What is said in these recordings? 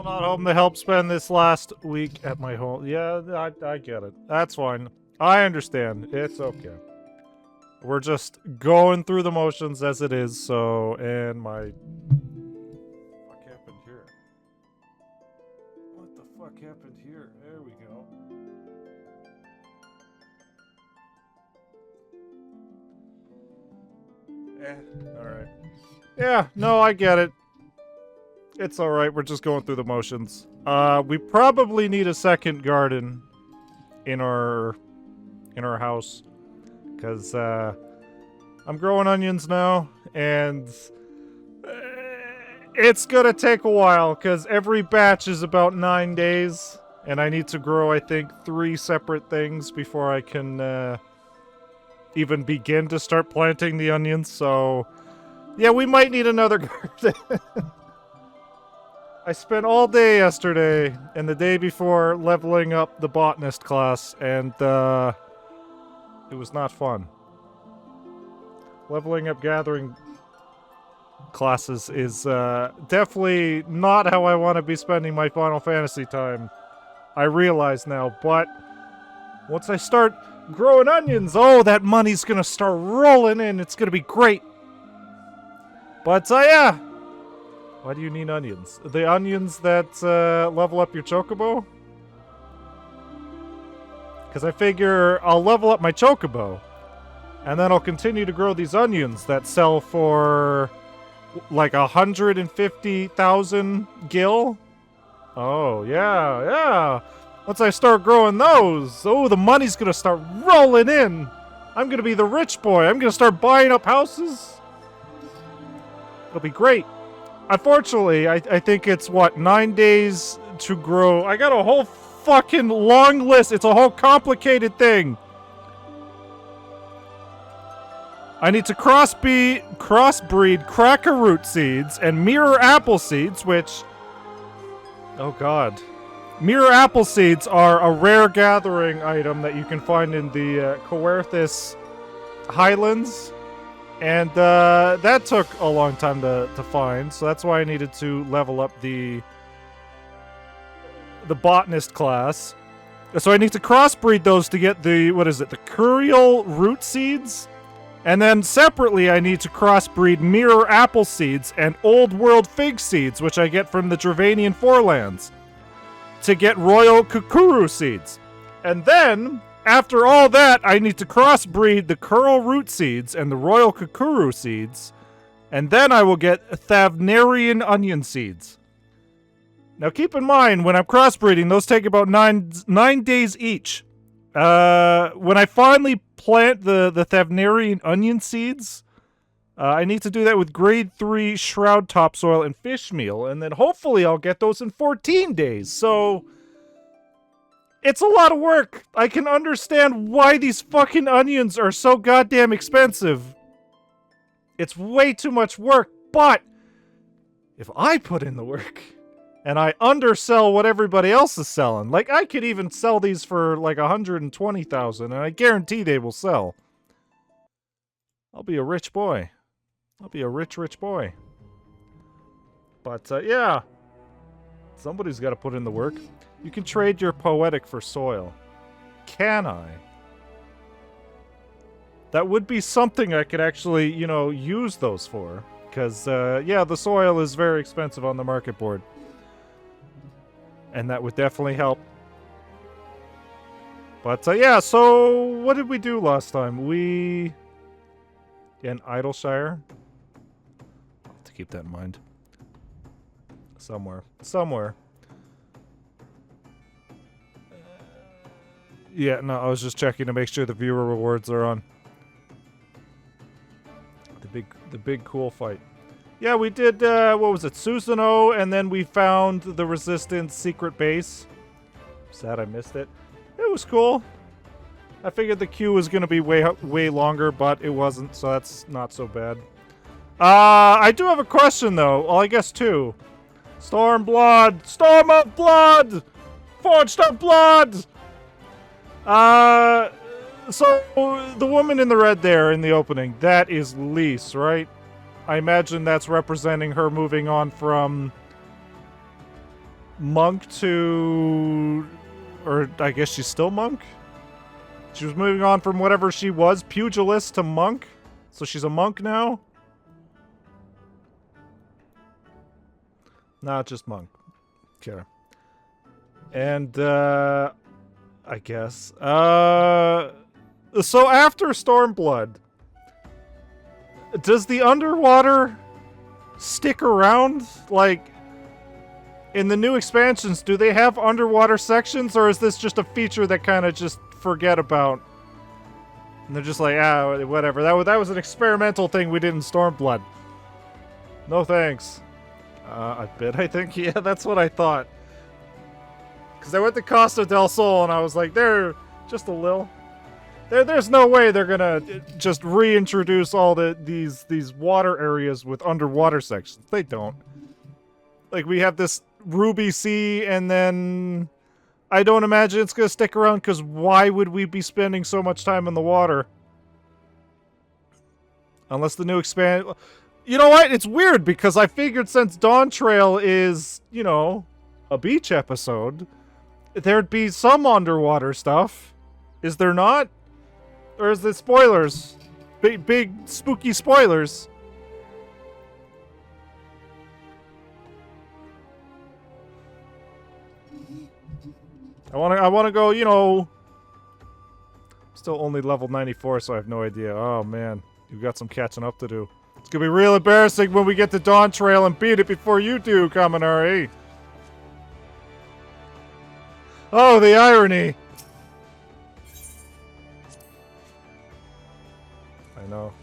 not home to help spend this last week at my home. Yeah, I get it. That's fine. I understand. It's okay. We're just going through the motions as it is, so, and my... What happened here? What the fuck happened here? There we go. Alright. Yeah, no, I get it. It's alright, we're just going through the motions. We probably need a second garden in our house. Because, I'm growing onions now, and it's gonna take a while, because every batch is about 9 days, and I need to grow, I think, 3 separate things before I can, even begin to start planting the onions, so... Yeah, we might need another garden. I spent all day yesterday, and the day before, leveling up the botanist class, and, it was not fun. Leveling up gathering classes is definitely not how I want to be spending my Final Fantasy time. I realize now, but once I start growing onions, oh, that money's gonna start rolling in. It's gonna be great. But, yeah. Why do you need onions? The onions that level up your chocobo? Because I figure I'll level up my chocobo, and then I'll continue to grow these onions that sell for like 150,000 gil. Oh, yeah, yeah. Once I start growing those, oh, the money's gonna start rolling in. I'm gonna be the rich boy. I'm gonna start buying up houses. It'll be great. Unfortunately, I think it's, what, 9 days to grow. I got a whole fucking long list. It's a whole complicated thing. I need to crossbreed cracker root seeds and mirror apple seeds, which... Oh god. Mirror apple seeds are a rare gathering item that you can find in the Coerthis Highlands. And that took a long time to find, so that's why I needed to level up the botanist class. So I need to crossbreed those to get the, what is it, the Curial root seeds? And then separately I need to crossbreed mirror apple seeds and old world fig seeds, which I get from the Dravanian Forelands, to get royal kukuru seeds. And then, after all that, I need to crossbreed the curl root seeds and the royal kukuru seeds, and then I will get Thavnarian onion seeds. Now keep in mind, when I'm crossbreeding, those take about 9 days each. When I finally plant the Thavnarian onion seeds, I need to do that with grade 3 shroud topsoil and fish meal, and then hopefully I'll get those in 14 days, so... It's a lot of work. I can understand why these fucking onions are so goddamn expensive. It's way too much work, but if I put in the work and I undersell what everybody else is selling, like I could even sell these for like 120,000 and I guarantee they will sell. I'll be a rich boy. I'll be a rich boy. But yeah, somebody's got to put in the work. You can trade your poetic for soil. Can I? That would be something I could actually, you know, use those for. Because, yeah, the soil is very expensive on the market board. And that would definitely help. But, yeah, so what did we do last time? We... in Idleshire? I'll have to keep that in mind. Somewhere. Yeah, no, I was just checking to make sure the viewer rewards are on. The big cool fight. Yeah, we did, what was it, Susanoo, and then we found the Resistance secret base. Sad I missed it. It was cool. I figured the queue was going to be way longer, but it wasn't, so that's not so bad. I do have a question, though. Well, I guess two. Stormblood! Storm of Blood! Forged of Blood! So, the woman in the red there in the opening, that is Lise, right? I imagine that's representing her moving on from monk to... Or I guess she's still monk? She was moving on from whatever she was, pugilist to monk. So she's a monk now? Not just monk. Okay. And, I guess. So after Stormblood, does the underwater stick around? Like, in the new expansions, do they have underwater sections, or is this just a feature that kind of just forget about? And they're just like, ah, whatever. That was an experimental thing we did in Stormblood. No thanks. A bit, I think. Yeah, that's what I thought. Because I went to Costa del Sol, and I was like, they're just a little... There's no way they're gonna just reintroduce all these water areas with underwater sections. They don't. Like, we have this Ruby Sea, and then... I don't imagine it's gonna stick around, because why would we be spending so much time in the water? Unless the new expand... You know what? It's weird, because I figured since Dawn Trail is, you know, a beach episode, there'd be some underwater stuff. Is there not? Or is it spoilers? Big spooky spoilers. I wanna go, you know... Still only level 94, so I have no idea. Oh, man. You've got some catching up to do. It's gonna be real embarrassing when we get to Dawn Trail and beat it before you do, Kaminari. Oh, the irony! I know.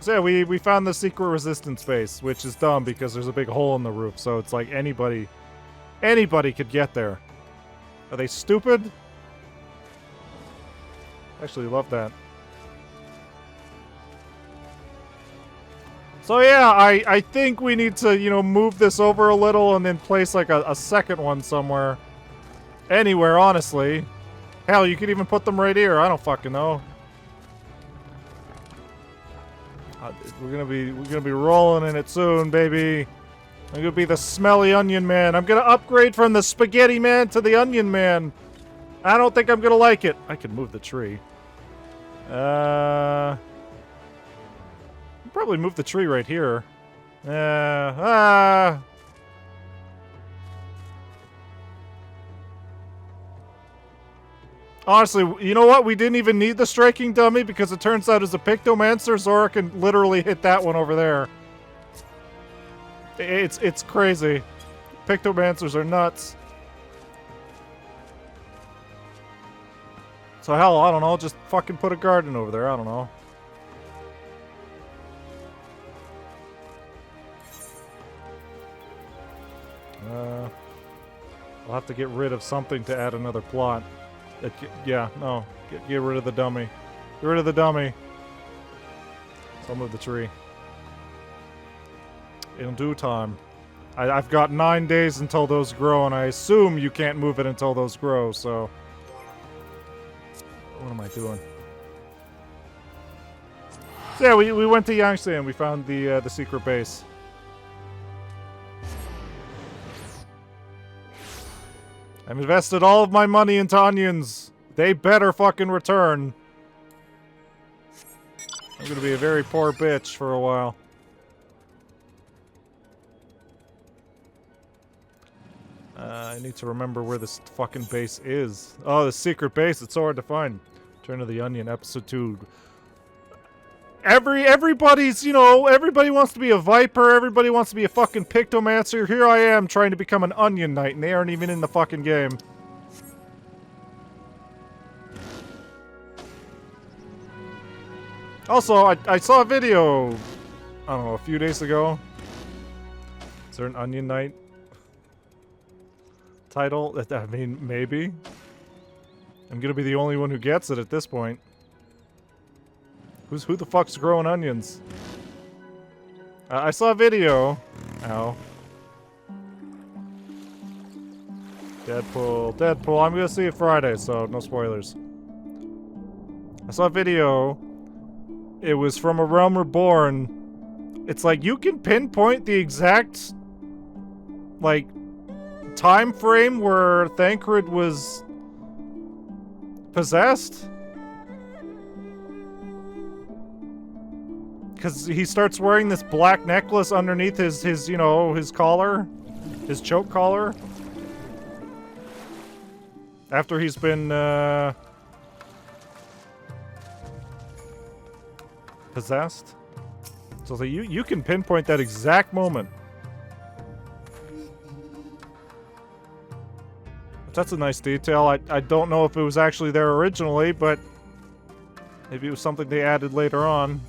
So yeah, we found the secret resistance base, which is dumb because there's a big hole in the roof, so it's like anybody could get there. Are they stupid? Actually love that. So yeah, I think we need to, you know, move this over a little and then place like a second one somewhere. Anywhere, honestly. Hell, you could even put them right here. I don't fucking know. We're gonna be rolling in it soon, baby. I'm gonna be the smelly onion man. I'm gonna upgrade from the spaghetti man to the onion man. I don't think I'm gonna like it. I can move the tree. Probably move the tree right here. Honestly, you know what? We didn't even need the striking dummy because it turns out as a Pictomancer, Zora can literally hit that one over there. It's crazy. Pictomancers are nuts. So hell, I don't know, just fucking put a garden over there, I don't know. I'll have to get rid of something to add another plot. Yeah, no. Get rid of the dummy. Get rid of the dummy. So I'll move the tree. In due time. I've got 9 days until those grow, and I assume you can't move it until those grow, so... What am I doing? So yeah, we went to Yangtze and we found the secret base. I've invested all of my money into onions. They better fucking return. I'm gonna be a very poor bitch for a while. I need to remember where this fucking base is. Oh, the secret base. It's so hard to find. Turn of the Onion, episode 2. Everybody's, you know, everybody wants to be a Viper. Everybody wants to be a fucking Pictomancer. Here I am trying to become an Onion Knight, and they aren't even in the fucking game. Also, I saw a video, I don't know, a few days ago. Is there an Onion Knight title? I mean, maybe. I'm gonna be the only one who gets it at this point. Who the fuck's growing onions? I saw a video. Ow. Deadpool. I'm gonna see it Friday, so no spoilers. I saw a video. It was from A Realm Reborn. It's like you can pinpoint the exact like, time frame where Thancred was possessed? Because he starts wearing this black necklace underneath his, you know, his collar. His choke collar. After he's been, possessed. So you can pinpoint that exact moment. That's a nice detail. I don't know if it was actually there originally, but maybe it was something they added later on.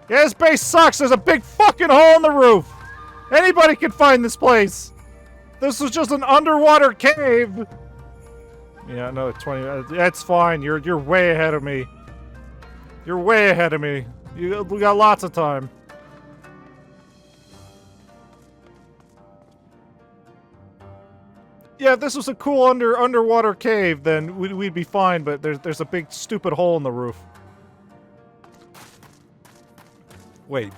Yeah, this base sucks. There's a big fucking hole in the roof. Anybody can find this place. This was just an underwater cave. Yeah, another 20. That's fine. You're way ahead of me. You're way ahead of me. We got lots of time. Yeah, if this was a cool underwater cave, then we'd be fine. But there's a big stupid hole in the roof. Wait.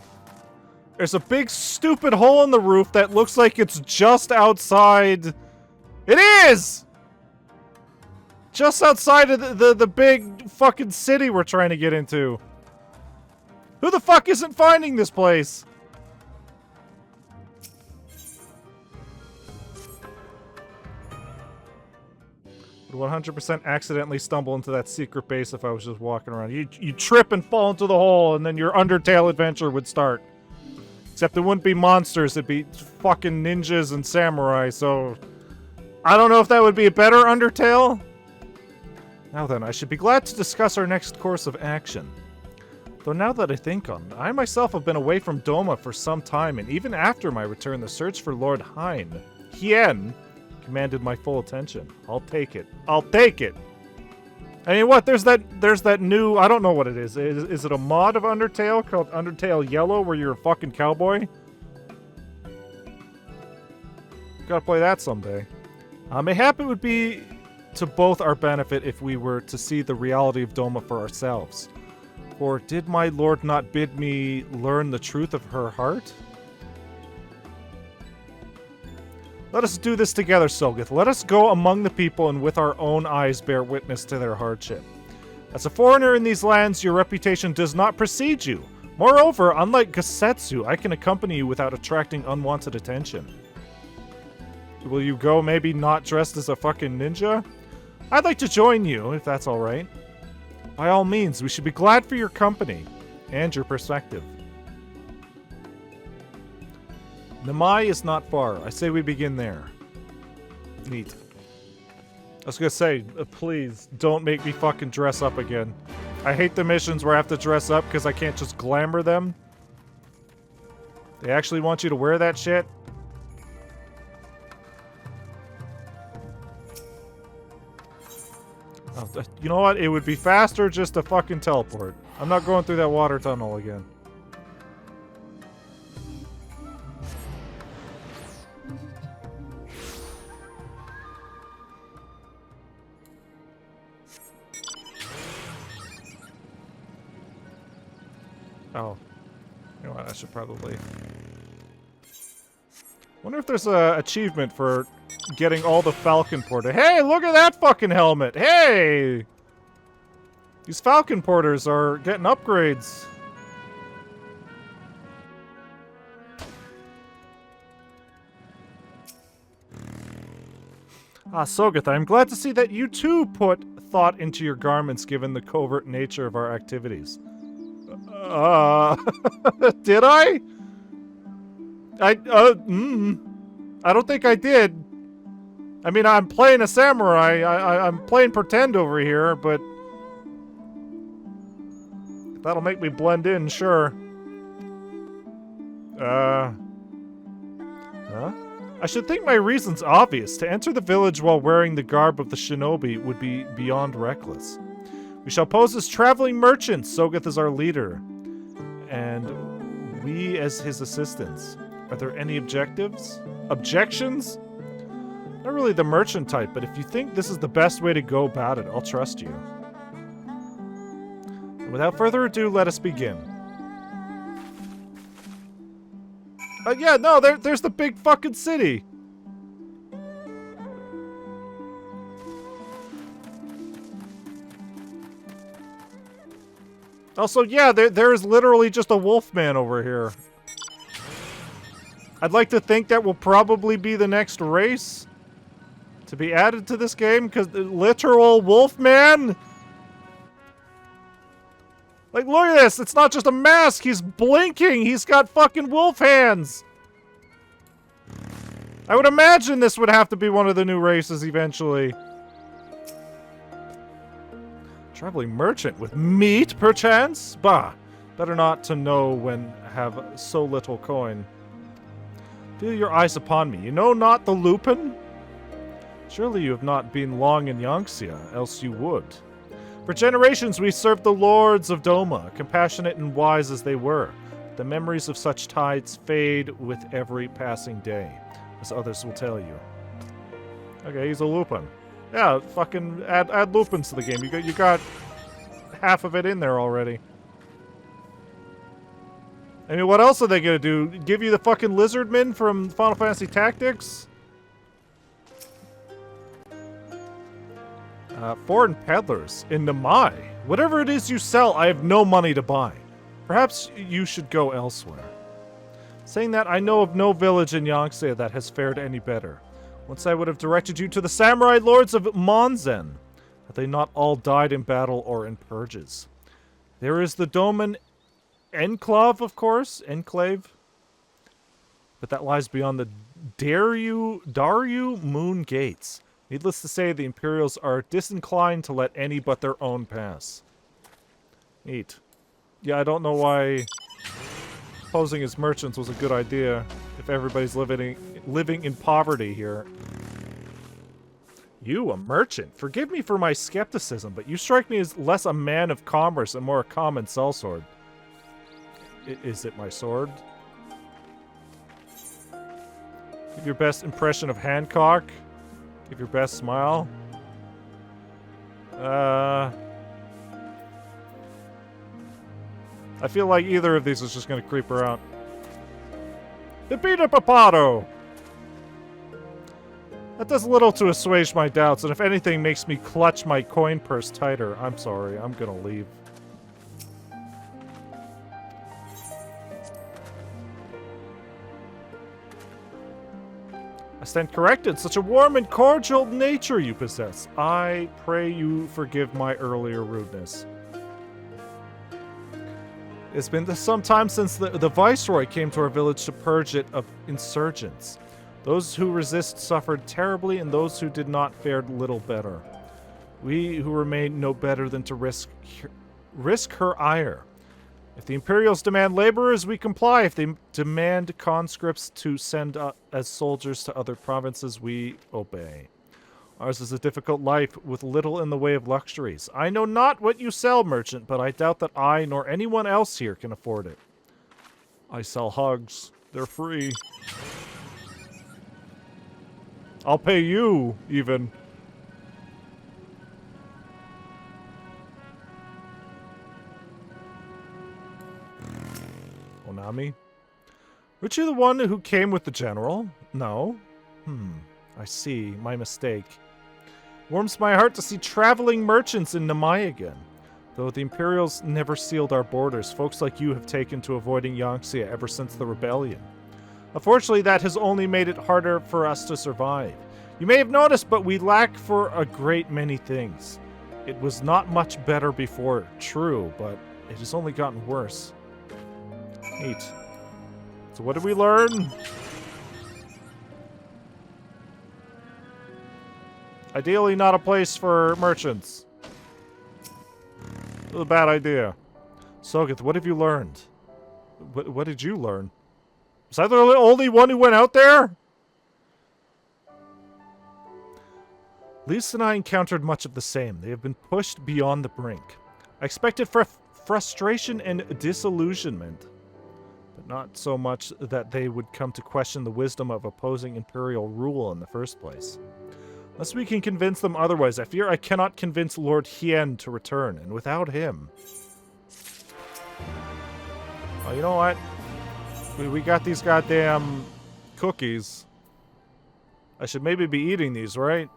There's a big stupid hole in the roof that looks like it's just outside. It is! Just outside of the big fucking city we're trying to get into. Who the fuck isn't finding this place? Would 100% accidentally stumble into that secret base if I was just walking around. You trip and fall into the hole, and then your Undertale adventure would start. Except it wouldn't be monsters, it'd be fucking ninjas and samurai, so... I don't know if that would be a better Undertale. Now then, I should be glad to discuss our next course of action. Though now that I think on it, I myself have been away from Doma for some time, and even after my return, the search for Lord Hien, commanded my full attention. I'll take it. I'll take it! I mean, what? There's that new... I don't know what it is. Is it a mod of Undertale called Undertale Yellow where you're a fucking cowboy? Gotta play that someday. Mayhap it would be to both our benefit if we were to see the reality of Doma for ourselves. Or did my lord not bid me learn the truth of her heart? Let us do this together, Sogeth. Let us go among the people and with our own eyes bear witness to their hardship. As a foreigner in these lands, your reputation does not precede you. Moreover, unlike Gasetsu, I can accompany you without attracting unwanted attention. Will you go maybe not dressed as a fucking ninja? I'd like to join you, if that's alright. By all means, we should be glad for your company and your perspective. Namai is not far. I say we begin there. Neat. I was gonna say, please, don't make me fucking dress up again. I hate the missions where I have to dress up because I can't just glamour them. They actually want you to wear that shit? Oh, you know what? It would be faster just to fucking teleport. I'm not going through that water tunnel again. Oh. You know what? I should probably... Wonder if there's a achievement for getting all the Falcon Porter. Hey, look at that fucking helmet! Hey! These Falcon Porters are getting upgrades. Ah, Sogeth, I'm glad to see that you too put thought into your garments given the covert nature of our activities. Did I? I don't think I did. I mean, I'm playing a samurai. I'm playing pretend over here, but... That'll make me blend in, sure. Huh? I should think my reason's obvious. To enter the village while wearing the garb of the shinobi would be beyond reckless. We shall pose as traveling merchants. Sogeth is our leader. And we as his assistants. Are there any objectives? Objections? Not really the merchant type, but if you think this is the best way to go about it, I'll trust you. And without further ado, let us begin. Yeah, no, there's the big fucking city. Also, yeah, there's literally just a wolfman over here. I'd like to think that will probably be the next race to be added to this game, because the literal wolfman. Like, look at this. It's not just a mask. He's blinking. He's got fucking wolf hands. I would imagine this would have to be one of the new races eventually. Traveling merchant with meat, perchance? Bah. Better not to know when have so little coin. Feel your eyes upon me. You know not the lupin? Surely you have not been long in Yangxia, else you would. For generations we served the lords of Doma, compassionate and wise as they were. The memories of such tides fade with every passing day, as others will tell you. Okay, he's a lupin. Yeah, fucking add lupins to the game. You got half of it in there already. I mean, what else are they gonna do? Give you the fucking lizardmen from Final Fantasy Tactics? Foreign peddlers in Namai. Whatever it is you sell, I have no money to buy. Perhaps you should go elsewhere. Saying that, I know of no village in Yangtze that has fared any better. Once I would have directed you to the samurai lords of Monzen. Have they not all died in battle or in purges? There is the Doman Enclave, of course. Enclave. But that lies beyond the Daryu Moon Gates. Needless to say, the Imperials are disinclined to let any but their own pass. Neat. Yeah, I don't know why posing as merchants was a good idea if everybody's living in poverty here. You, a merchant? Forgive me for my skepticism, but you strike me as less a man of commerce and more a common sellsword. Is it my sword? Give your best impression of Hancock. Give your best smile. I feel like either of these is just gonna creep her out. Pepita Papato! That does little to assuage my doubts, and if anything makes me clutch my coin purse tighter. I'm sorry, I'm gonna leave. I stand corrected. Such a warm and cordial nature you possess. I pray you forgive my earlier rudeness. It's been some time since the Viceroy came to our village to purge it of insurgents. Those who resist suffered terribly, and those who did not fared little better. We who remain know better than to risk her ire. If the Imperials demand laborers, we comply. If they demand conscripts to send as soldiers to other provinces, we obey. Ours is a difficult life with little in the way of luxuries. I know not what you sell, merchant, but I doubt that I nor anyone else here can afford it. I sell hugs. They're free. I'll pay you, even. Onami? Weren't you the one who came with the general? No? I see. My mistake. Warms my heart to see traveling merchants in Namai again. Though the Imperials never sealed our borders, folks like you have taken to avoiding Yangxia ever since the rebellion. Unfortunately, that has only made it harder for us to survive. You may have noticed, but we lack for a great many things. It was not much better before, true, but it has only gotten worse. Neat. So what did we learn? Ideally not a place for merchants. It was a bad idea. Sogeth, what have you learned? What did you learn? Was I the only one who went out there? Lisa and I encountered much of the same. They have been pushed beyond the brink. I expected frustration and disillusionment, but not so much that they would come to question the wisdom of opposing Imperial rule in the first place. Unless we can convince them otherwise, I fear I cannot convince Lord Hien to return, and without him... Oh, you know what? We got these goddamn cookies. I should maybe be eating these, right?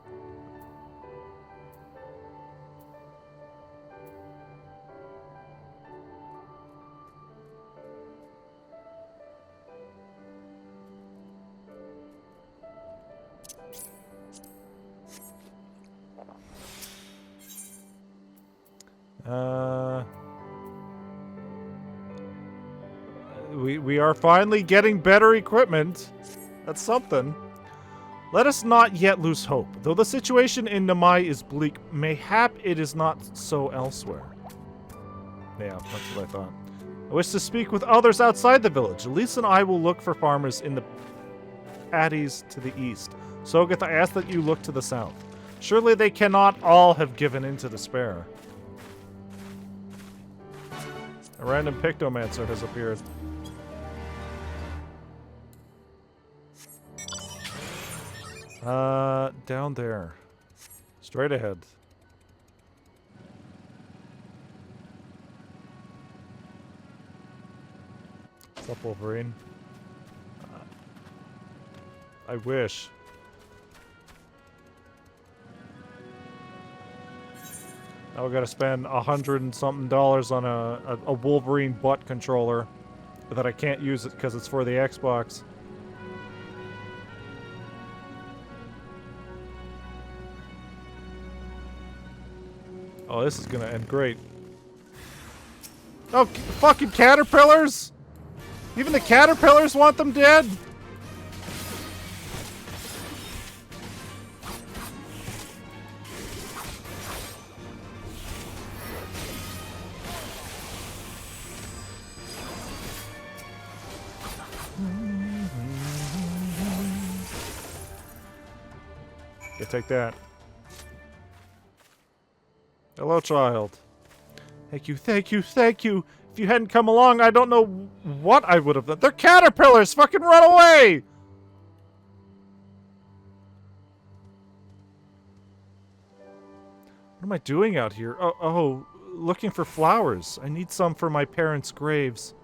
We are finally getting better equipment. That's something. Let us not yet lose hope. Though the situation in Namai is bleak, mayhap it is not so elsewhere. Yeah, that's what I thought. I wish to speak with others outside the village. Elise and I will look for farmers in the paddies to the east. Sogeth, I ask that you look to the south. Surely they cannot all have given in to despair. A random Pictomancer has appeared. Down there. Straight ahead. What's up, Wolverine? I wish. Now we gotta spend $100 and something on a Wolverine butt controller that I can't use it because it's for the Xbox. Oh, this is gonna end great. Oh, fucking caterpillars! Even the caterpillars want them dead? Yeah, take that. Hello, child. Thank you, thank you, thank you. If you hadn't come along, I don't know what I would have done. They're caterpillars! Fucking run away! What am I doing out here? Oh, looking for flowers. I need some for my parents' graves.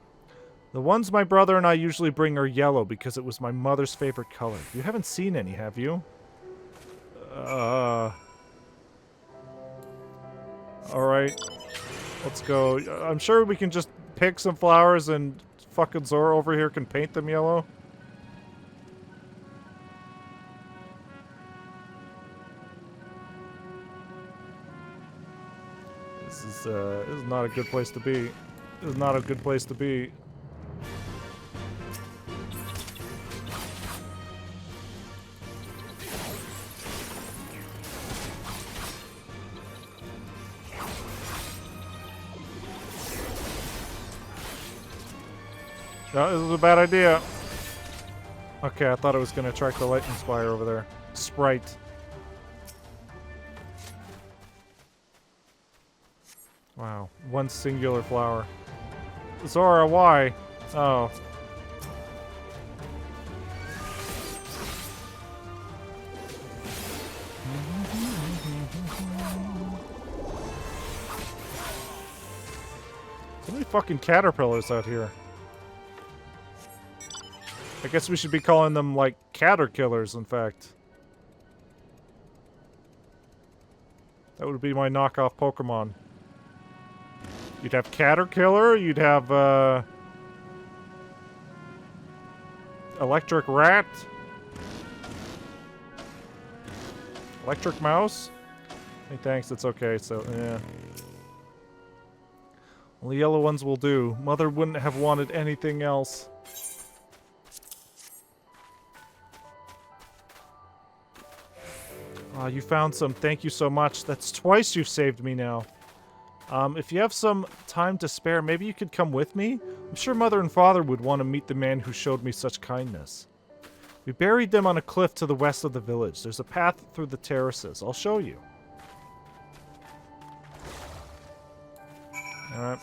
The ones my brother and I usually bring are yellow because it was my mother's favorite color. You haven't seen any, have you? Alright. Let's go. I'm sure we can just pick some flowers and fucking Zora over here can paint them yellow. This is not a good place to be. This is not a good place to be. No, this is a bad idea. Okay, I thought it was going to attract the lightning spire over there. Sprite. Wow, one singular flower. Zora, why? Oh. So many fucking caterpillars out here. I guess we should be calling them, like, caterkillers, in fact. That would be my knockoff Pokemon. You'd have Caterkiller, you'd have, Electric Rat. Electric Mouse? Hey, thanks, it's okay, so, yeah. Only yellow ones will do. Mother wouldn't have wanted anything else. You found some. Thank you so much. That's twice you've saved me now. If you have some time to spare, maybe you could come with me? I'm sure Mother and Father would want to meet the man who showed me such kindness. We buried them on a cliff to the west of the village. There's a path through the terraces. I'll show you. Alright.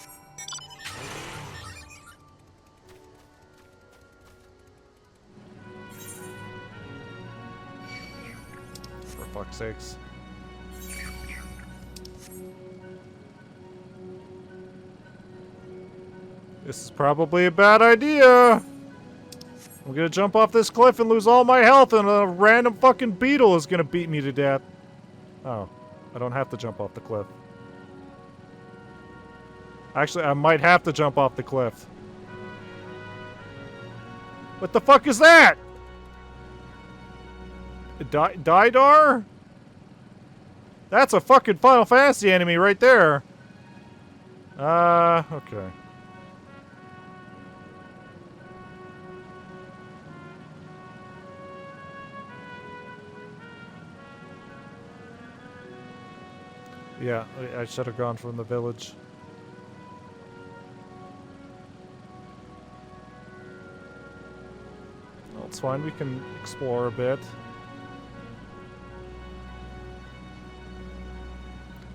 For fuck's sakes. This is probably a bad idea. I'm gonna jump off this cliff and lose all my health, and a random fucking beetle is gonna beat me to death. Oh, I don't have to jump off the cliff. Actually, I might have to jump off the cliff. What the fuck is that? Didar? That's a fucking Final Fantasy enemy right there. Okay. Yeah, I should have gone from the village. Well, it's fine, we can explore a bit.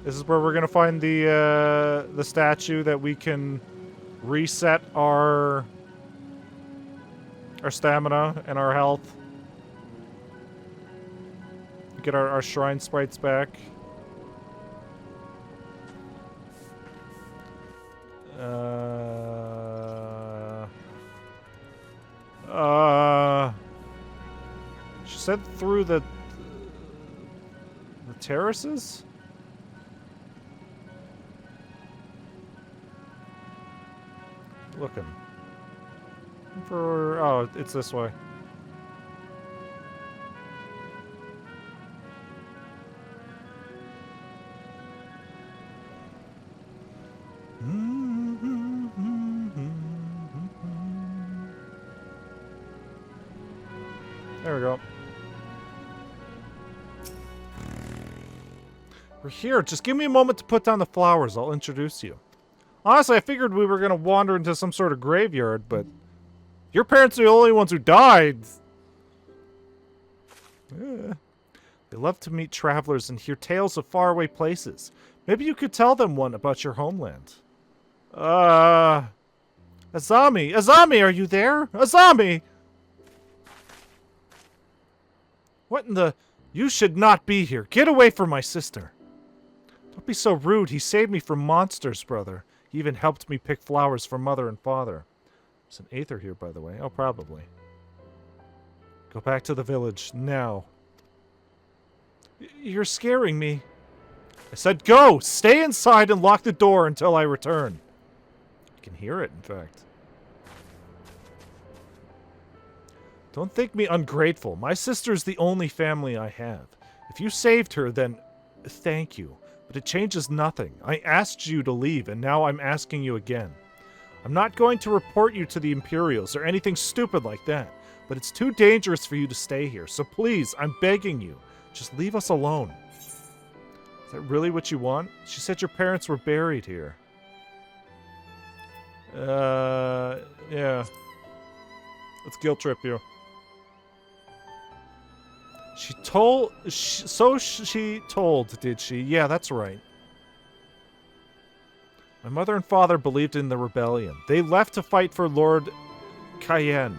This is where we're gonna find the statue that we can reset our stamina and our health. Get our shrine sprites back. She said through the terraces? Looking. Oh, it's this way. There we go. We're here. Just give me a moment to put down the flowers. I'll introduce you. Honestly, I figured we were going to wander into some sort of graveyard, but your parents are the only ones who died. They love to meet travelers and hear tales of faraway places. Maybe you could tell them one about your homeland. Azami! Azami, are you there? Azami! What in the... You should not be here. Get away from my sister. Don't be so rude. He saved me from monsters, brother. He even helped me pick flowers for mother and father. There's an aether here, by the way. Oh, probably. Go back to the village, now. You're scaring me. I said go! Stay inside and lock the door until I return. I can hear it, in fact. Don't think me ungrateful. My sister's the only family I have. If you saved her, then thank you. But it changes nothing. I asked you to leave, and now I'm asking you again. I'm not going to report you to the Imperials or anything stupid like that, but it's too dangerous for you to stay here, so please, I'm begging you, just leave us alone. Is that really what you want? She said your parents were buried here. Yeah. Let's guilt trip you. She told, she told, did she? Yeah, that's right. My mother and father believed in the rebellion. They left to fight for Lord Cayenne.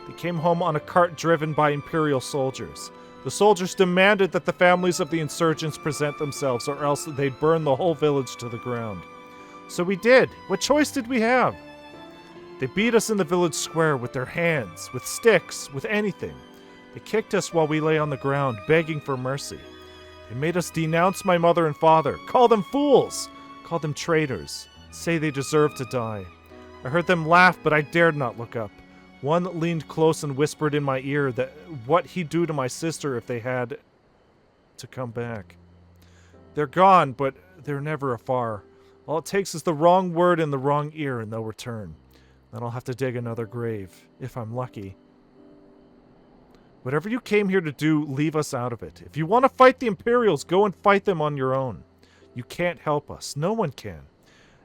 They came home on a cart driven by Imperial soldiers. The soldiers demanded that the families of the insurgents present themselves, or else they'd burn the whole village to the ground. So we did. What choice did we have? They beat us in the village square with their hands, with sticks, with anything. They kicked us while we lay on the ground, begging for mercy. They made us denounce my mother and father, call them fools, call them traitors, say they deserve to die. I heard them laugh, but I dared not look up. One leaned close and whispered in my ear that what he'd do to my sister if they had to come back. They're gone, but they're never afar. All it takes is the wrong word in the wrong ear and they'll return. Then I'll have to dig another grave, if I'm lucky. Whatever you came here to do, leave us out of it. If you want to fight the Imperials, go and fight them on your own. You can't help us. No one can.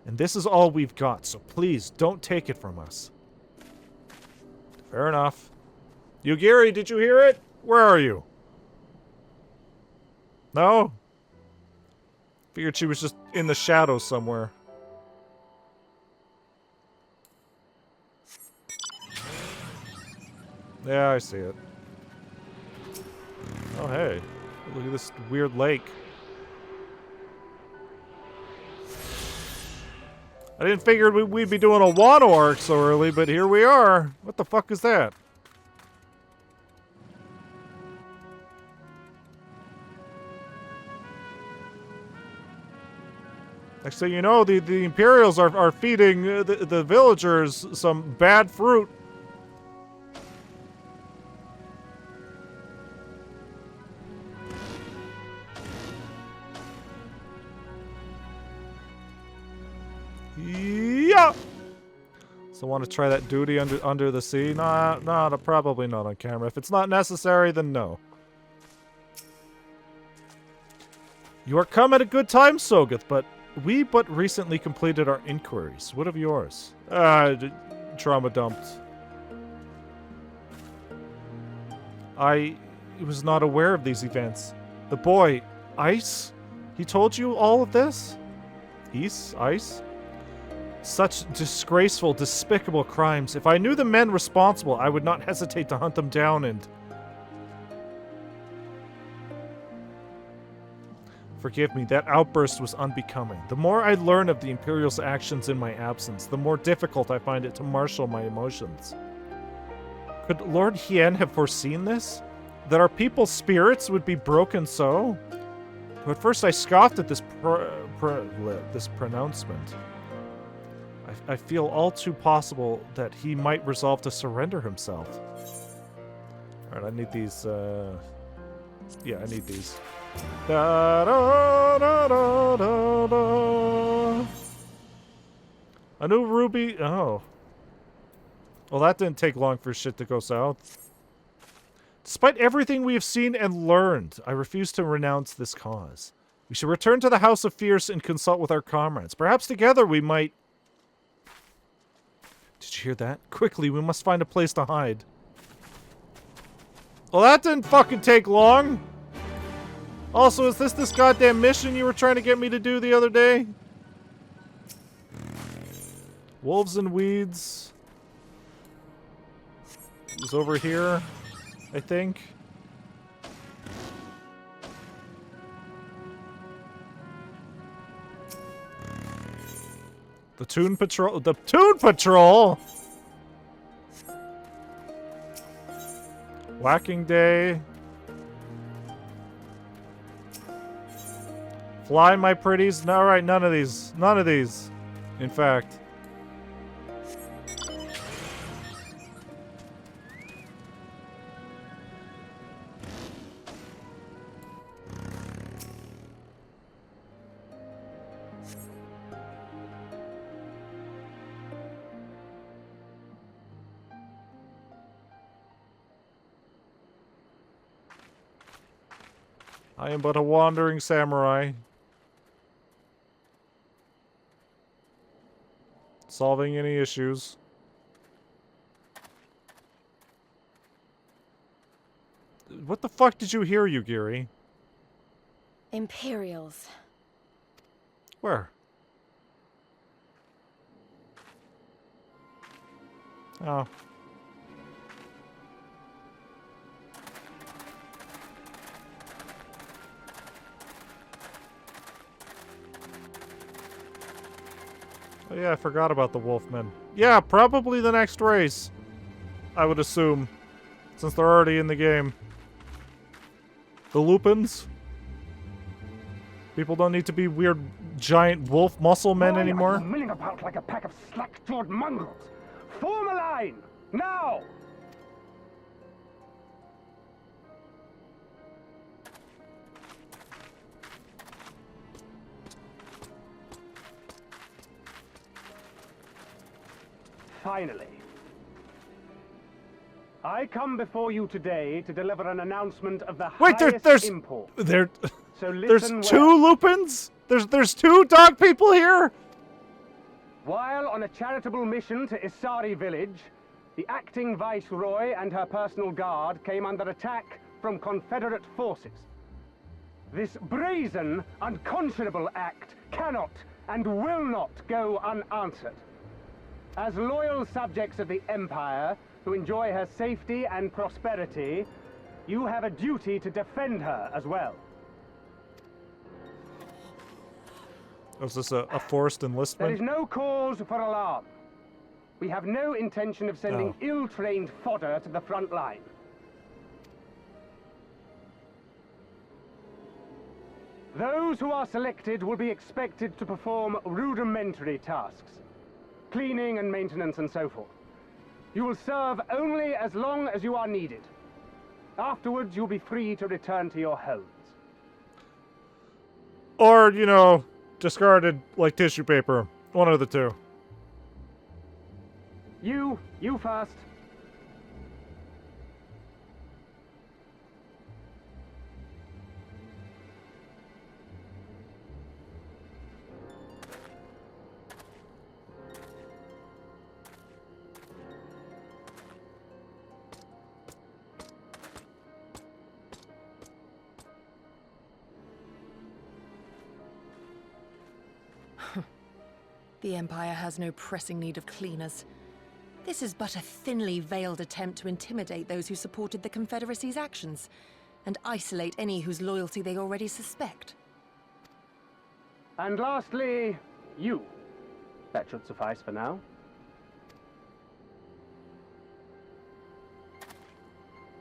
And this is all we've got, so please, don't take it from us. Fair enough. Yugiri, did you hear it? Where are you? No? Figured she was just in the shadows somewhere. Yeah, I see it. Oh, hey. Look at this weird lake. I didn't figure we'd be doing a Wano arc so early, but here we are. What the fuck is that? Next thing you know, the Imperials are feeding the villagers some bad fruit. Yeah. So want to try that duty under the sea? Nah, probably not on camera. If it's not necessary, then no. You are come at a good time, Sogeth, but we but recently completed our inquiries. What of yours? Trauma dumped. I was not aware of these events. The boy, Ice, he told you all of this? Ice? Such disgraceful, despicable crimes. If I knew the men responsible, I would not hesitate to hunt them down and... Forgive me, that outburst was unbecoming. The more I learn of the Imperial's actions in my absence, the more difficult I find it to marshal my emotions. Could Lord Hien have foreseen this? That our people's spirits would be broken so? At first I scoffed at this this pronouncement. I feel all too possible that he might resolve to surrender himself. Alright, I need these, yeah, I need these. Da, da, da, da, da, da. A new ruby. Oh. Well, that didn't take long for shit to go south. Despite everything we have seen and learned, I refuse to renounce this cause. We should return to the House of Fierce and consult with our comrades. Perhaps together we might... Did you hear that? Quickly, we must find a place to hide. Well, that didn't fucking take long. Also, is this goddamn mission you were trying to get me to do the other day? Wolves and Weeds. Is over here, I think. The Toon Patrol. The Toon Patrol! Whacking Day. Fly, my pretties. No, alright, none of these. None of these. In fact. I am but a wandering samurai. Solving any issues. What the fuck did you hear, Yugiri? Imperials. Where? Oh. Oh yeah, I forgot about the Wolfmen. Yeah, probably the next race. I would assume. Since they're already in the game. The Lupins? People don't need to be weird giant wolf muscle men anymore. Milling about like a pack of slack-jawed mongrels. Form a line! Now! Finally. I come before you today to deliver an announcement of the highest import. So there's two Lupins? There's two dog people here? While on a charitable mission to Isari village, the acting viceroy and her personal guard came under attack from Confederate forces. This brazen, unconscionable act cannot and will not go unanswered. As loyal subjects of the Empire, who enjoy her safety and prosperity, you have a duty to defend her as well. Was this a forced enlistment? There is no cause for alarm. We have no intention of sending ill-trained fodder to the front line. Those who are selected will be expected to perform rudimentary tasks, cleaning and maintenance and so forth. You will serve only as long as you are needed. Afterwards, you'll be free to return to your homes. Or, you know, discarded like tissue paper. One of the two. You first. The Empire has no pressing need of cleaners. This is but a thinly veiled attempt to intimidate those who supported the Confederacy's actions, and isolate any whose loyalty they already suspect. And lastly, you. That should suffice for now.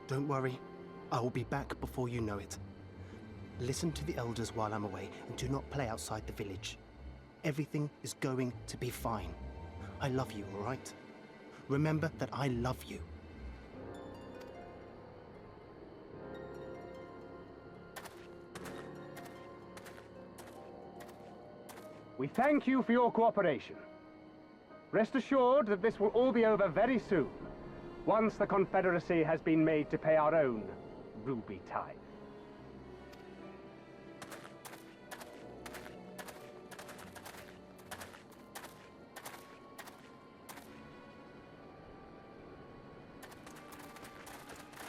Don't worry, I will be back before you know it. Listen to the elders while I'm away, and do not play outside the village. Everything is going to be fine. I love you, all right? Remember that I love you. We thank you for your cooperation. Rest assured that this will all be over very soon, once the Confederacy has been made to pay our own ruby tithe.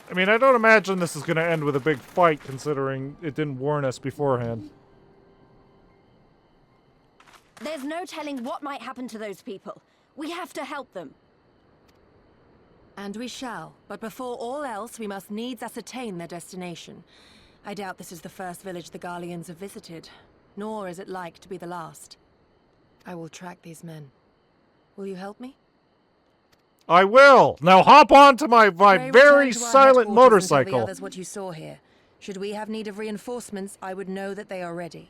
I mean, I don't imagine this is going to end with a big fight, considering it didn't warn us beforehand. There's no telling what might happen to those people. We have to help them. And we shall, but before all else, we must needs ascertain their destination. I doubt this is the first village the Garleans have visited, nor is it like to be the last. I will track these men. Will you help me? I will! Now hop onto my Pray very return to our silent headquarters and tell motorcycle. the others what you saw here. Should we have need of reinforcements, I would know that they are ready.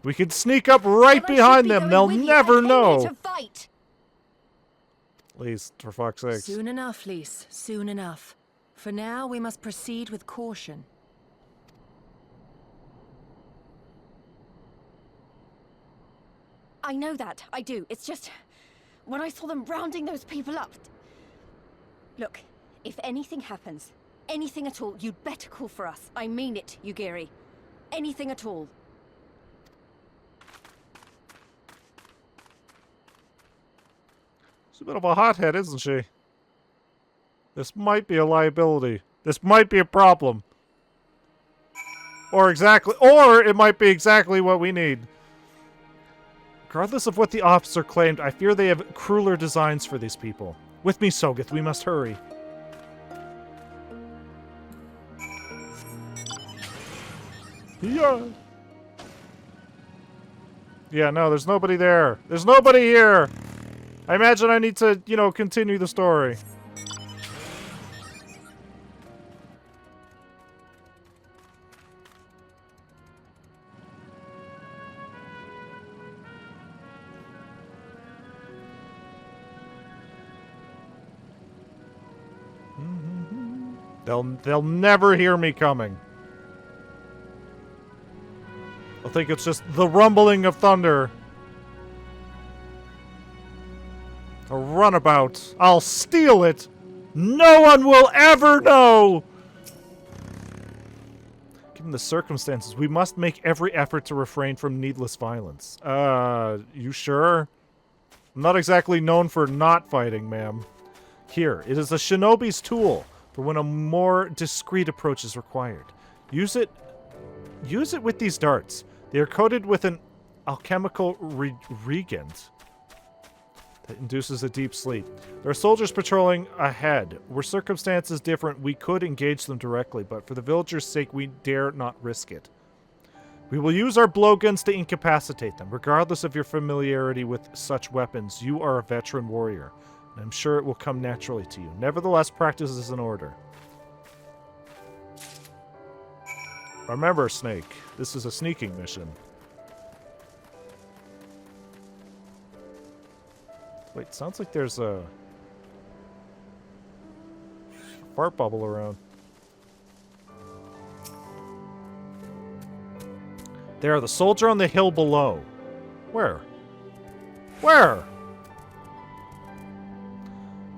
We could sneak up right But I should behind be them. going They'll with you. never I came here know. to fight. Please, for fuck's sake. Soon enough, Lise. Soon enough. For now, we must proceed with caution. I know that. I do. It's just... when I saw them rounding those people up... Look, if anything happens, anything at all, you'd better call for us. I mean it, Yugiri. Anything at all. She's a bit of a hothead, isn't she? This might be a liability. This might be a problem. Or it might be exactly what we need. Regardless of what the officer claimed, I fear they have crueler designs for these people. With me, Sogeth, we must hurry. Yeah. Yeah, no, there's nobody there. There's nobody here! I imagine I need to, you know, continue the story. They'll never hear me coming. They'll think it's just the rumbling of thunder. A runabout. I'll steal it. No one will ever know. Given the circumstances, we must make every effort to refrain from needless violence. You sure? I'm not exactly known for not fighting, ma'am. Here, it is a shinobi's tool for when a more discreet approach is required. Use it with these darts. They are coated with an alchemical reagent that induces a deep sleep. There are soldiers patrolling ahead. Were circumstances different, we could engage them directly, but for the villagers' sake, we dare not risk it. We will use our blowguns to incapacitate them. Regardless of your familiarity with such weapons, you are a veteran warrior, and I'm sure it will come naturally to you. Nevertheless, practice is in order. Remember, Snake, this is a sneaking mission. Wait, sounds like there's a fart bubble around. There, the soldier on the hill below. Where? Where?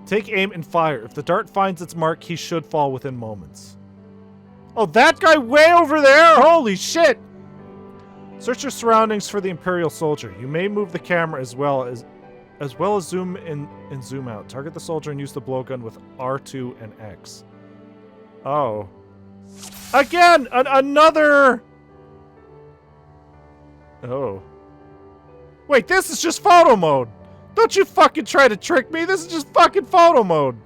Take aim and fire. If the dart finds its mark, he should fall within moments. Oh, that guy way over there? Holy shit! Search your surroundings for the Imperial soldier. You may move the camera as well as zoom in and zoom out. Target the soldier and use the blowgun with R2 and X. Oh. Again! Another... Oh. Wait, this is just photo mode! Don't you fucking try to trick me! This is just fucking photo mode!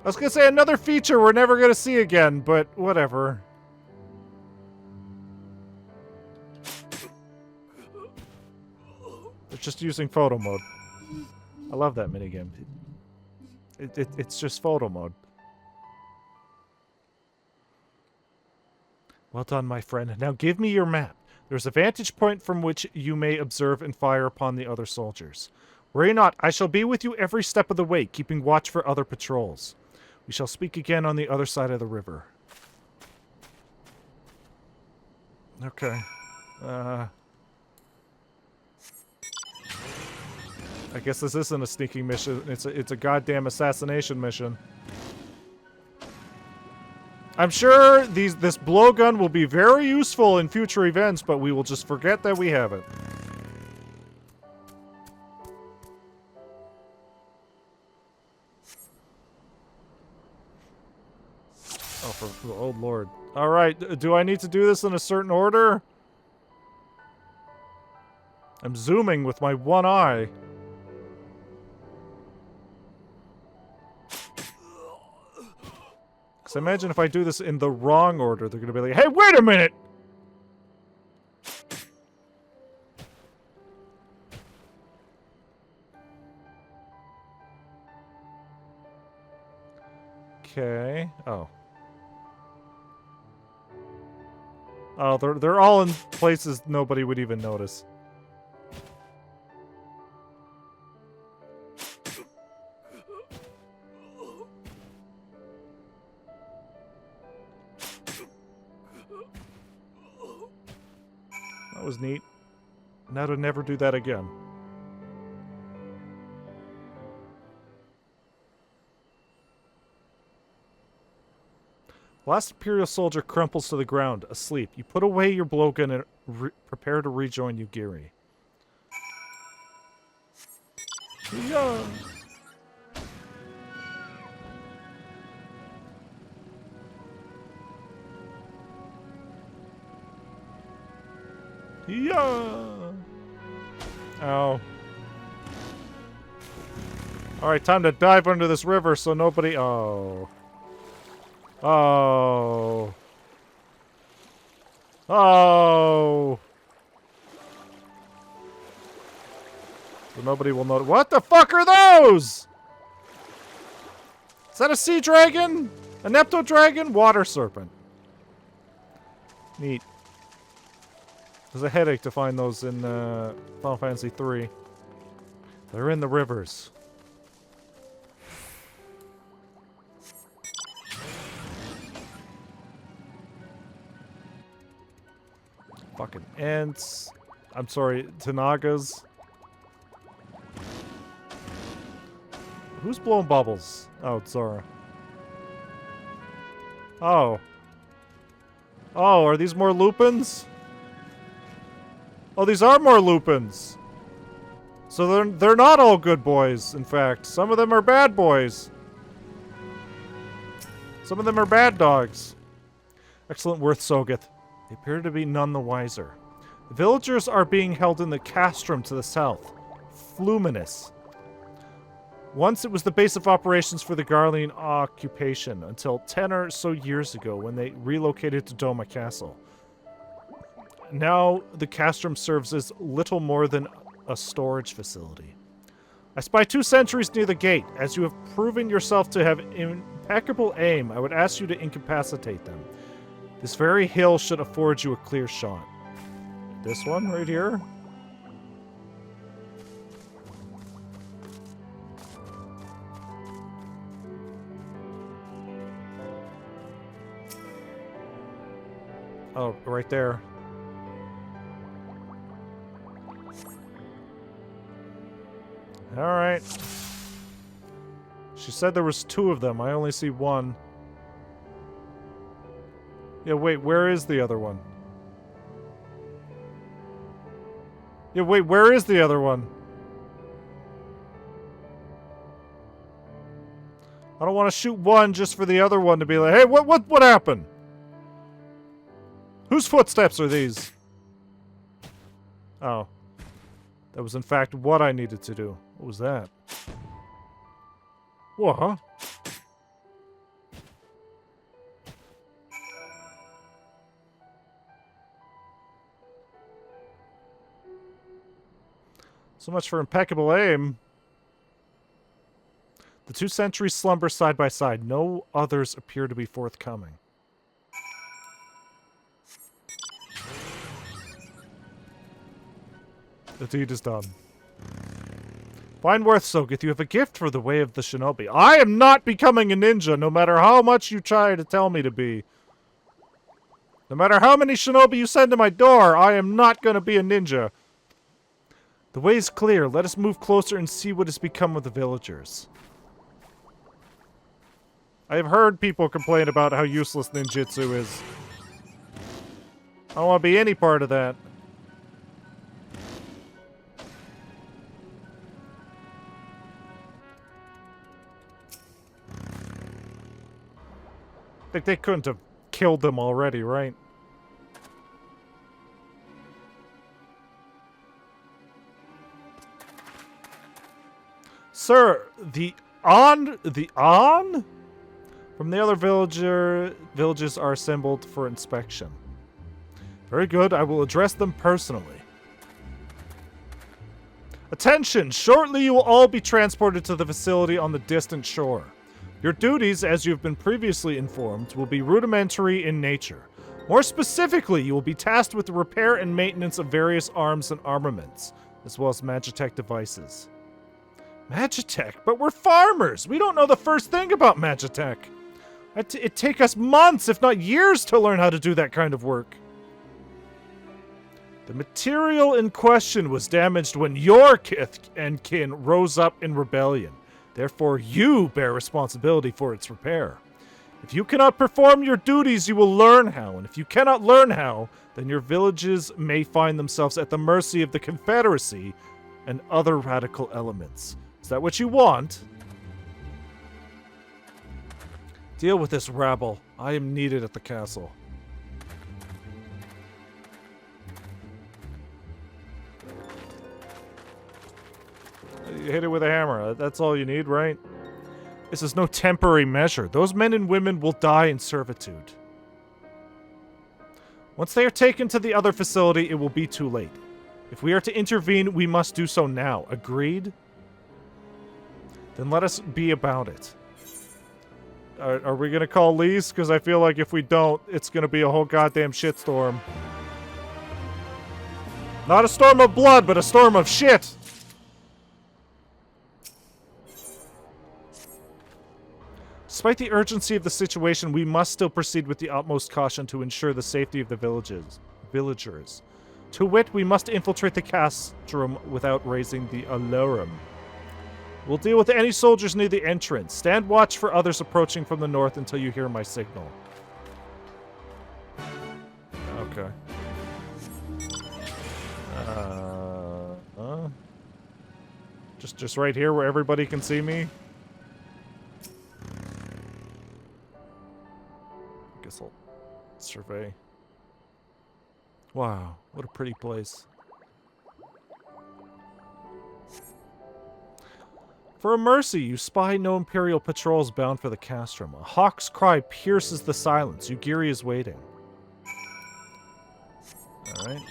I was gonna say another feature we're never gonna see again, but whatever. It's just using photo mode. I love that minigame. It's just photo mode. Well done, my friend. Now give me your map. There's a vantage point from which you may observe and fire upon the other soldiers. Worry not, I shall be with you every step of the way, keeping watch for other patrols. We shall speak again on the other side of the river. Okay. I guess this isn't a sneaking mission. It's a goddamn assassination mission. I'm sure this blowgun will be very useful in future events, but we will just forget that we have it. Oh, Lord. Alright, do I need to do this in a certain order? I'm zooming with my one eye. Because imagine if I do this in the wrong order, they're going to be like, hey, wait a minute! Okay. Oh. Oh, they're all in places nobody would even notice. That was neat. Now to never do that again. Last Imperial soldier crumples to the ground, asleep. You put away your blowgun and prepare to rejoin Yugiri. Yeah. Yeah. Ow. Alright, time to dive under this river so nobody... Oh. Oh. Oh. So nobody will know. What the fuck are those? Is that a sea dragon? A Nepto dragon? Water serpent. Neat. There's a headache to find those in Final Fantasy 3. They're in the rivers. Fucking ants. I'm sorry, Tanagas. Who's blowing bubbles? Oh, it's Zora. Oh. Oh, are these more lupins? Oh, these are more lupins. So they're not all good boys, in fact. Some of them are bad boys. Some of them are bad dogs. Excellent worth, Sogeth. They appear to be none the wiser. The villagers are being held in the castrum to the south. Fluminous. Once it was the base of operations for the Garlean occupation, until 10 or so years ago when they relocated to Doma Castle. Now the castrum serves as little more than a storage facility. I spy 2 sentries near the gate. As you have proven yourself to have impeccable aim, I would ask you to incapacitate them. This very hill should afford you a clear shot. This one right here? Oh, right there. Alright. She said there was 2 of them. I only see 1. Yeah, wait, where is the other one? Yeah, wait, where is the other one? I don't want to shoot one just for the other one to be like, hey, what happened? Whose footsteps are these? Oh. That was in fact what I needed to do. What was that? What, huh? So much for impeccable aim. The 2 sentries slumber side by side. No others appear to be forthcoming. The deed is done. Fine worth, Sogeth. You have a gift for the way of the shinobi. I am not becoming a ninja, no matter how much you try to tell me to be. No matter how many shinobi you send to my door, I am not going to be a ninja. The way is clear. Let us move closer and see what has become of the villagers. I have heard people complain about how useless ninjutsu is. I don't want to be any part of that. Like, they couldn't have killed them already, right? Sir, the on from the other villages are assembled for inspection. Very good, I will address them personally. Attention! Shortly you will all be transported to the facility on the distant shore. Your duties, as you've been previously informed, will be rudimentary in nature. More specifically, you will be tasked with the repair and maintenance of various arms and armaments, as well as Magitech devices. Magitech? But we're farmers! We don't know the first thing about Magitech! It'd take us months, if not years, to learn how to do that kind of work. The material in question was damaged when your kith and kin rose up in rebellion. Therefore, you bear responsibility for its repair. If you cannot perform your duties, you will learn how. And if you cannot learn how, then your villages may find themselves at the mercy of the Confederacy and other radical elements. Is that what you want? Deal with this rabble. I am needed at the castle. You hit it with a hammer. That's all you need, right? This is no temporary measure. Those men and women will die in servitude. Once they are taken to the other facility, it will be too late. If we are to intervene, we must do so now. Agreed? Then let us be about it. Are we gonna call Lise? Because I feel like if we don't, it's gonna be a whole goddamn shitstorm. Not a storm of blood, but a storm of shit! Despite the urgency of the situation, we must still proceed with the utmost caution to ensure the safety of the villagers. To wit, we must infiltrate the castrum without raising the alarm. We'll deal with any soldiers near the entrance. Stand watch for others approaching from the north until you hear my signal. Okay. Just right here where everybody can see me? Guess I'll survey. Wow, what a pretty place. For a mercy, you spy no Imperial patrols bound for the castrum. A hawk's cry pierces the silence. Yugiri is waiting. Alright.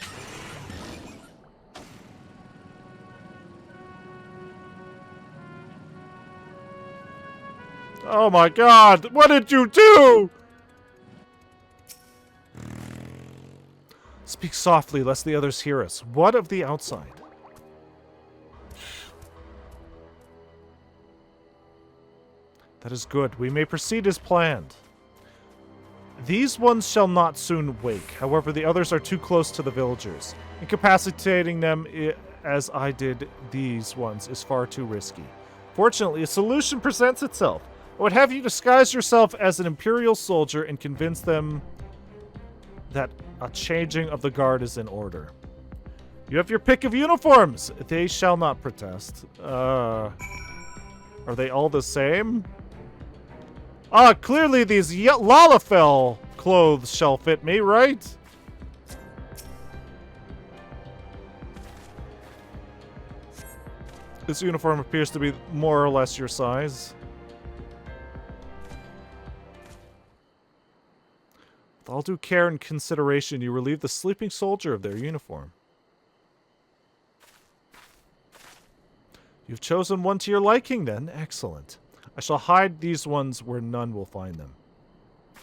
Oh my god! What did you do? Speak softly, lest the others hear us. What of the outside? That is good. We may proceed as planned. These ones shall not soon wake. However, the others are too close to the villagers. Incapacitating them, as I did these ones, is far too risky. Fortunately, a solution presents itself. I would have you disguise yourself as an Imperial soldier and convince them that a changing of the guard is in order. You have your pick of uniforms. They shall not protest. Are they all the same? Ah, clearly these Lalafell clothes shall fit me, right? This uniform appears to be more or less your size. With all due care and consideration, you relieve the sleeping soldier of their uniform. You've chosen one to your liking, then. Excellent. I shall hide these ones where none will find them.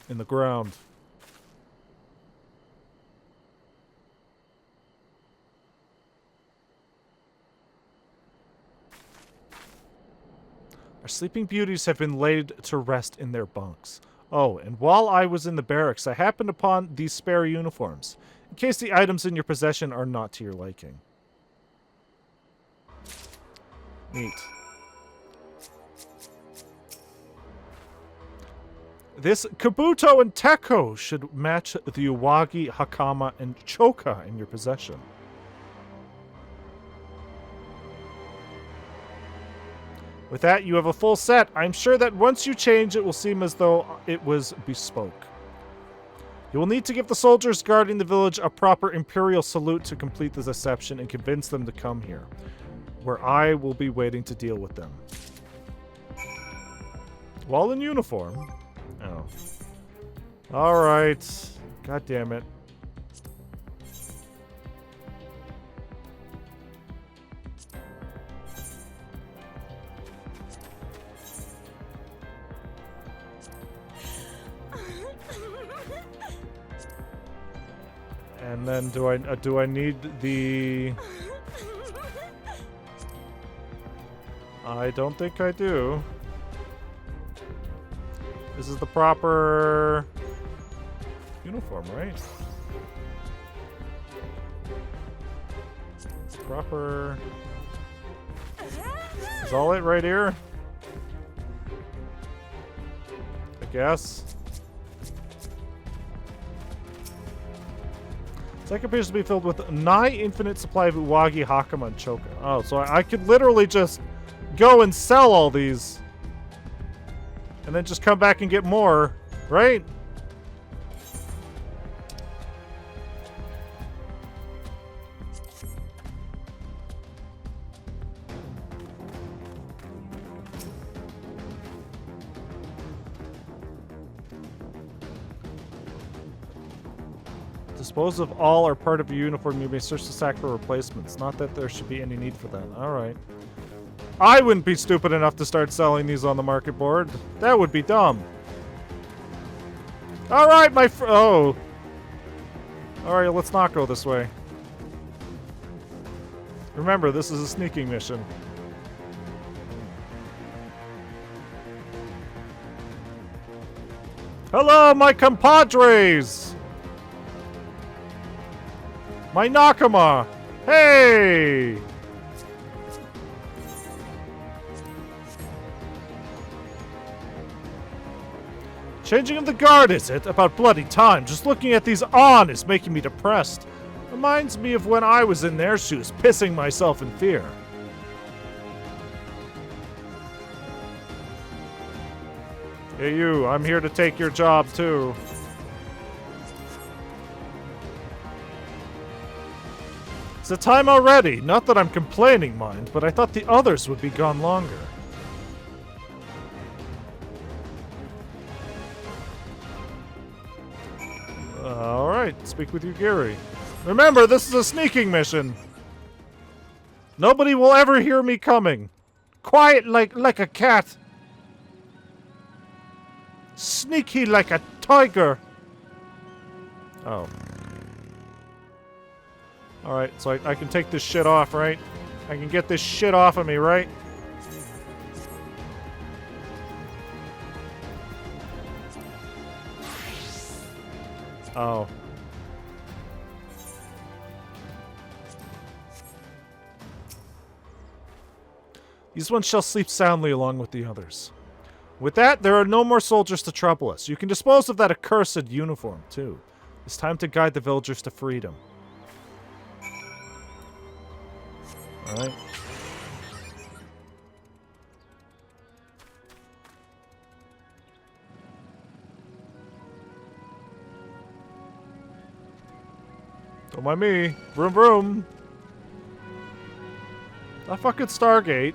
In the ground. Our sleeping beauties have been laid to rest in their bunks. Oh, and while I was in the barracks, I happened upon these spare uniforms, in case the items in your possession are not to your liking. Neat. This Kabuto and Teko should match the Uwagi, Hakama, and Choka in your possession. With that, you have a full set. I'm sure that once you change, it will seem as though it was bespoke. You will need to give the soldiers guarding the village a proper Imperial salute to complete the deception and convince them to come here, where I will be waiting to deal with them. While in uniform... Oh. Alright. God damn it. And then do I need the... I don't think I do. This is the proper uniform, right? Proper... Is all it right here? I guess. Sec appears to be filled with a nigh infinite supply of Uwagi, Hakama, and Choka. Oh, so I could literally just go and sell all these. And then just come back and get more, right? Dispose of all or part of your uniform. You may search the sack for replacements. Not that there should be any need for that. Alright. I wouldn't be stupid enough to start selling these on the market board. That would be dumb. Alright, oh. Alright, let's not go this way. Remember, this is a sneaking mission. Hello, my compadres! My Nakama! Hey! Changing of the guard, is it? About bloody time. Just looking at these on is making me depressed. Reminds me of when I was in their shoes, pissing myself in fear. Hey you, I'm here to take your job too. It's the time already. Not that I'm complaining, mind, but I thought the others would be gone longer. Alright, speak with you, Gary. Remember, this is a sneaking mission. Nobody will ever hear me coming. Quiet like a cat. Sneaky like a tiger. Oh. Alright, so I can take this shit off, right? I can get this shit off of me, right? Oh. These ones shall sleep soundly along with the others. With that, there are no more soldiers to trouble us. You can dispose of that accursed uniform, too. It's time to guide the villagers to freedom. Alright. Don't mind me. Vroom vroom. That fucking Stargate.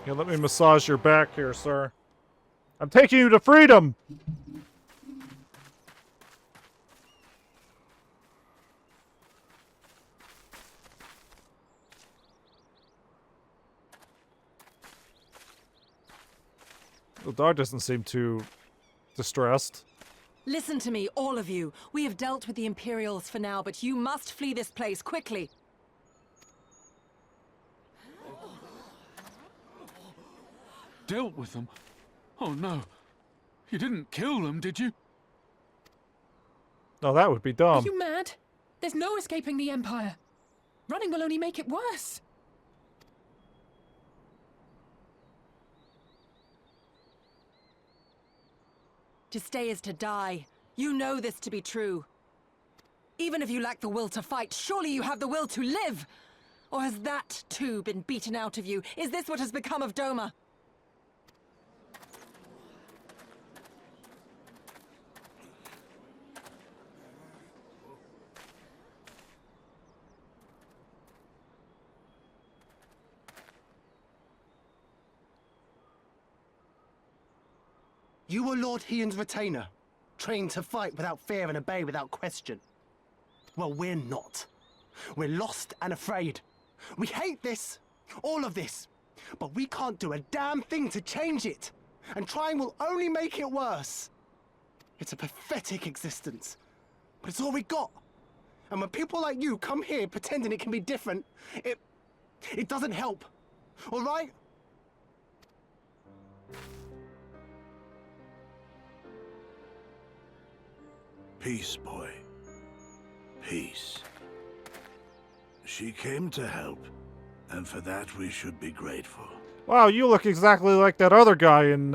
Yeah, let me massage your back here, sir. I'm taking you to freedom! The dog doesn't seem too distressed. Listen to me, all of you. We have dealt with the Imperials for now, but you must flee this place quickly. Dealt with them? Oh no. You didn't kill them, did you? No, that would be Are dumb. you mad? There's no escaping the Empire. Running will only make it worse. To stay is to die. You know this to be true. Even if you lack the will to fight, surely you have the will to live! Or has that, too, been beaten out of you? Is this what has become of Doma? You were Lord Hien's retainer, trained to fight without fear and obey without question. Well, we're not. We're lost and afraid. We hate this, all of this, but we can't do a damn thing to change it. And trying will only make it worse. It's a pathetic existence, but it's all we got. And when people like you come here pretending it can be different, it doesn't help. All right? Peace, boy. Peace. She came to help, and for that we should be grateful. Wow, you look exactly like that other guy in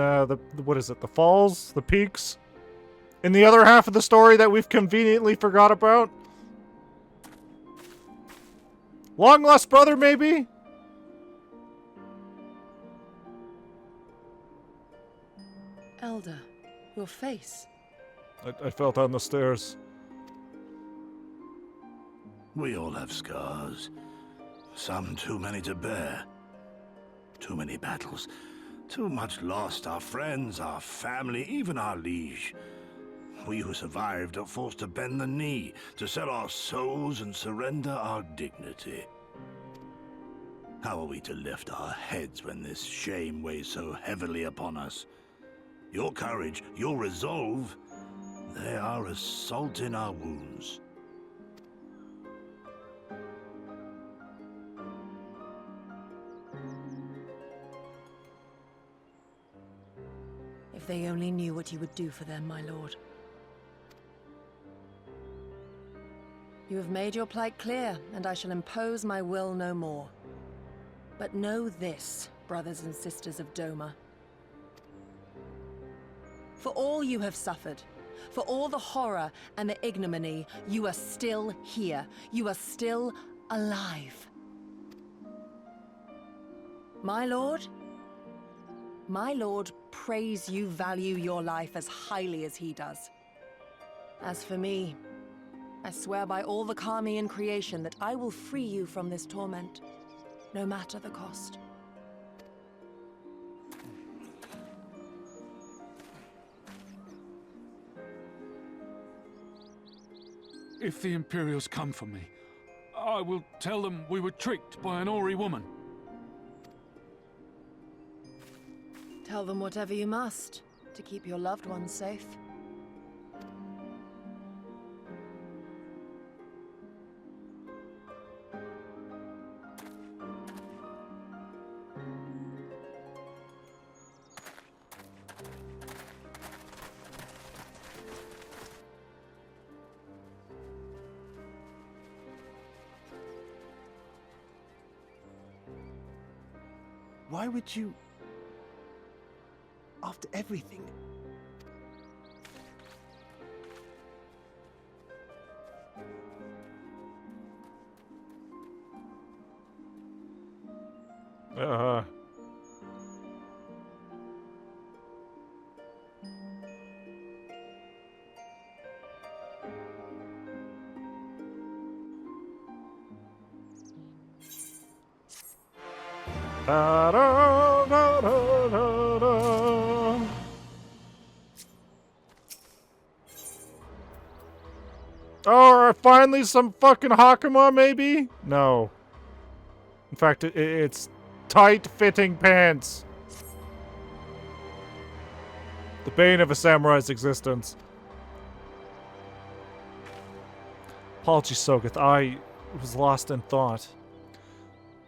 what is it, the Falls? The Peaks? In the other half of the story that we've conveniently forgot about? Long lost brother, maybe? Elder, your face. I fell down the stairs. We all have scars. Some too many to bear. Too many battles. Too much lost. Our friends, our family, even our liege. We who survived are forced to bend the knee, to sell our souls and surrender our dignity. How are we to lift our heads when this shame weighs so heavily upon us? Your courage, your resolve, they are as salt in our wounds. If they only knew what you would do for them, my lord. You have made your plight clear, and I shall impose my will no more. But know this, brothers and sisters of Doma. For all you have suffered, for all the horror and the ignominy, you are still here. You are still alive. My lord prays you value your life as highly as he does. As for me, I swear by all the Kami in creation that I will free you from this torment, no matter the cost. If the Imperials come for me, I will tell them we were tricked by an Ori woman. Tell them whatever you must to keep your loved ones safe. Why would you... After everything? Uh-huh. Da, da, da, da, da, da. Oh, finally some fucking Hakama, maybe? No. In fact, it's tight-fitting pants. The bane of a samurai's existence. Apologies, Sogoth. I was lost in thought.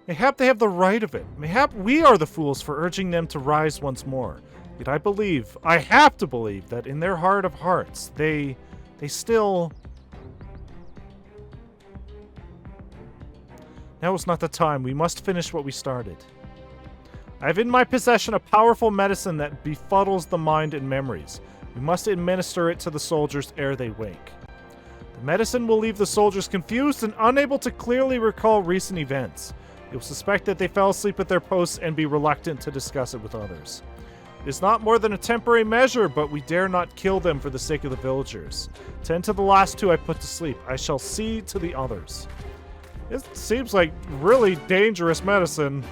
Mayhap they have the right of it. Mayhap we are the fools for urging them to rise once more. Yet I have to believe, that in their heart of hearts, they still... Now is not the time. We must finish what we started. I have in my possession a powerful medicine that befuddles the mind and memories. We must administer it to the soldiers ere they wake. The medicine will leave the soldiers confused and unable to clearly recall recent events. They will suspect that they fell asleep at their posts and be reluctant to discuss it with others. It is not more than a temporary measure, but we dare not kill them for the sake of the villagers. Tend to the last two I put to sleep. I shall see to the others. It seems like really dangerous medicine.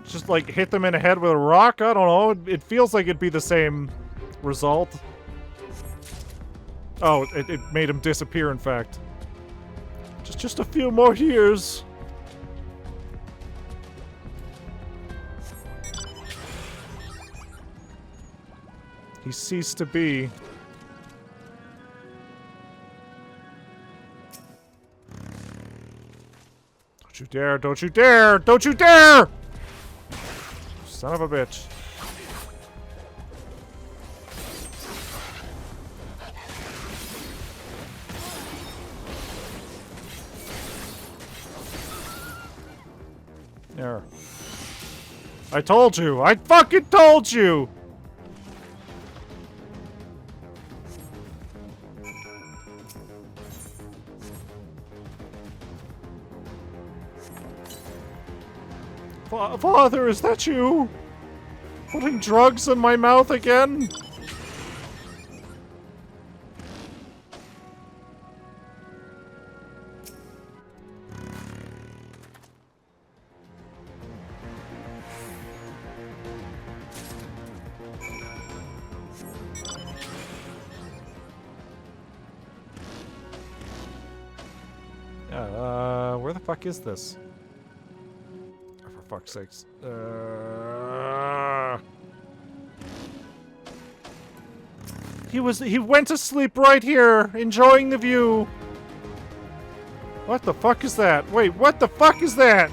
Just like hit them in the head with a rock? I don't know. It feels like it'd be the same result. Oh, it made him disappear, in fact. Just a few more years. He ceased to be. Don't you dare, don't you dare, don't you dare! Son of a bitch. There. I told you! I fucking told you! Father, is that you? Putting drugs in my mouth again? Where the fuck is this? For fuck's sakes. He went to sleep right here, enjoying the view. What the fuck is that? Wait, what the fuck is that?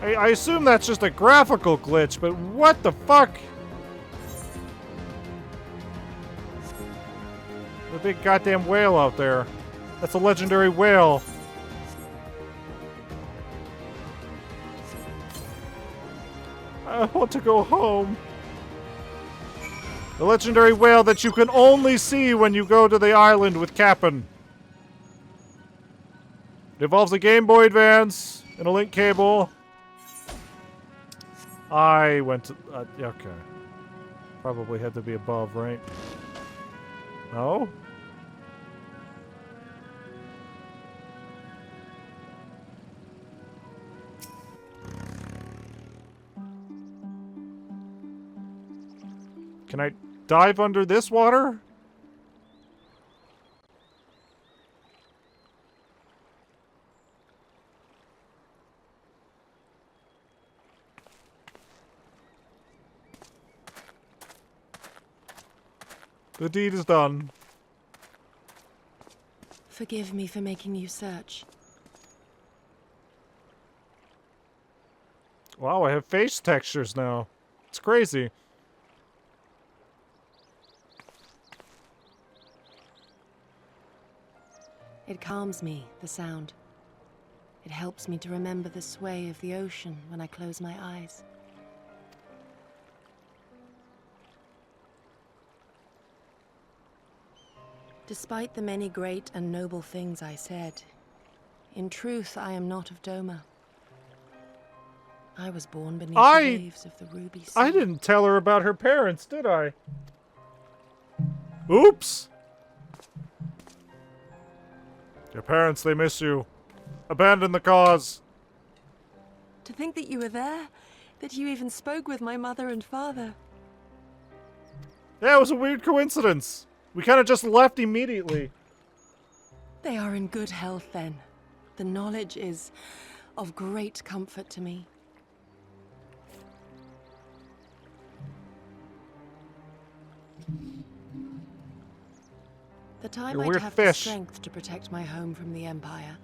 I assume that's just a graphical glitch, but what the fuck? The big goddamn whale out there. That's a legendary whale. I want to go home. The legendary whale that you can only see when you go to the island with Cap'n. It involves a Game Boy Advance and a link cable. I went to... okay. Probably had to be above, right? No? Can I dive under this water? The deed is done. Forgive me for making you search. Wow, I have face textures now. It's crazy. It calms me, the sound. It helps me to remember the sway of the ocean when I close my eyes. Despite the many great and noble things I said, in truth I am not of Doma. I was born beneath the waves of the Ruby Sea. I didn't tell her about her parents, did I? Oops! Your parents, they miss you. Abandon the cause. To think that you were there, that you even spoke with my mother and father. Yeah, it was a weird coincidence. We kind of just left immediately. They are in good health then. The knowledge is of great comfort to me. The time I'd have the strength to protect my home from the Empire,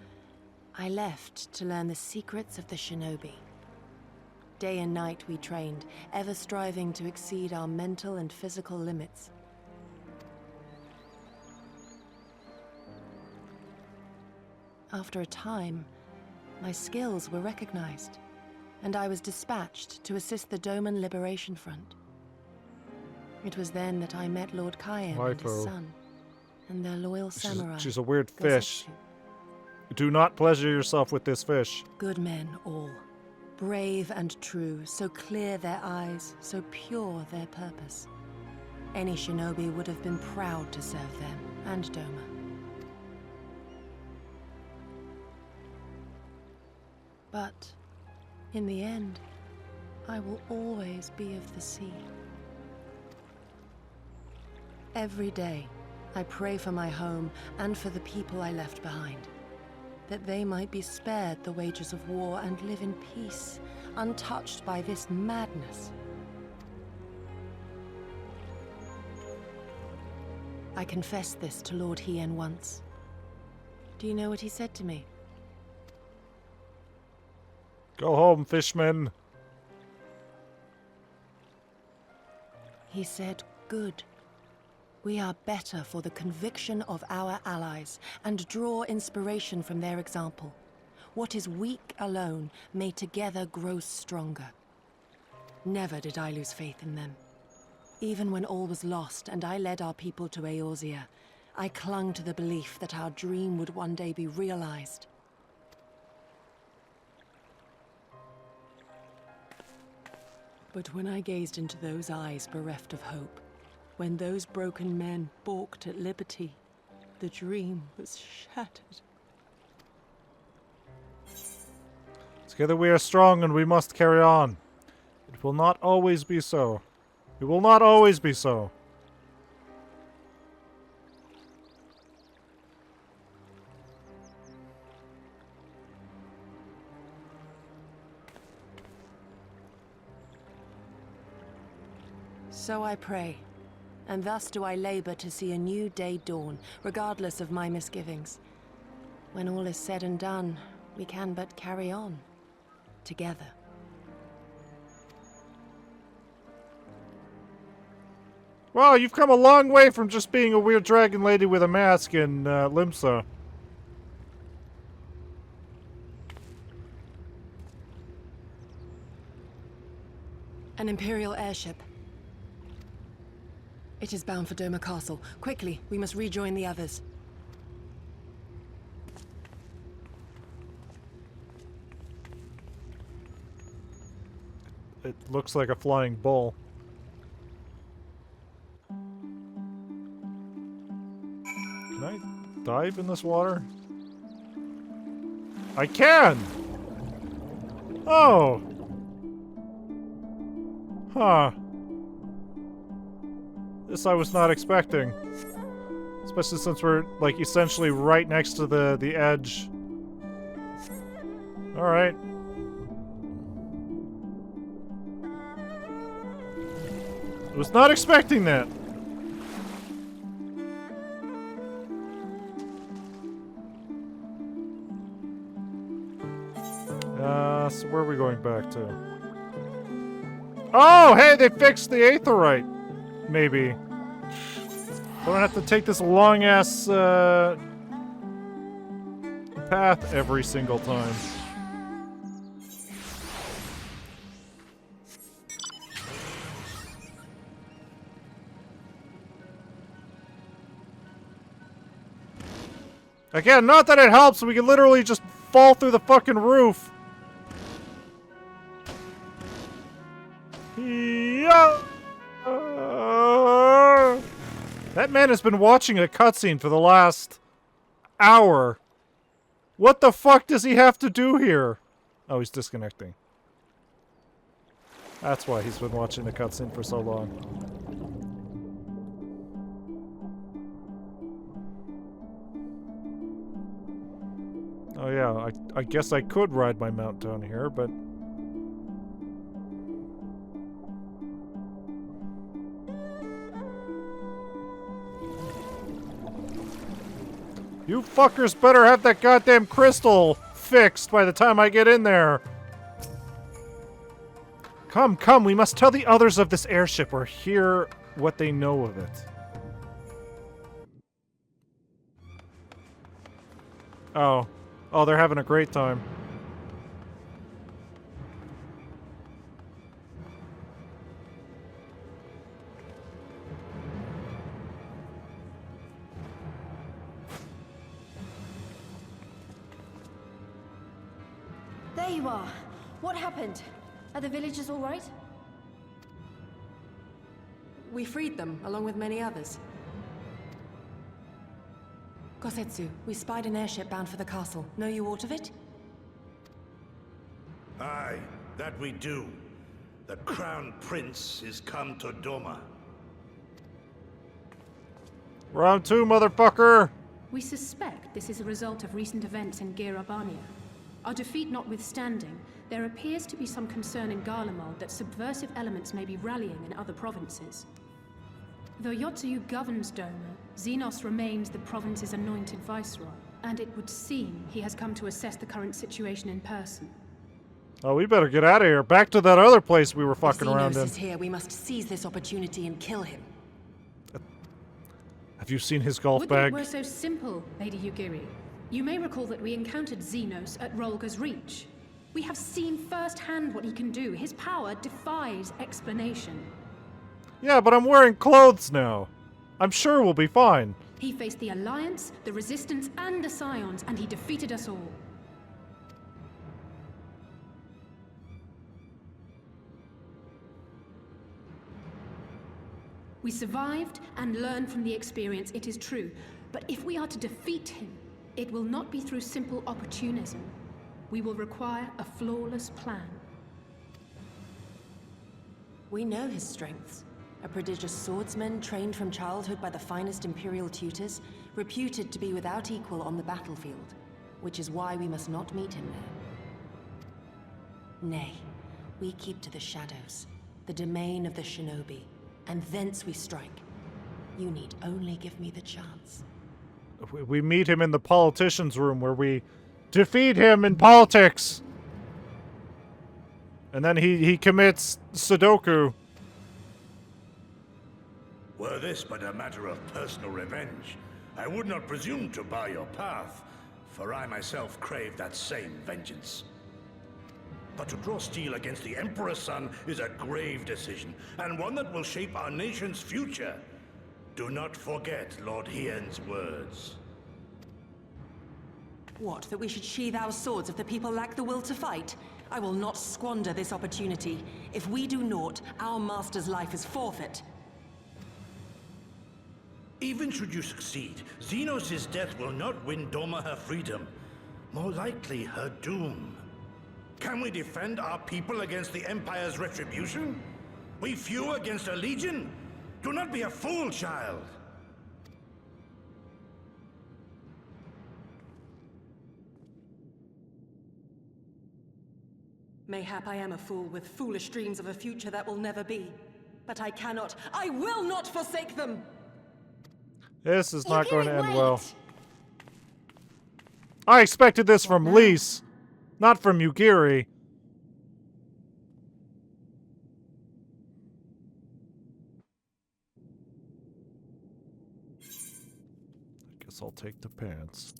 I left to learn the secrets of the shinobi. Day and night we trained, ever striving to exceed our mental and physical limits. After a time, my skills were recognized, and I was dispatched to assist the Doman Liberation Front. It was then that I met Lord Cayenne and his son, and their loyal samurai. She's a weird fish. Do not pleasure yourself with this fish. Good men all, brave and true, so clear their eyes, so pure their purpose. Any shinobi would have been proud to serve them and Doma. But, in the end, I will always be of the sea. Every day, I pray for my home and for the people I left behind, that they might be spared the wages of war and live in peace, untouched by this madness. I confessed this to Lord Hien once. Do you know what he said to me? Go home, fishman. He said, good. We are better for the conviction of our allies, and draw inspiration from their example. What is weak alone may together grow stronger. Never did I lose faith in them. Even when all was lost and I led our people to Eorzea, I clung to the belief that our dream would one day be realized. But when I gazed into those eyes bereft of hope, when those broken men balked at liberty, the dream was shattered. Together we are strong and we must carry on. It will not always be so. It will not always be so. So I pray, and thus do I labor to see a new day dawn, regardless of my misgivings. When all is said and done, we can but carry on, together. Well, you've come a long way from just being a weird dragon lady with a mask in Limsa. An Imperial airship. It is bound for Doma Castle. Quickly, we must rejoin the others. It looks like a flying bull. Can I dive in this water? I can! Oh! Huh. This I was not expecting. Especially since we're, like, essentially right next to the edge. Alright. I was not expecting that. So where are we going back to? Oh, hey, they fixed the aetherite. Maybe. I don't have to take this long-ass, path every single time. Again, not that it helps, we can literally just fall through the fucking roof. Yeah. That man has been watching a cutscene for the last hour. What the fuck does he have to do here? Oh, he's disconnecting. That's why he's been watching the cutscene for so long. Oh yeah, I guess I could ride my mount down here, but... You fuckers better have that goddamn crystal fixed by the time I get in there. Come, come, we must tell the others of this airship or hear what they know of it. Oh. Oh, they're having a great time. There you are. What happened? Are the villagers all right? We freed them, along with many others. Gosetsu, we spied an airship bound for the castle. Know you aught of it? Aye, that we do. The Crown Prince is come to Doma. Round 2, motherfucker! We suspect this is a result of recent events in Girabania. Our defeat notwithstanding, there appears to be some concern in Garlemald that subversive elements may be rallying in other provinces. Though Yotsuyu governs Doma, Xenos remains the province's anointed viceroy, and it would seem he has come to assess the current situation in person. Oh, we better get out of here. Back to that other place we were fucking Xenos around in. is here. We must seize this opportunity and kill him. Have you seen his golf Would bag? that it were so simple, Lady Yugiri. You may recall that we encountered Xenos at Rolga's Reach. We have seen firsthand what he can do. His power defies explanation. Yeah, but I'm wearing clothes now. I'm sure we'll be fine. He faced the Alliance, the Resistance, and the Scions, and he defeated us all. We survived and learned from the experience, it is true. But if we are to defeat him, it will not be through simple opportunism. We will require a flawless plan. We know his strengths. A prodigious swordsman trained from childhood by the finest Imperial tutors, reputed to be without equal on the battlefield, which is why we must not meet him there. Nay, we keep to the shadows, the domain of the shinobi, and thence we strike. You need only give me the chance. We meet him in the politician's room where we defeat him in politics. And then he commits Sudoku. Were this but a matter of personal revenge, I would not presume to bar your path, for I myself crave that same vengeance. But to draw steel against the Emperor's son is a grave decision, and one that will shape our nation's future. Do not forget Lord Hien's words. What, that we should sheathe our swords if the people lack the will to fight? I will not squander this opportunity. If we do naught, our master's life is forfeit. Even should you succeed, Xenos' death will not win Doma her freedom. More likely, her doom. Can we defend our people against the Empire's retribution? We few against a legion? Do not be a fool, child. Mayhap I am a fool with foolish dreams of a future that will never be. But I cannot, I will not forsake them! This is not going to end wait. well. I expected this from Lise, not from Yugiri. I guess I'll take the pants.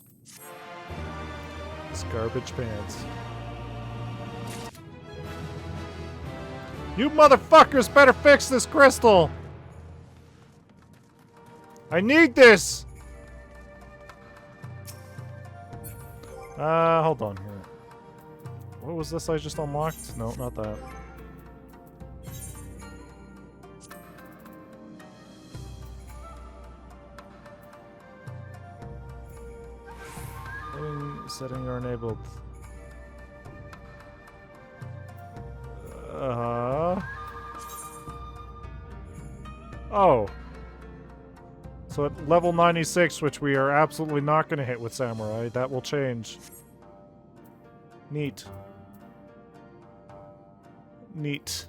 This garbage pants. You motherfuckers better fix this crystal! I need this! Hold on here. What was this I just unlocked? No, not that. Setting are enabled. Oh. So at level 96, which we are absolutely not going to hit with Samurai, that will change. Neat. Neat.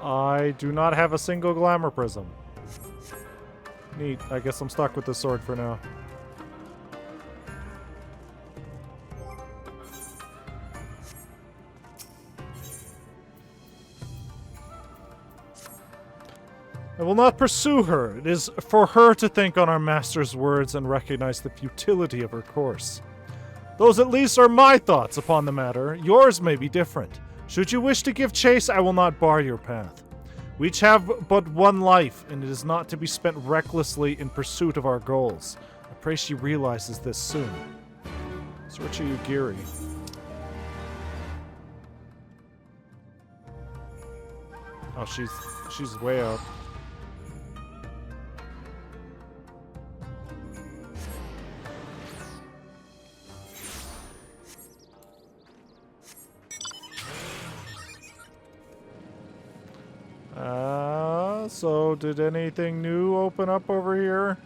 I do not have a single glamour prism. Neat. I guess I'm stuck with this sword for now. I will not pursue her. It is for her to think on our master's words and recognize the futility of her course. Those at least are my thoughts upon the matter. Yours may be different. Should you wish to give chase, I will not bar your path. We each have but one life, and it is not to be spent recklessly in pursuit of our goals. I pray she realizes this soon. Sorcha Yugiri. Oh, she's way up. So did anything new open up over here?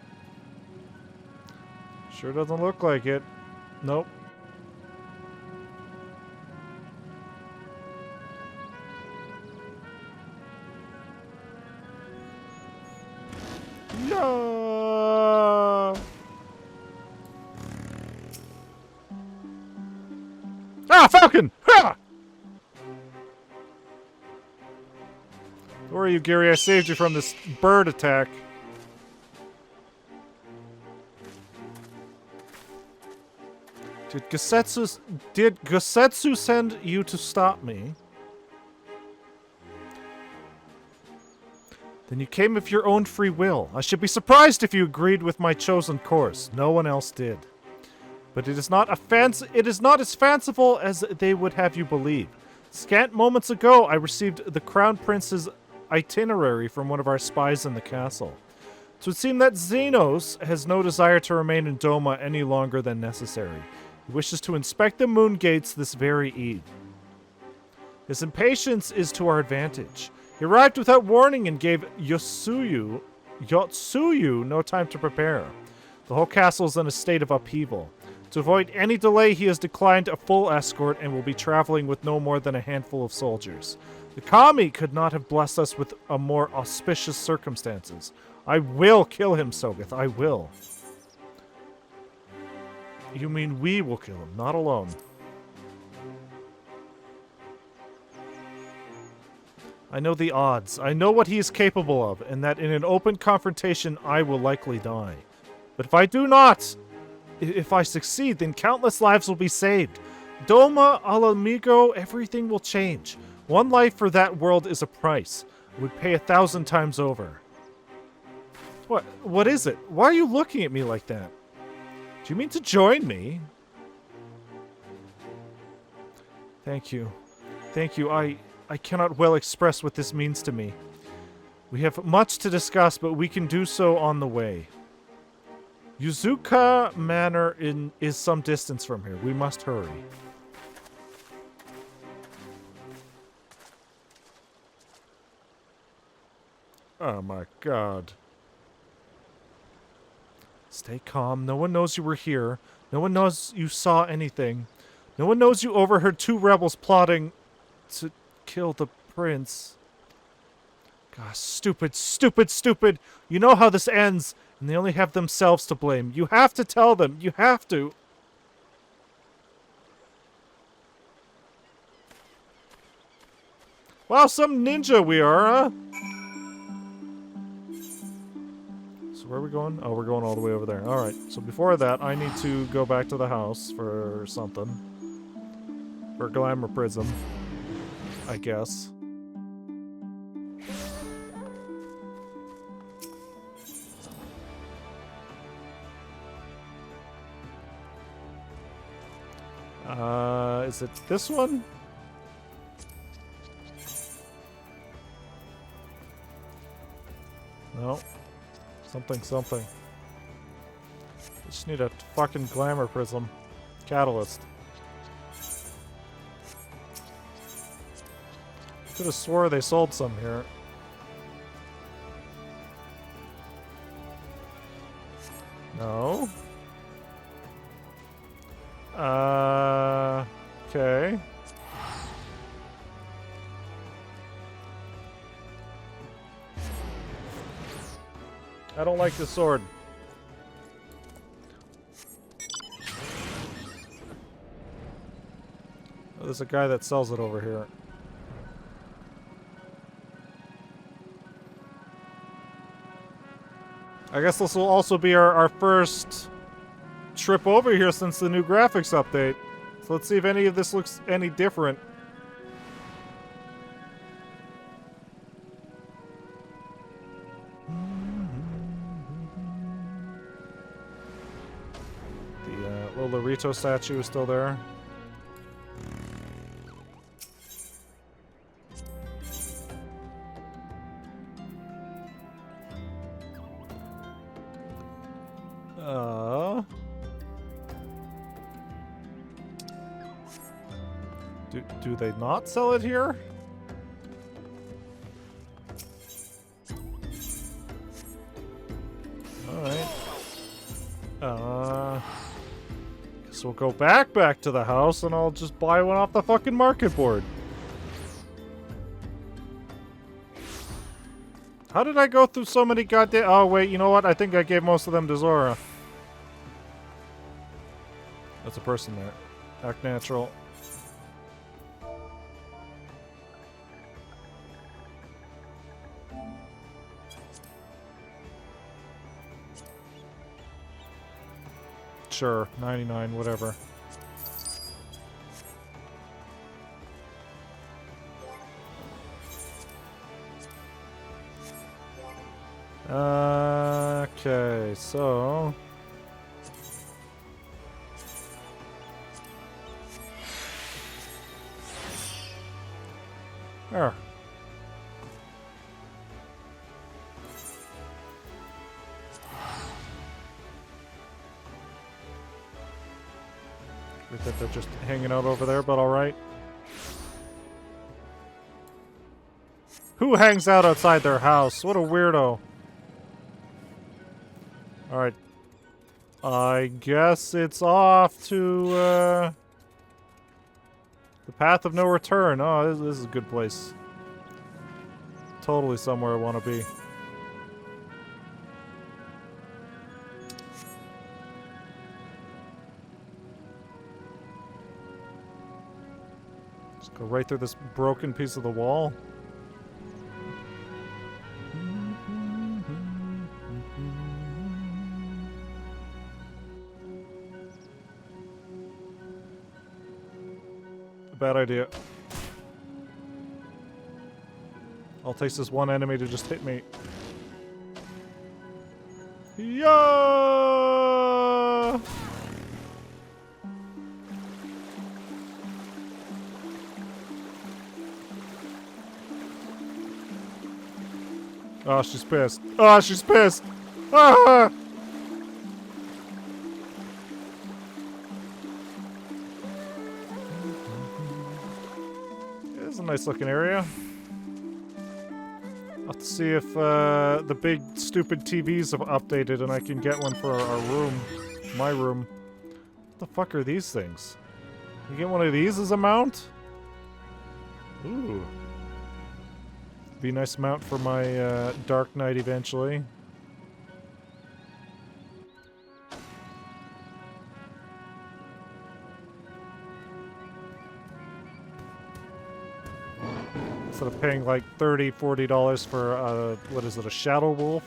Sure doesn't look like it. Nope. Yeah. Ah, Falcon! Ha! Where are you, Gary? I saved you from this bird attack. Did Gosetsu send you to stop me? Then you came of your own free will. I should be surprised if you agreed with my chosen course. No one else did. But it is not as fanciful as they would have you believe. Scant moments ago, I received the Crown Prince's itinerary from one of our spies in the castle. It would seem that Xenos has no desire to remain in Doma any longer than necessary. He wishes to inspect the moon gates this very eve. His impatience is to our advantage. He arrived without warning and gave Yotsuyu no time to prepare. The whole castle is in a state of upheaval. To avoid any delay, he has declined a full escort and will be traveling with no more than a handful of soldiers. The Kami could not have blessed us with a more auspicious circumstances. I will kill him, Sogeth. I will. You mean we will kill him, not alone. I know the odds. I know what he is capable of, and that in an open confrontation I will likely die. But if I do not, if I succeed, then countless lives will be saved. Doma, al amigo, everything will change. One life for that world is a price. I would pay 1,000 times over. What? What is it? Why are you looking at me like that? Do you mean to join me? Thank you. Thank you. I cannot well express what this means to me. We have much to discuss, but we can do so on the way. Yuzuka Manor is some distance from here. We must hurry. Oh my god. Stay calm. No one knows you were here. No one knows you saw anything. No one knows you overheard 2 rebels plotting to kill the prince. Gosh, stupid, stupid, stupid. You know how this ends, and they only have themselves to blame. You have to tell them. You have to. Wow, some ninja we are, huh? So where are we going? Oh, we're going all the way over there. Alright, so before that, I need to go back to the house for something. For Glamour Prism, I guess. Is it this one? No. Something. Just need a fucking Glamour Prism. Catalyst. Could have swore they sold some here. No. Okay. I don't like this sword. Oh, there's a guy that sells it over here. I guess this will also be our first trip over here since the new graphics update. So let's see if any of this looks any different. The little Larito statue is still there. Do they not sell it here? Alright. Guess we'll go back to the house and I'll just buy one off the fucking market board. How did I go through so many goddamn... Oh, wait, you know what? I think I gave most of them to Zora. That's a person there. Act natural. Sure, 99, whatever. Okay, so... There. We think they're just hanging out over there, but alright. Who hangs out outside their house? What a weirdo. Alright. I guess it's off to, the path of no return. Oh, this is a good place. Totally somewhere I want to be. Just go right through this broken piece of the wall. Bad idea. All it takes is one enemy to just hit me. Yeah! Oh, she's pissed. Oh, she's pissed. Ah! This is a nice looking area. I'll have to see if the big stupid TVs have updated and I can get one for our room. My room. What the fuck are these things? You get one of these as a mount? Ooh. Be a nice mount for my Dark Knight eventually. Instead of paying like $30, $40 for, what is it, a Shadow Wolf?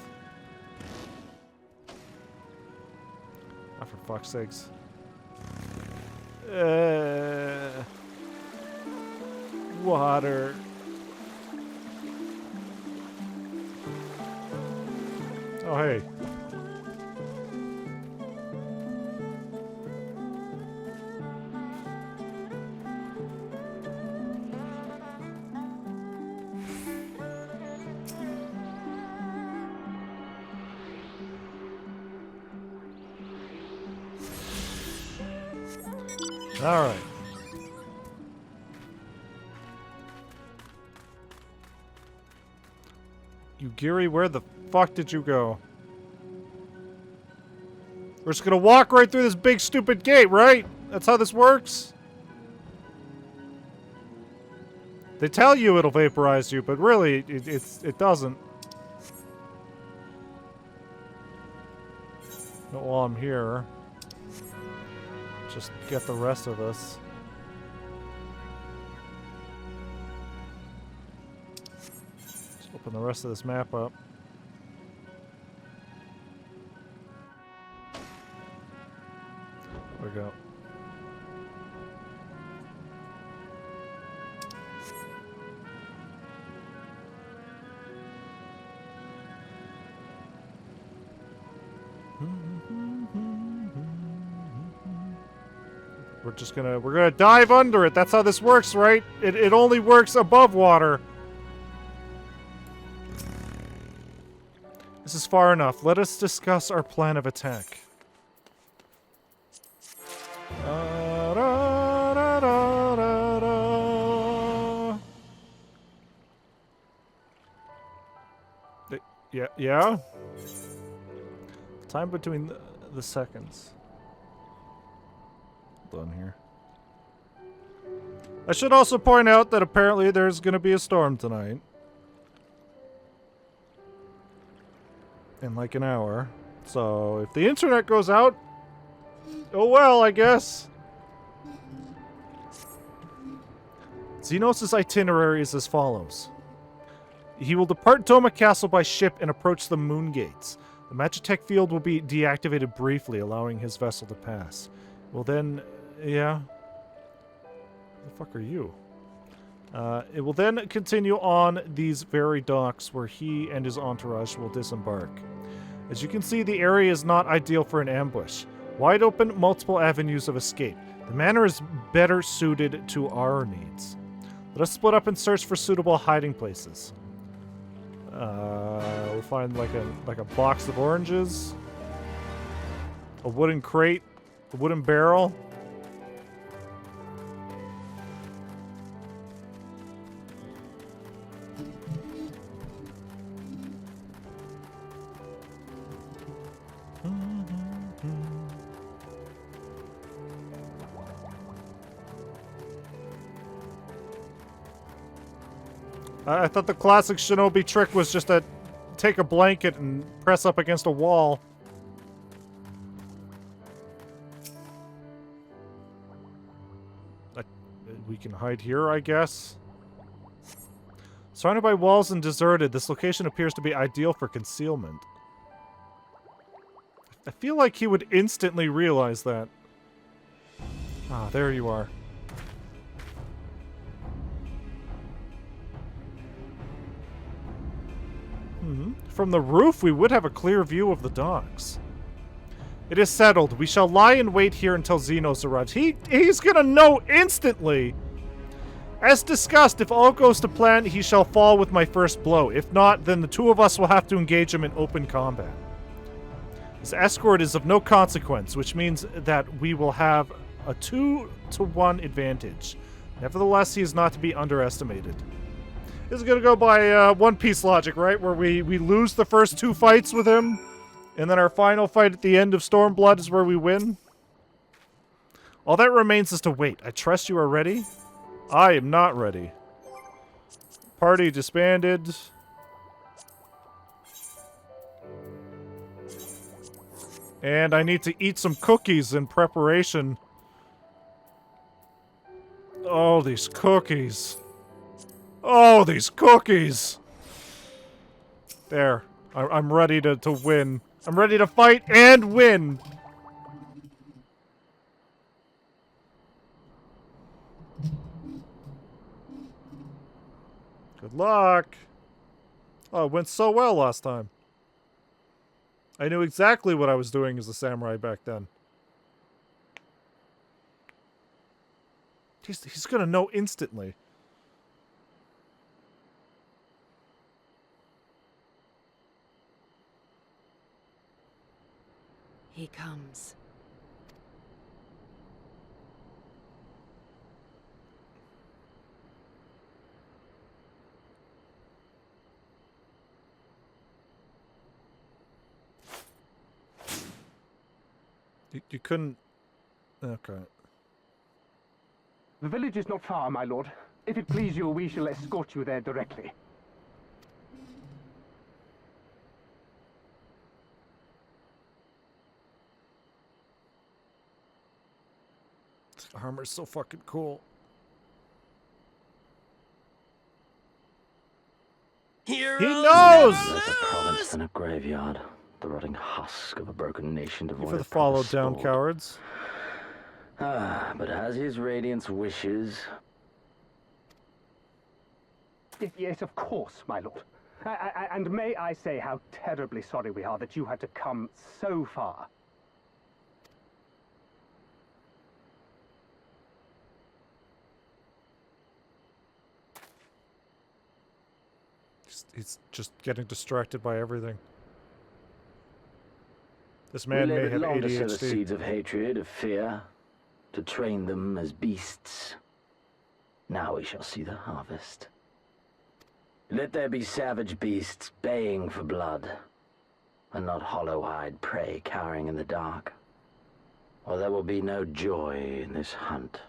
Oh, for fuck's sakes. Water. Oh, hey. All right. Yugiri, where the fuck did you go? We're just gonna walk right through this big stupid gate, right? That's how this works? They tell you it'll vaporize you, but really, it doesn't. Not while I'm here. Just get the rest of us. Let's open the rest of this map up. There we go. We're gonna dive under it. That's how this works, right? It only works above water. This is far enough. Let us discuss our plan of attack. Yeah? Time between the seconds. Hold on here. I should also point out that apparently there's going to be a storm tonight. In like an hour. So if the internet goes out, oh well, I guess. Xenos' itinerary is as follows. He will depart Doma Castle by ship and approach the Moon Gates. The Magitech field will be deactivated briefly, allowing his vessel to pass. Well then, yeah. Who the fuck are you? It will then continue on these very docks where he and his entourage will disembark. As you can see, the area is not ideal for an ambush. Wide open, multiple avenues of escape. The manor is better suited to our needs. Let us split up and search for suitable hiding places. We'll find like a box of oranges, a wooden crate, a wooden barrel. I thought the classic shinobi trick was just to take a blanket and press up against a wall. We can hide here, I guess. Surrounded by walls and deserted, this location appears to be ideal for concealment. I feel like he would instantly realize that. Ah, there you are. From the roof, we would have a clear view of the docks. It is settled. We shall lie in wait here until Xenos arrives. He's gonna know instantly! As discussed, if all goes to plan, he shall fall with my first blow. If not, then the two of us will have to engage him in open combat. His escort is of no consequence, which means that we will have a 2-to-1 advantage. Nevertheless, he is not to be underestimated. This is gonna go by One Piece logic, right? Where we lose the first 2 fights with him, and then our final fight at the end of Stormblood is where we win. All that remains is to wait. I trust you are ready. I am not ready. Party disbanded. And I need to eat some cookies in preparation. Oh, these cookies. Oh, these cookies. There. I'm ready to win. I'm ready to fight and win. Good luck. Oh, it went so well last time. I knew exactly what I was doing as a samurai back then. He's gonna know instantly. He comes. You couldn't... Okay. The village is not far, my lord. If it please you, we shall escort you there directly. This armor's so fucking cool. He knows! Less a province than a graveyard. The rotting husk of a broken nation devoid For the of followed proper down sport. cowards. Ah, but as his radiance wishes... Yes, of course, my lord. And may I say how terribly sorry we are that you had to come so far. He's just getting distracted by everything. This We man may labored have long to sow the ADHD. seeds of hatred, of fear, to train them as beasts. Now we shall see the harvest. Let there be savage beasts baying for blood, and not hollow-eyed prey cowering in the dark. Or there will be no joy in this hunt.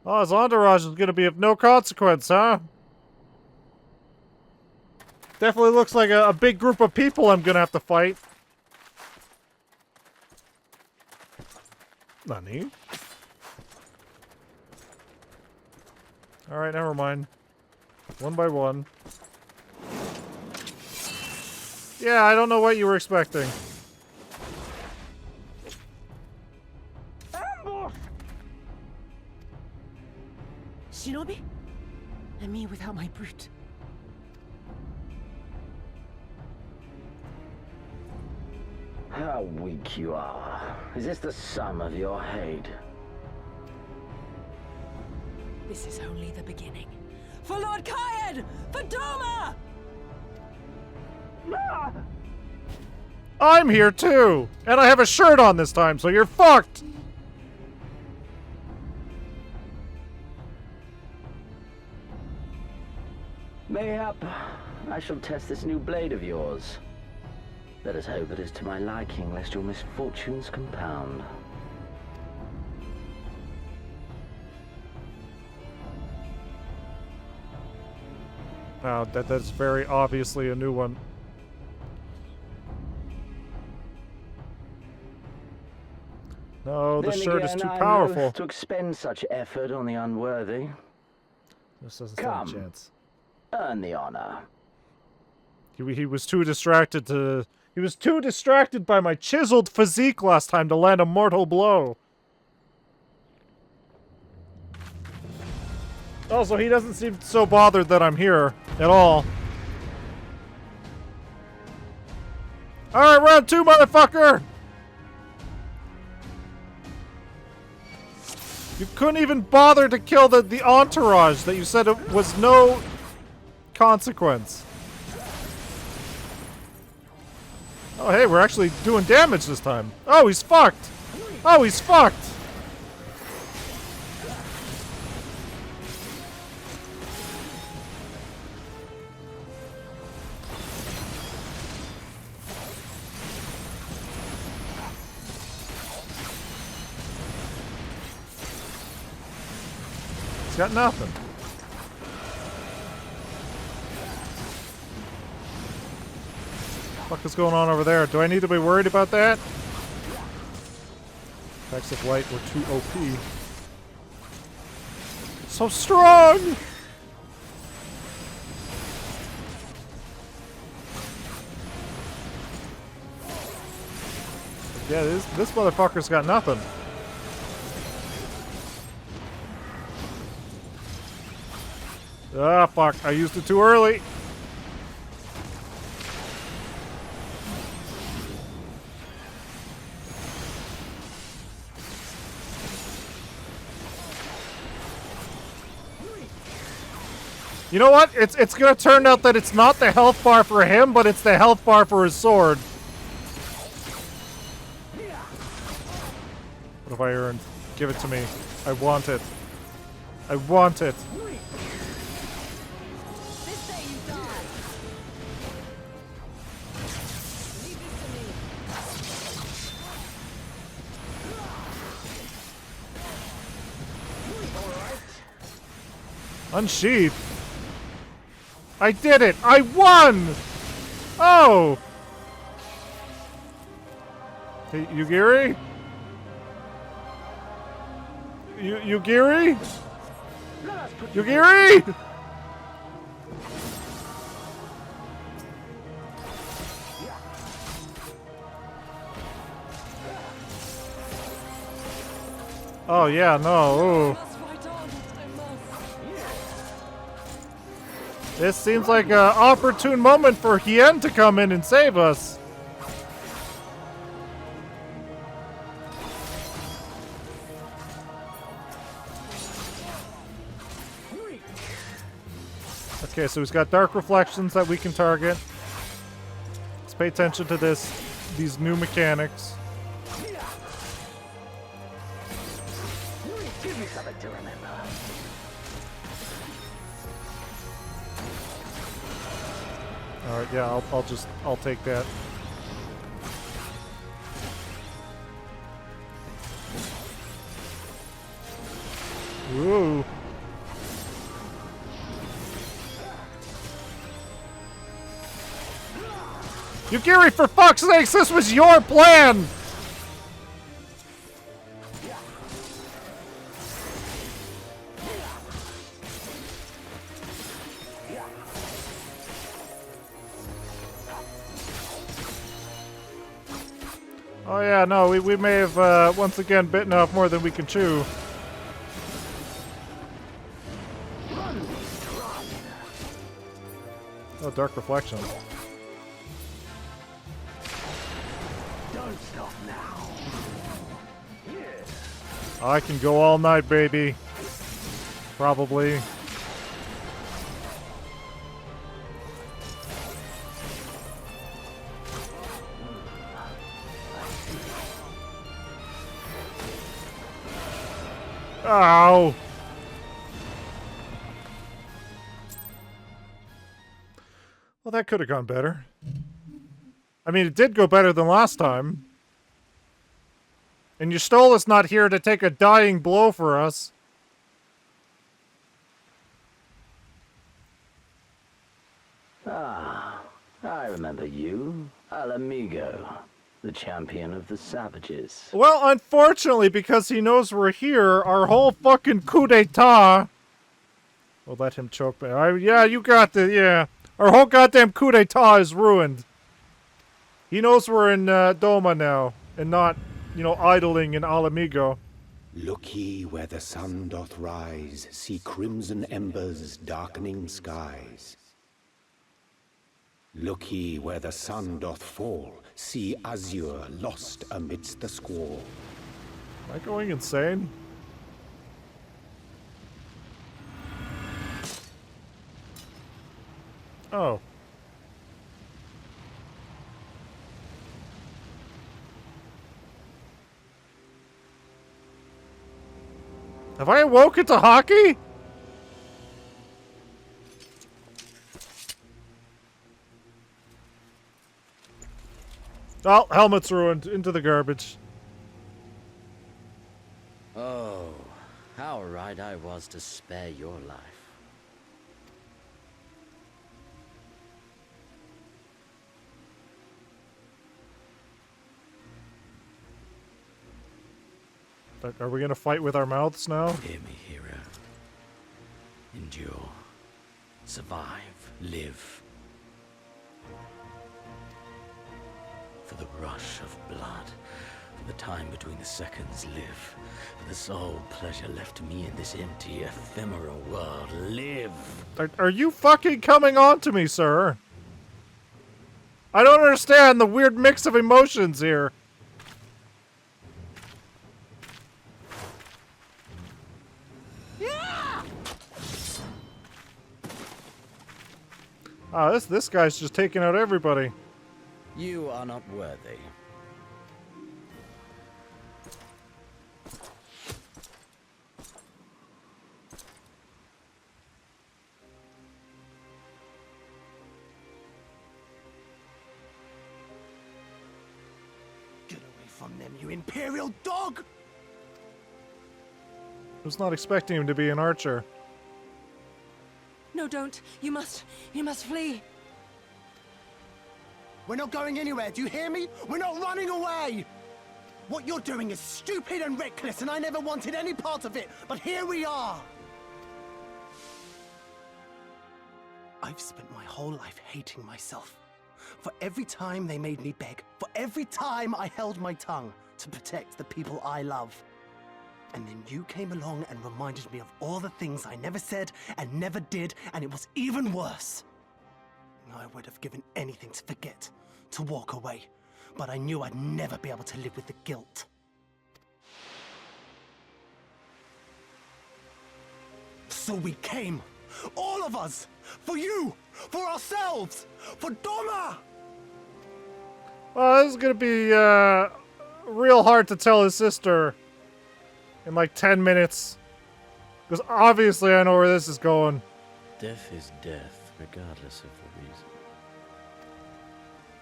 Oh, his entourage is going to be of no consequence, huh? Definitely looks like a big group of people I'm going to have to fight. Nani? Alright, never mind. One by one. Yeah, I don't know what you were expecting. Shinobi? And me without my brute. How weak you are. Is this the sum of your hate? This is only the beginning. For Lord Kyan! For Doma! I'm here too! And I have a shirt on this time, so you're fucked! Mayhap I shall test this new blade of yours. Let us hope it is to my liking, lest your misfortunes compound. Wow, that's very obviously a new one. No, the Then shirt is again, too I'm powerful. loath to expend such effort on the unworthy. This doesn't stand a Come. chance. Earn the honor. He was too distracted to... He was too distracted by my chiseled physique last time to land a mortal blow. Also, he doesn't seem so bothered that I'm here at all. Alright, round 2, motherfucker! You couldn't even bother to kill the entourage that you said it was no consequence. Oh, hey, we're actually doing damage this time. Oh, he's fucked! Oh, he's fucked! He's got nothing. What the fuck is going on over there? Do I need to be worried about that? Effects of light were too OP. So strong! Yeah, this motherfucker's got nothing. Ah, fuck. I used it too early. You know what? It's gonna turn out that it's not the health bar for him, but it's the health bar for his sword. What have I earned? Give it to me. I want it. I want it. Unsheath. I did it! I won! Oh! Hey, Yugiri? Yugiri? Yugiri? Oh yeah, no. Ooh. This seems like an opportune moment for Hien to come in and save us. Okay, so he's got dark reflections that we can target. Let's pay attention to these new mechanics. Give me something to remember. Alright, yeah, I'll take that. Ooh. Yugiri, for fuck's sakes, this was your plan! Oh yeah, no, we may have once again bitten off more than we can chew. Oh, dark reflection. Don't stop now. I can go all night, baby. Probably. Ow! Well, that could have gone better. I mean, it did go better than last time. And Y'shtola's not here to take a dying blow for us. Ah, I remember you. Al Amigo, the champion of the savages. Well, unfortunately, because he knows we're here, our whole fucking coup d'etat We'll let him choke me. Yeah, you got the... Yeah. Our whole goddamn coup d'etat is ruined. He knows we're in Doma now, and not, you know, idling in Alamigo. Look ye where the sun doth rise, see crimson embers darkening skies. Look ye where the sun doth fall, see azure lost amidst the squall. Am I going insane? Oh. Have I awoken to hockey? Oh, helmet's ruined. Into the garbage. Oh, how right I was to spare your life. Are we gonna fight with our mouths now? Hear me, hero. Endure. Survive. Live. For the rush of blood. For the time between the seconds, live. For the sole pleasure left to me in this empty, ephemeral world, live. Are you fucking coming on to me, sir? I don't understand the weird mix of emotions here. Oh, this guy's just taking out everybody. You are not worthy. Get away from them, you imperial dog! I was not expecting him to be an archer. No, don't. You must flee. We're not going anywhere, do you hear me? We're not running away! What you're doing is stupid and reckless, and I never wanted any part of it, but here we are! I've spent my whole life hating myself. For every time they made me beg, for every time I held my tongue to protect the people I love. And then you came along and reminded me of all the things I never said and never did, and it was even worse. I would have given anything to forget, to walk away, but I knew I'd never be able to live with the guilt. So we came, all of us, for you, for ourselves, for Doma! Well, this is gonna be real hard to tell his sister in like 10 minutes. Because obviously I know where this is going. Death is death, regardless of the reason.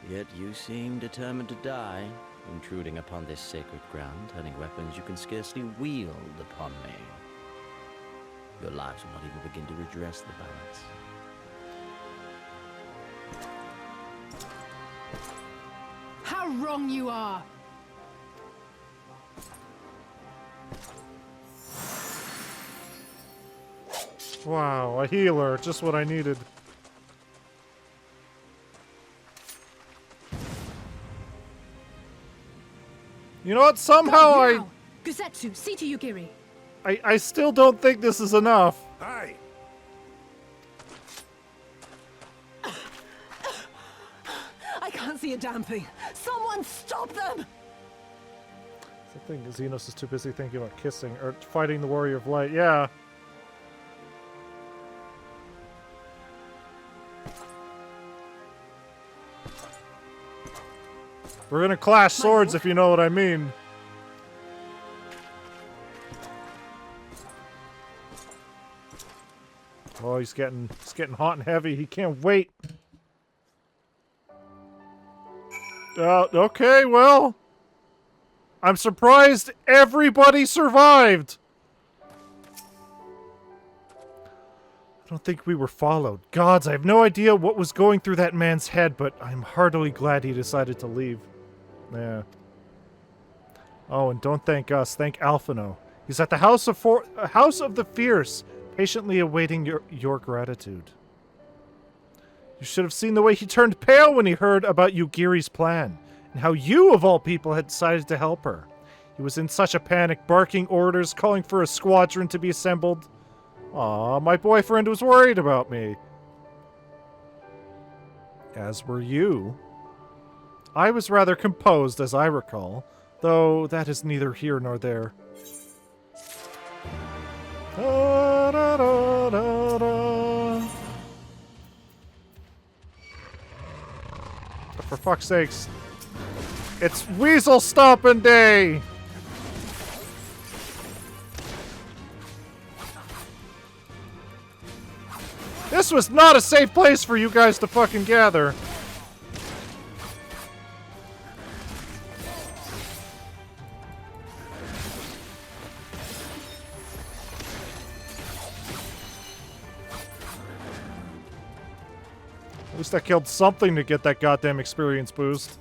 Yet you seem determined to die, intruding upon this sacred ground, turning weapons you can scarcely wield upon me. Your lives will not even begin to redress the balance. How wrong you are! Wow, a healer, just what I needed. You know what? Somehow Gusetsu, see to Yugiri. I still don't think this is enough. Hey! I can't see a damn thing. Someone stop them! I think Xenos is too busy thinking about kissing or fighting the Warrior of Light. Yeah. We're gonna clash swords if you know what I mean. Oh, he's getting hot and heavy. He can't wait. Okay, well, I'm surprised everybody survived. I don't think we were followed. Gods, I have no idea what was going through that man's head, but I'm heartily glad he decided to leave. Yeah. Oh, and don't thank us. Thank Alphino. He's at the House of the Fierce. patiently awaiting your gratitude. You should have seen the way he turned pale when he heard about Yugiri's plan, and how you, of all people, had decided to help her. He was in such a panic, barking orders, calling for a squadron to be assembled. Aw, my boyfriend was worried about me. As were you. I was rather composed, as I recall, though that is neither here nor there. Da, da, da, da, da. But for fuck's sakes, it's Weasel Stompin' Day! This was not a safe place for you guys to fucking gather. At least I killed something to get that goddamn experience boost.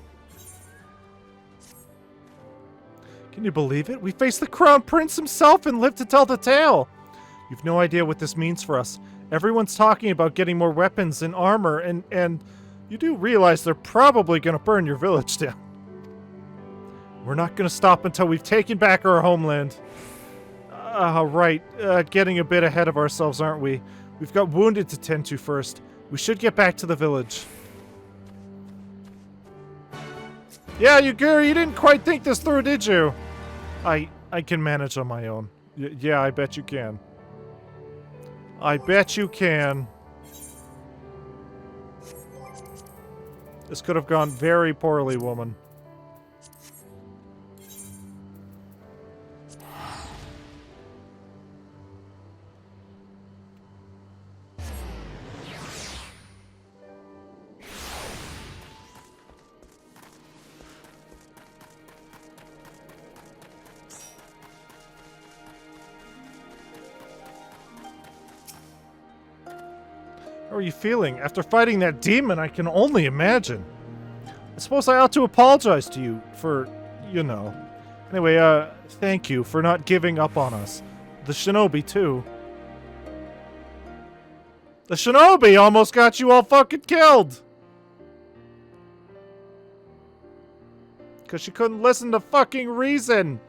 Can you believe it? We faced the Crown Prince himself and lived to tell the tale. You've no idea what this means for us. Everyone's talking about getting more weapons and armor, and you do realize they're probably gonna burn your village down. We're not gonna stop until we've taken back our homeland. Right. Getting a bit ahead of ourselves, aren't we? We've got wounded to tend to first. We should get back to the village. Yeah, Yugiri, you didn't quite think this through, did you? I can manage on my own. Yeah, I bet you can. I bet you can. This could have gone very poorly, woman. How are you feeling? After fighting that demon, I can only imagine. I suppose I ought to apologize to you for, you know. Anyway, thank you for not giving up on us. The shinobi, too. The shinobi almost got you all fucking killed! Because she couldn't listen to fucking reason!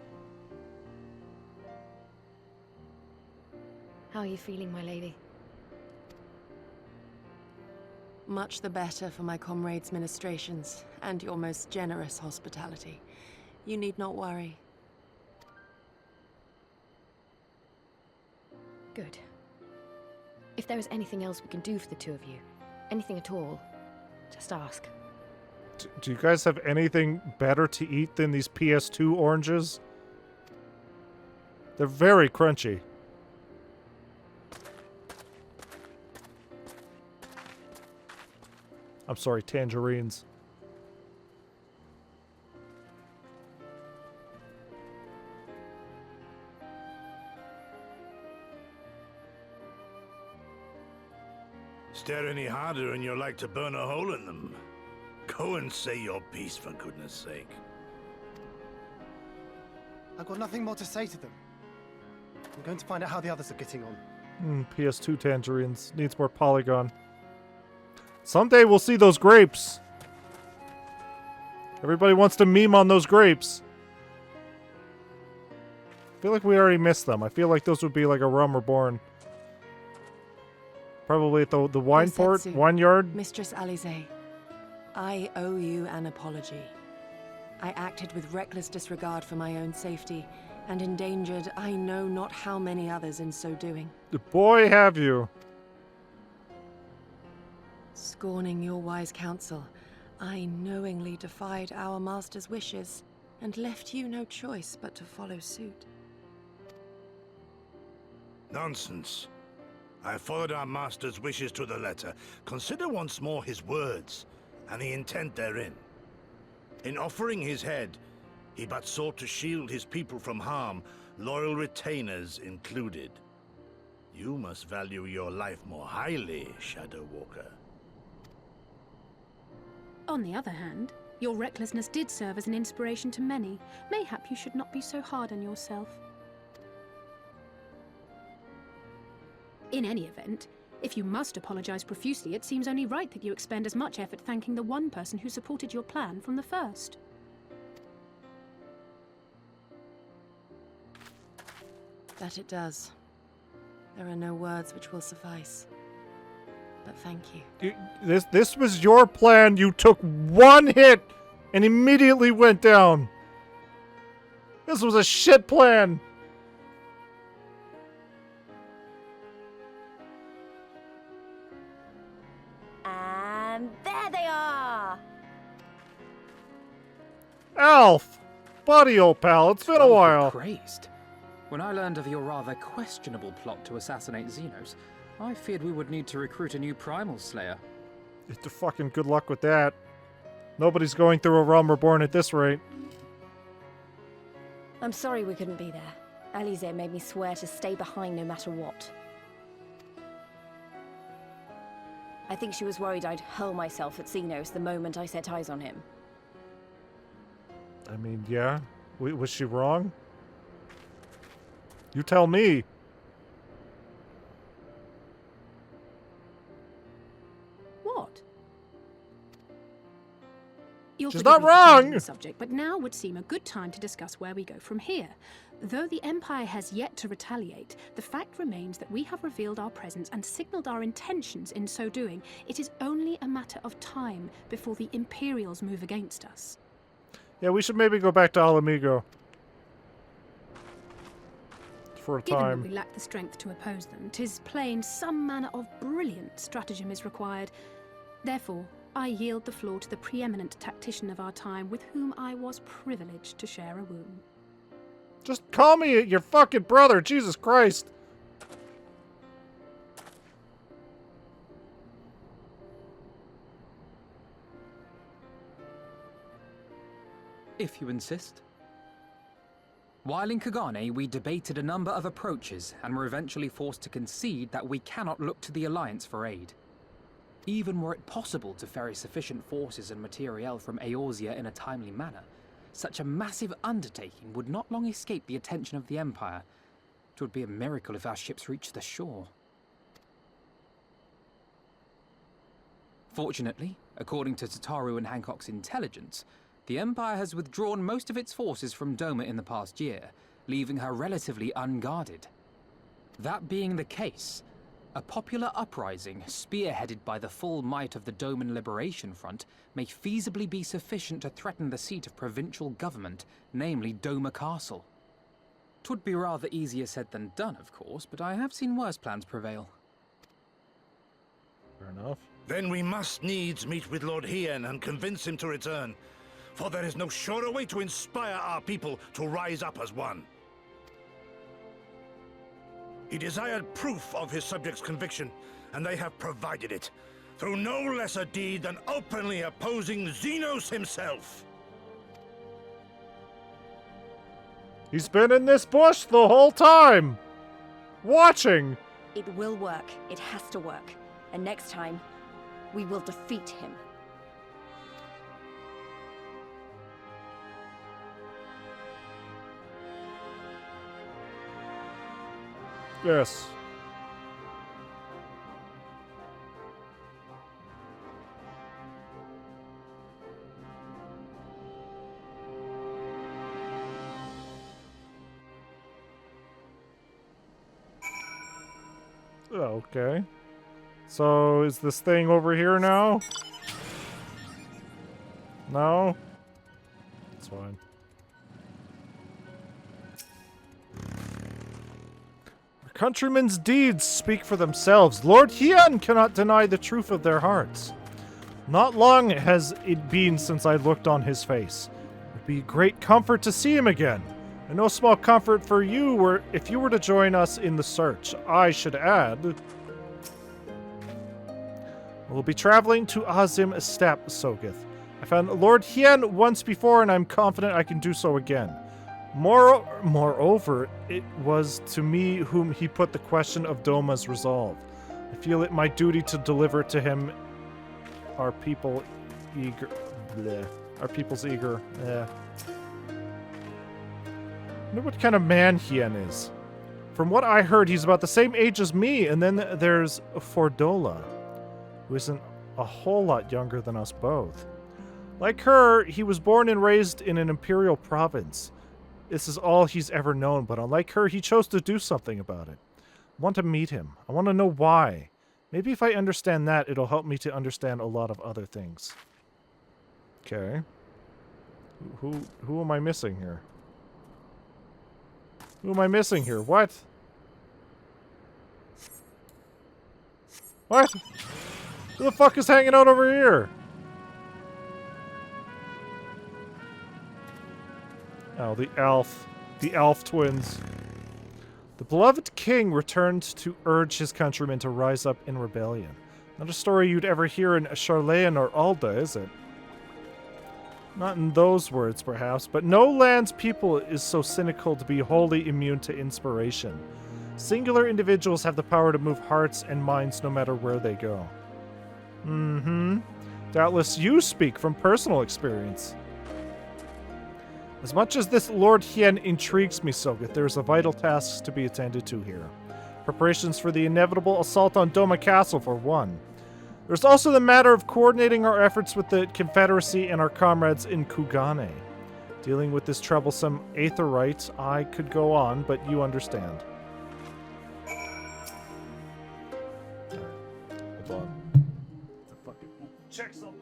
How are you feeling, my lady? Much the better for my comrades' ministrations and your most generous hospitality. You need not worry. Good. If there is anything else we can do for the two of you, anything at all, just ask. Do you guys have anything better to eat than these PS2 oranges? They're very crunchy. I'm sorry, tangerines. Stare any harder and you're like to burn a hole in them. Go and say your piece, for goodness sake. I've got nothing more to say to them. I'm going to find out how the others are getting on. PS2 tangerines. Needs more polygon. Someday we'll see those grapes. Everybody wants to meme on those grapes. I feel like we already missed them. I feel like those would be like a Rum Reborn. Probably at the wine port, wine yard. Mistress Alize, I owe you an apology. I acted with reckless disregard for my own safety, and endangered I know not how many others in so doing. Boy, have you. Scorning your wise counsel, I knowingly defied our master's wishes, and left you no choice but to follow suit. Nonsense. I followed our master's wishes to the letter. Consider once more his words, and the intent therein. In offering his head, he but sought to shield his people from harm, loyal retainers included. You must value your life more highly, Shadow Walker. On the other hand, your recklessness did serve as an inspiration to many. Mayhap you should not be so hard on yourself. In any event, if you must apologize profusely, it seems only right that you expend as much effort thanking the one person who supported your plan from the first. That it does. There are no words which will suffice. But thank you. This was your plan. You took one hit and immediately went down. This was a shit plan. And there they are! Alf! Buddy, old pal, it's been a while. Crazed. When I learned of your rather questionable plot to assassinate Xenos, I feared we would need to recruit a new Primal Slayer. Fucking good luck with that. Nobody's going through a Realm Reborn at this rate. I'm sorry we couldn't be there. Alize made me swear to stay behind no matter what. I think she was worried I'd hurl myself at Xenos the moment I set eyes on him. I mean, yeah. Was she wrong? You tell me. What? You'll She's forgive not me for changing wrong! the subject, but now would seem a good time to discuss where we go from here. Though the Empire has yet to retaliate, the fact remains that we have revealed our presence and signaled our intentions in so doing. It is only a matter of time before the Imperials move against us. Yeah, we should maybe go back to Alamigo. For a Given time. that we lack the strength to oppose them, 'tis plain some manner of brilliant stratagem is required. Therefore, I yield the floor to the preeminent tactician of our time, with whom I was privileged to share a womb. Just call me your fucking brother, Jesus Christ. If you insist. While in Kagane, we debated a number of approaches and were eventually forced to concede that we cannot look to the Alliance for aid. Even were it possible to ferry sufficient forces and materiel from Eorzea in a timely manner, such a massive undertaking would not long escape the attention of the Empire. It would be a miracle if our ships reached the shore. Fortunately, according to Tataru and Hancock's intelligence, the Empire has withdrawn most of its forces from Doma in the past year, leaving her relatively unguarded. That being the case, a popular uprising, spearheaded by the full might of the Doman Liberation Front, may feasibly be sufficient to threaten the seat of provincial government, namely Doma Castle. 'Twould be rather easier said than done, of course, but I have seen worse plans prevail. Fair enough. Then we must needs meet with Lord Hien and convince him to return. For there is no surer way to inspire our people to rise up as one. He desired proof of his subjects' conviction, and they have provided it, through no less a deed than openly opposing Xenos himself. He's been in this bush the whole time! Watching! It will work. It has to work. And next time, we will defeat him. Yes. Okay. So, is this thing over here now? No? That's fine. Countrymen's deeds speak for themselves. Lord Hien cannot deny the truth of their hearts. Not long has it been since I looked on his face. It would be great comfort to see him again. And no small comfort for you if you were to join us in the search. I should add, we'll be traveling to Azim Steppe, Sogeth. I found Lord Hien once before, and I'm confident I can do so again. Moreover, it was to me whom he put the question of Doma's resolve. I feel it my duty to deliver to him our people's eager. I wonder what kind of man Hien is. From what I heard, he's about the same age as me, and then there's Fordola, who isn't a whole lot younger than us both. Like her, he was born and raised in an imperial province. This is all he's ever known, but unlike her, he chose to do something about it. I want to meet him. I want to know why. Maybe if I understand that, it'll help me to understand a lot of other things. Okay. Who am I missing here? Who am I missing here? What? What? Who the fuck is hanging out over here? Oh, the elf. The elf twins. The beloved king returned to urge his countrymen to rise up in rebellion. Not a story you'd ever hear in Charlayan or Alda, is it? Not in those words, perhaps, but no land's people is so cynical to be wholly immune to inspiration. Singular individuals have the power to move hearts and minds no matter where they go. Mm-hmm. Doubtless you speak from personal experience. As much as this Lord Hien intrigues me, Sogeth, there is a vital task to be attended to here. Preparations for the inevitable assault on Doma Castle, for one. There's also the matter of coordinating our efforts with the Confederacy and our comrades in Kugane. Dealing with this troublesome Aetherite, I could go on, but you understand. Hold on. Fucking check something.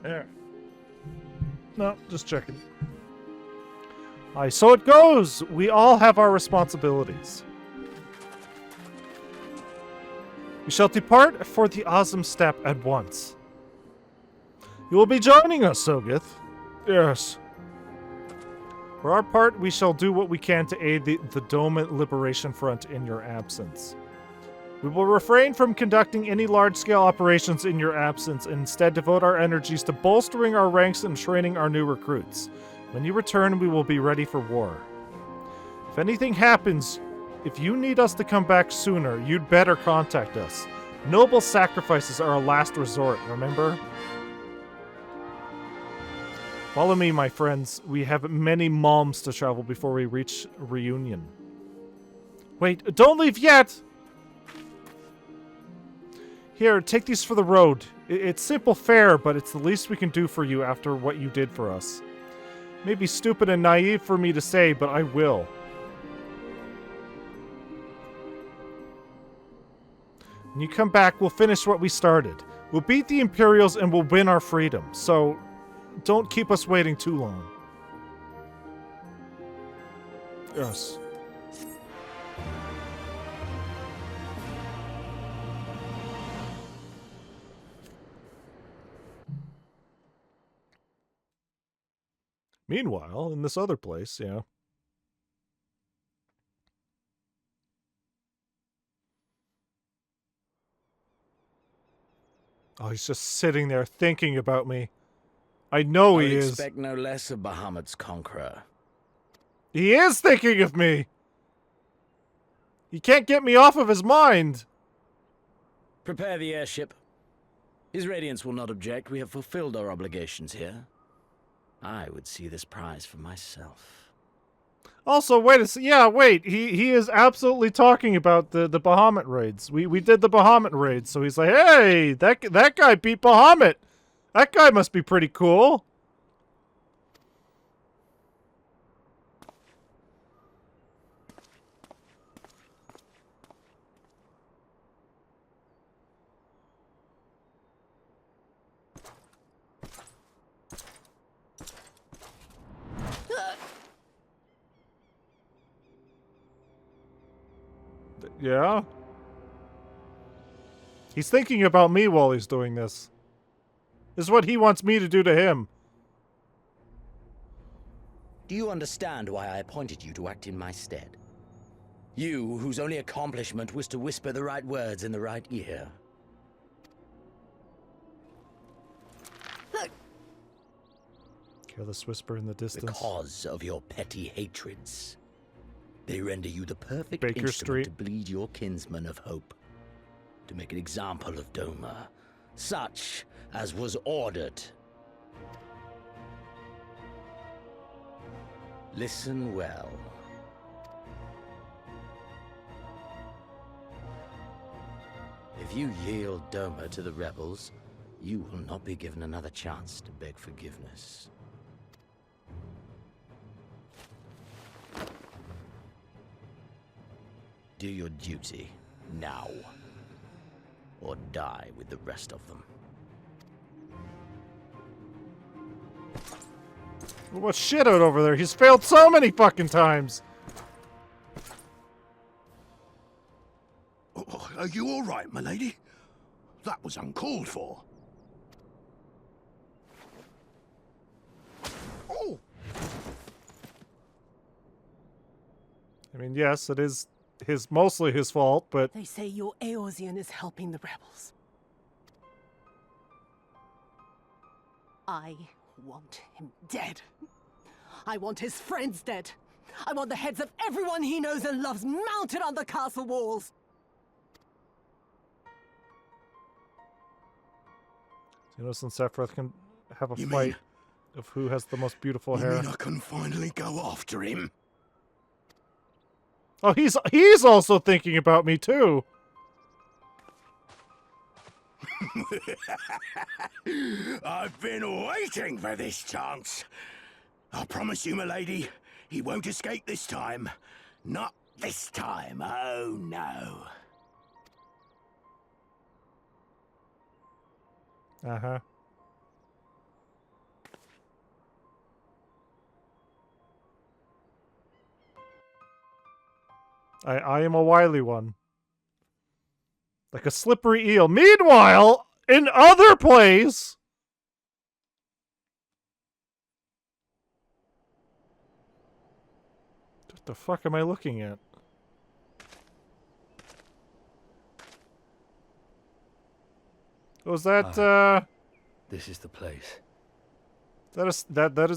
There. No, just checking. Aye, so it goes! We all have our responsibilities. We shall depart for the Azim Steppe at once. You will be joining us, Sogeth. Yes. For our part, we shall do what we can to aid the Doma Liberation Front in your absence. We will refrain from conducting any large-scale operations in your absence and instead devote our energies to bolstering our ranks and training our new recruits. When you return, we will be ready for war. If anything happens, if you need us to come back sooner, you'd better contact us. Noble sacrifices are a last resort, remember? Follow me, my friends. We have many malms to travel before we reach Reunion. Wait, don't leave yet! Here, take these for the road. It's simple fare, but it's the least we can do for you after what you did for us. Maybe stupid and naive for me to say, but I will. When you come back, we'll finish what we started. We'll beat the Imperials and we'll win our freedom, so don't keep us waiting too long. Yes. Meanwhile, in this other place, yeah. Oh, he's just sitting there thinking about me. I know he is. I expect no less of Bahamut's conqueror. He is thinking of me! He can't get me off of his mind! Prepare the airship. His Radiance will not object. We have fulfilled our obligations here. I would see this prize for myself. Also, wait a second. Yeah, wait. He is absolutely talking about the Bahamut raids. We did the Bahamut raids, so he's like, hey, that guy beat Bahamut. That guy must be pretty cool. Yeah? He's thinking about me while he's doing this. This is what he wants me to do to him. Do you understand why I appointed you to act in my stead? You, whose only accomplishment was to whisper the right words in the right ear. Careless whisper in the distance. Because of your petty hatreds. They render you the perfect Baker instrument Street. to bleed your kinsman of hope. To make an example of Doma. Such as was ordered. Listen well. If you yield Doma to the rebels, you will not be given another chance to beg forgiveness. Do your duty, now. Or die with the rest of them. What's shit out over there? He's failed so many fucking times. Oh, are you all right, my lady? That was uncalled for. Oh! I mean, yes, it is mostly his fault, but... They say your Eorzean is helping the rebels. I want him dead. I want his friends dead. I want the heads of everyone he knows and loves mounted on the castle walls. Xenos and Sephiroth can have a You fight mean- of who has the most beautiful You hair. mean I can finally go after him? Oh, he's also thinking about me too. I've been waiting for this chance. I promise you, my lady, he won't escape this time. Not this time, oh no. Uh-huh. I am a wily one. Like a slippery eel. Meanwhile, in other place... What the fuck am I looking at? Was that, This is the place. That is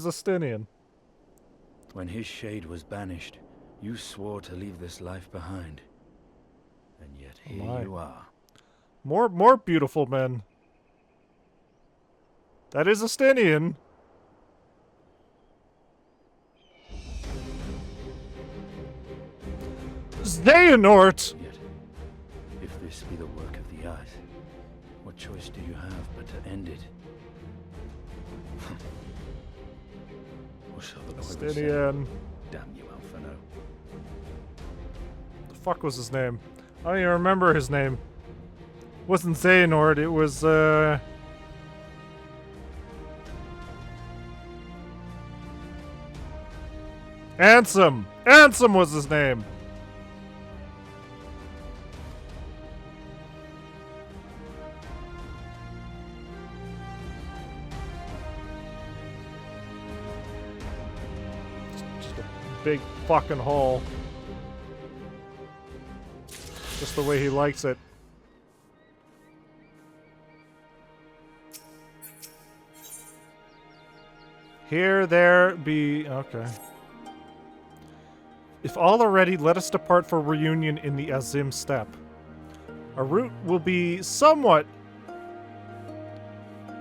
Estinian. When his shade was banished, you swore to leave this life behind. And yet here my. you are. More beautiful men. That is Estinian. Xehanort! Yet, if this be the work of the eyes, what choice do you have but to end it? Or so the Lord would say. Estinian. Damn you, Alphino. The fuck was his name? I don't even remember his name. It wasn't Xehanort, it was, Ansem! Ansem was his name! Just a big fucking hole. Just the way he likes it. Here, there, be... Okay. If all are ready, let us depart for reunion in the Azim steppe. Our route will be somewhat...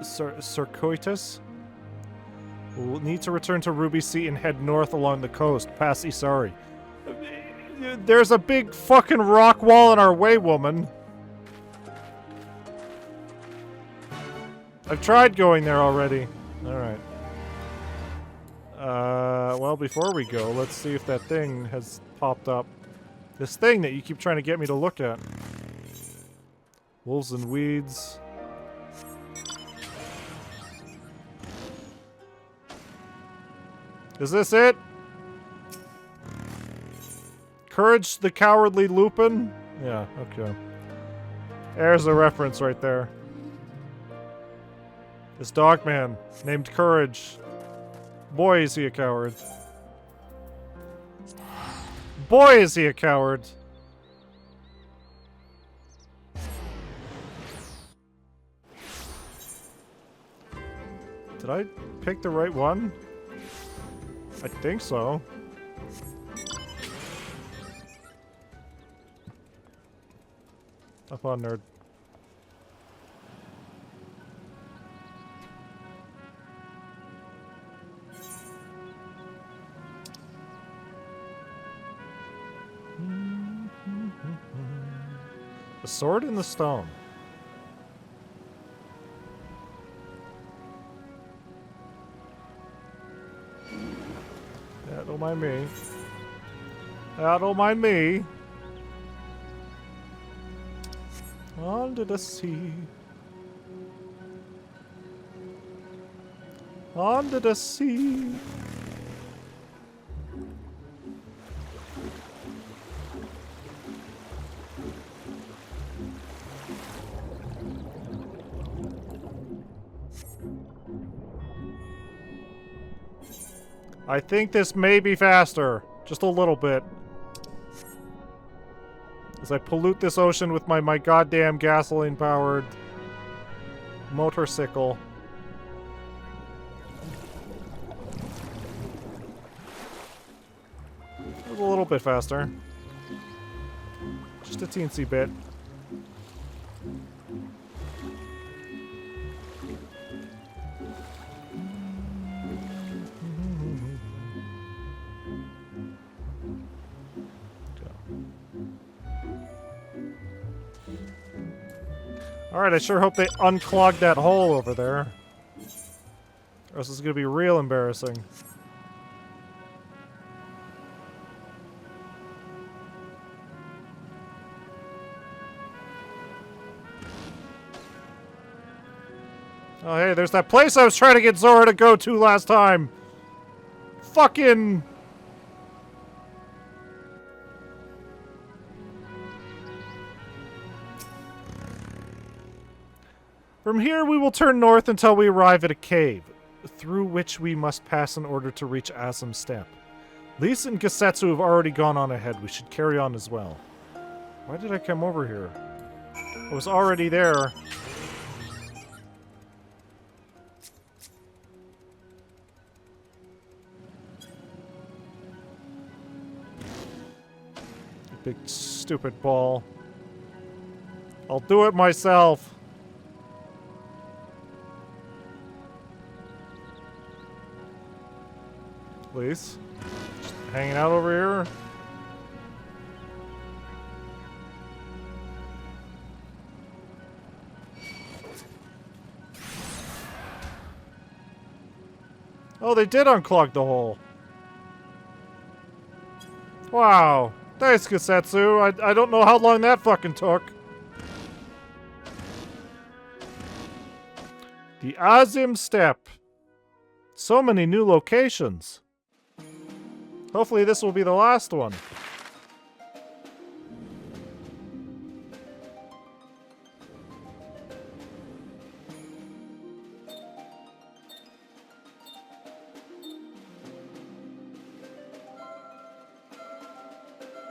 circuitous. We'll need to return to Ruby Sea and head north along the coast, past Isari. There's a big fucking rock wall in our way, woman. I've tried going there already. Alright. Well, before we go, let's see if that thing has popped up. This thing that you keep trying to get me to look at. Wolves and weeds. Is this it? Courage the Cowardly Lupin? Yeah, okay. There's a reference right there. This dogman named Courage. Boy, is he a coward. Boy, is he a coward. Did I pick the right one? I think so. Up on nerd. The sword in the stone. Yeah, don't mind me. Yeah, don't mind me. Under the sea. Under the sea. I think this may be faster. Just a little bit. As I pollute this ocean with my goddamn gasoline-powered motorcycle. It was a little bit faster. Just a teensy bit. Alright, I sure hope they unclog that hole over there. Or else it's gonna be real embarrassing. Oh hey, there's that place I was trying to get Zora to go to last time! Fucking... From here, we will turn north until we arrive at a cave, through which we must pass in order to reach Azim's Step. Lise and Gesetsu have already gone on ahead. We should carry on as well. Why did I come over here? I was already there. Big stupid ball. I'll do it myself. Please. Just hanging out over here. Oh, they did unclog the hole. Wow. Thanks, Gesetsu. I don't know how long that fucking took. The Azim Step. So many new locations. Hopefully this will be the last one.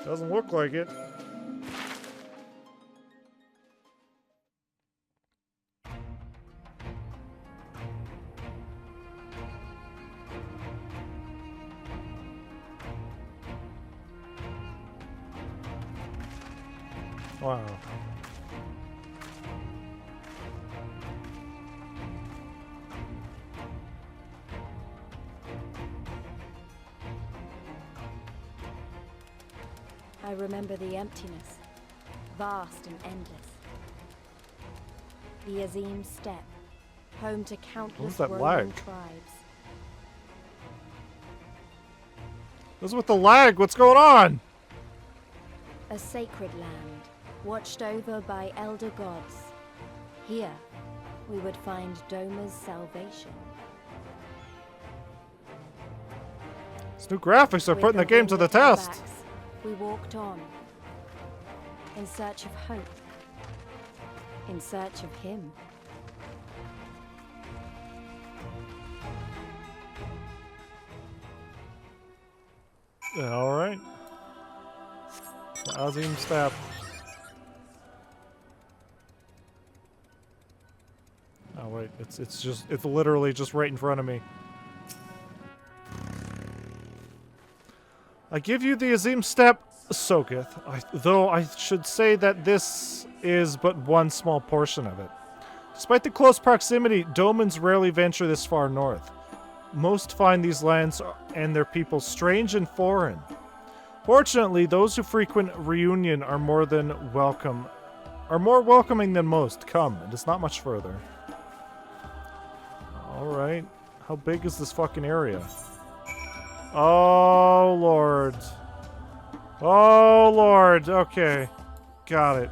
Doesn't look like it. Wow. I remember the emptiness, vast and endless. The Azim Steppe, home to countless roaming tribes. What's with the lag? What's going on? A sacred land, watched over by elder gods. Here, we would find Doma's salvation. These new graphics are putting the game to the test. We walked on. In search of hope. In search of him. All right. Azim Step. Oh wait, it's literally just right in front of me. I give you the Azim Step, Sogeth, though I should say that this is but one small portion of it. Despite the close proximity, Domans rarely venture this far north. Most find these lands and their people strange and foreign. Fortunately, those who frequent Reunion are more welcoming than most. Come, it is not much further. Alright. How big is this fucking area? Oh, Lord. Oh, Lord. Okay. Got it.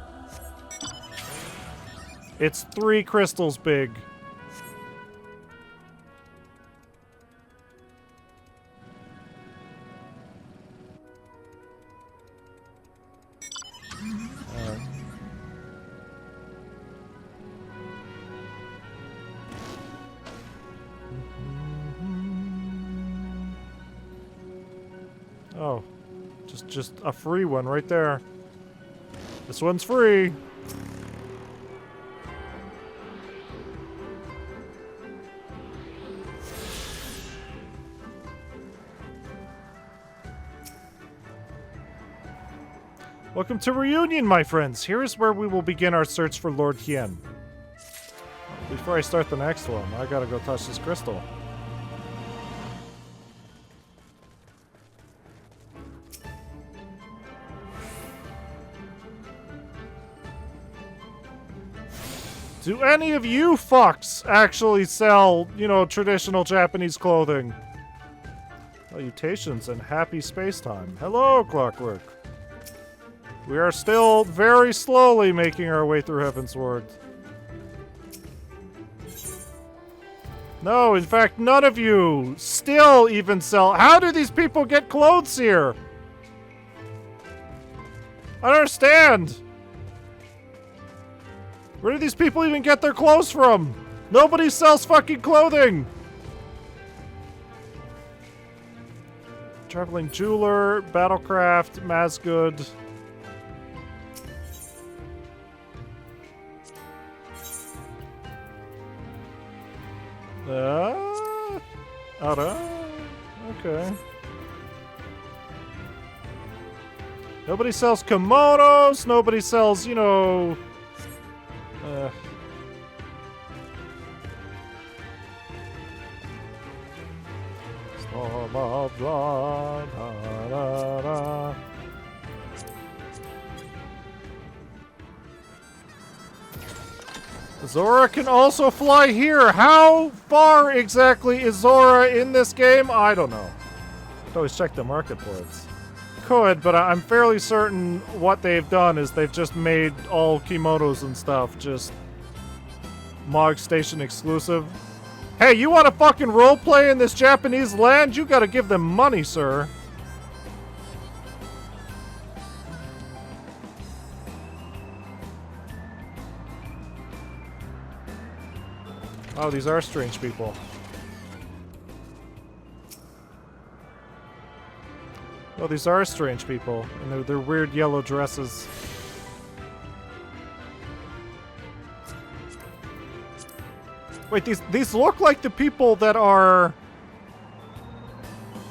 It's 3 crystals big. Oh, just a free one right there. This one's free. Welcome to Reunion, my friends. Here is where we will begin our search for Lord Hien. Before I start the next one, I gotta go touch this crystal. Do any of you fucks actually sell, you know, traditional Japanese clothing? Salutations and happy space-time. Hello, Clockwork. We are still very slowly making our way through Heavensward. No, in fact, none of you still even sell. How do these people get clothes here? I don't understand. Where do these people even get their clothes from? Nobody sells fucking clothing. Traveling jeweler, battlecraft, Mazgood. Okay. Nobody sells kimonos. Nobody sells, you know. Storm of blood. Zora can also fly here. How far exactly is Zora in this game? I don't know. Could always check the marketplace. Could, but I'm fairly certain what they've done is they've just made all kimonos and stuff just Mog Station exclusive. Hey, you want to fucking roleplay in this Japanese land? You gotta give them money, sir. Oh, these are strange people. Oh, these are strange people. And they're weird yellow dresses. Wait, these look like the people that are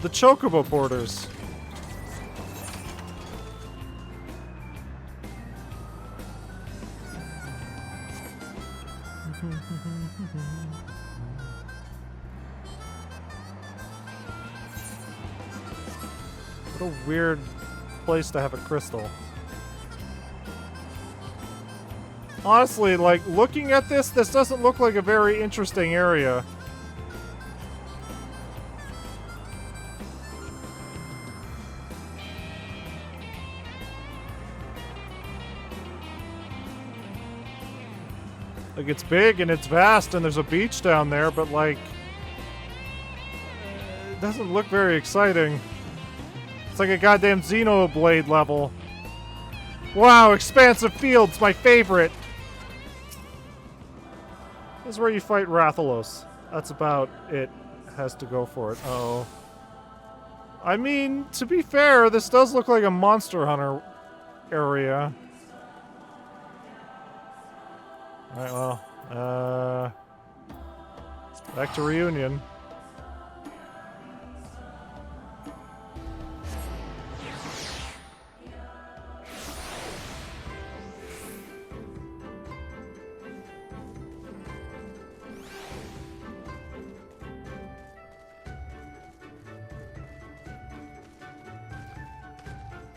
the Chocobo porters. What a weird place to have a crystal. Honestly, like, looking at this doesn't look like a very interesting area. Like, it's big and it's vast and there's a beach down there, but, like, it doesn't look very exciting. It's like a goddamn Xenoblade level. Wow, expansive fields, my favorite. This is where you fight Rathalos. That's about it. Has to go for it. Oh. I mean, to be fair, this does look like a Monster Hunter area. Alright, well, back to Reunion.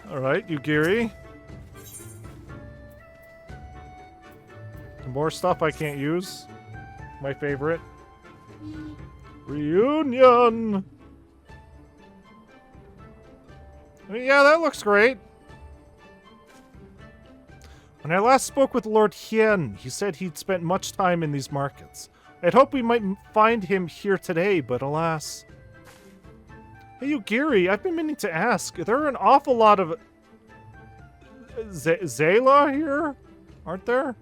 Alright, Yugiri. More stuff I can't use. My favorite. Reunion! I mean, yeah, that looks great. When I last spoke with Lord Hien, he said he'd spent much time in these markets. I'd hoped we might find him here today, but alas. Hey, Yugiri, I've been meaning to ask. There are an awful lot of Zayla here? Aren't there?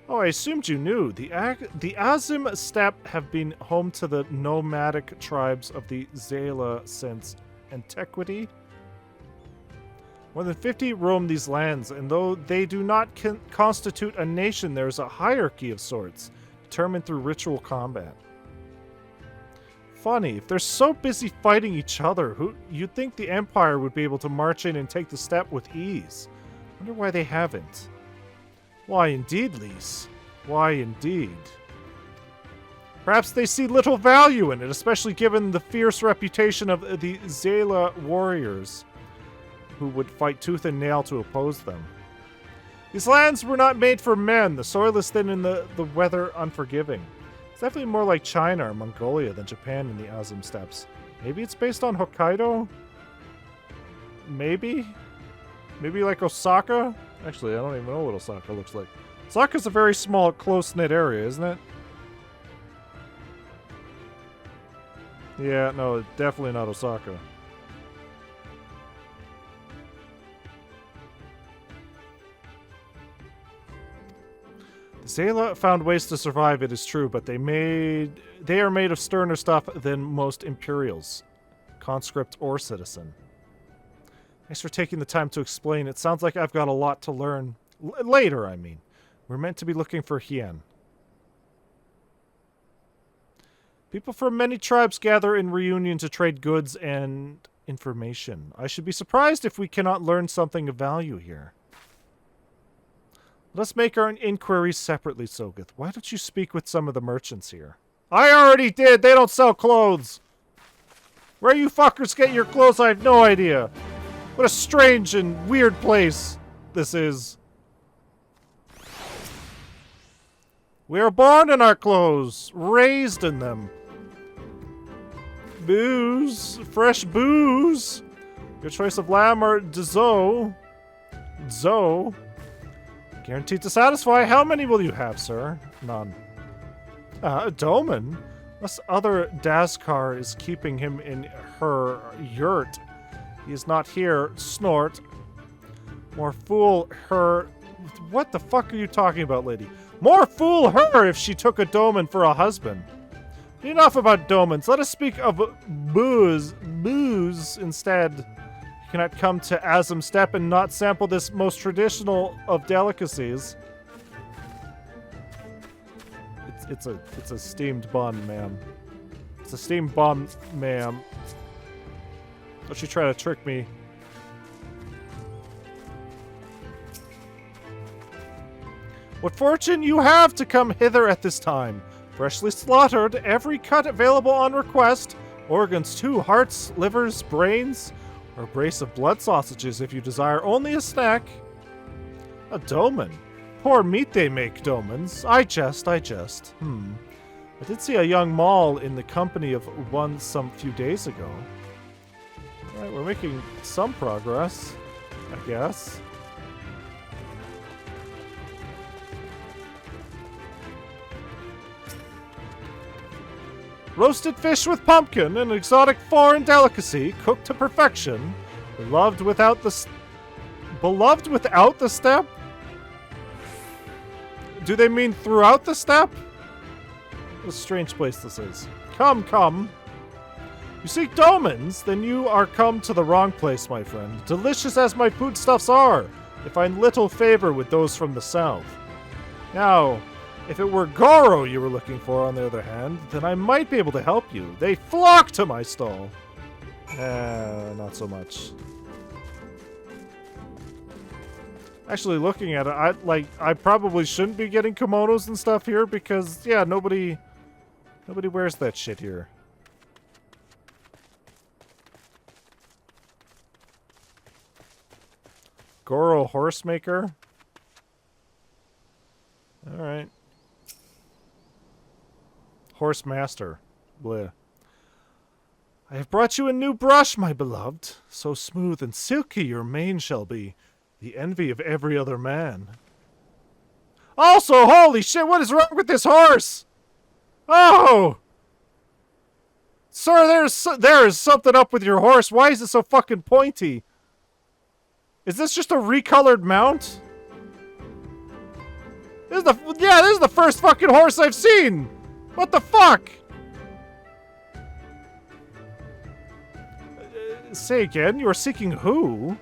Oh, I assumed you knew. The Azim Steppe have been home to the nomadic tribes of the Zayla since antiquity. More than 50 roam these lands, and though they do not constitute a nation, there is a hierarchy of sorts, determined through ritual combat. Funny, if they're so busy fighting each other, you'd think the Empire would be able to march in and take the steppe with ease. Wonder why they haven't. Why indeed, Lise? Why indeed? Perhaps they see little value in it, especially given the fierce reputation of the Zayla warriors, who would fight tooth and nail to oppose them. These lands were not made for men. The soil is thin and the weather unforgiving. It's definitely more like China or Mongolia than Japan in the Azim Steppes. Maybe it's based on Hokkaido? Maybe? Maybe like Osaka? Actually, I don't even know what Osaka looks like. Osaka's a very small, close-knit area, isn't it? Yeah, no, definitely not Osaka. The Zayla found ways to survive, it is true, but they are made of sterner stuff than most Imperials, conscript or citizen. Thanks for taking the time to explain. It sounds like I've got a lot to learn. Later, I mean. We're meant to be looking for Hien. People from many tribes gather in Reunion to trade goods and information. I should be surprised if we cannot learn something of value here. Let us make our inquiries separately, Sogeth. Why don't you speak with some of the merchants here? I already did! They don't sell clothes! Where you fuckers get your clothes, I have no idea. What a strange and weird place this is. We are born in our clothes, raised in them. Booze, fresh booze. Your choice of lamb or Zo. Guaranteed to satisfy. How many will you have, sir? None. Doman? This other Dazkar is keeping him in her yurt. He is not here. Snort. More fool her. What the fuck are you talking about, lady? More fool her if she took a Doman for a husband. Enough about Domans. Let us speak of booze. Booze instead. You cannot come to Azim Steppe and not sample this most traditional of delicacies. It's a steamed bun, ma'am. It's a steamed bun, ma'am. Don't you try to trick me. What fortune you have to come hither at this time. Freshly slaughtered, every cut available on request. Organs too, hearts, livers, brains, or a brace of blood sausages if you desire only a snack. A Doman. Poor meat they make, Domans. I jest. I did see a young Maul in the company of one some few days ago. Alright, we're making some progress, I guess. Roasted fish with pumpkin, an exotic foreign delicacy, cooked to perfection. Beloved without the... Beloved without the step? Do they mean throughout the step? What a strange place this is. Come, come. You seek Domans? Then you are come to the wrong place, my friend. Delicious as my foodstuffs are, I find little favor with those from the south. Now, if it were Goro you were looking for, on the other hand, then I might be able to help you. They flock to my stall. Not so much. Actually, looking at it, I probably shouldn't be getting kimonos and stuff here because, yeah, nobody wears that shit here. Goro Horsemaker. Alright. Horse Master. Bleh. I have brought you a new brush, my beloved. So smooth and silky your mane shall be, the envy of every other man. Also, holy shit, what is wrong with this horse? Oh! Sir, there is something up with your horse. Why is it so fucking pointy? Is this just a recolored mount? This is the first fucking horse I've seen! What the fuck? Say again, you are seeking who?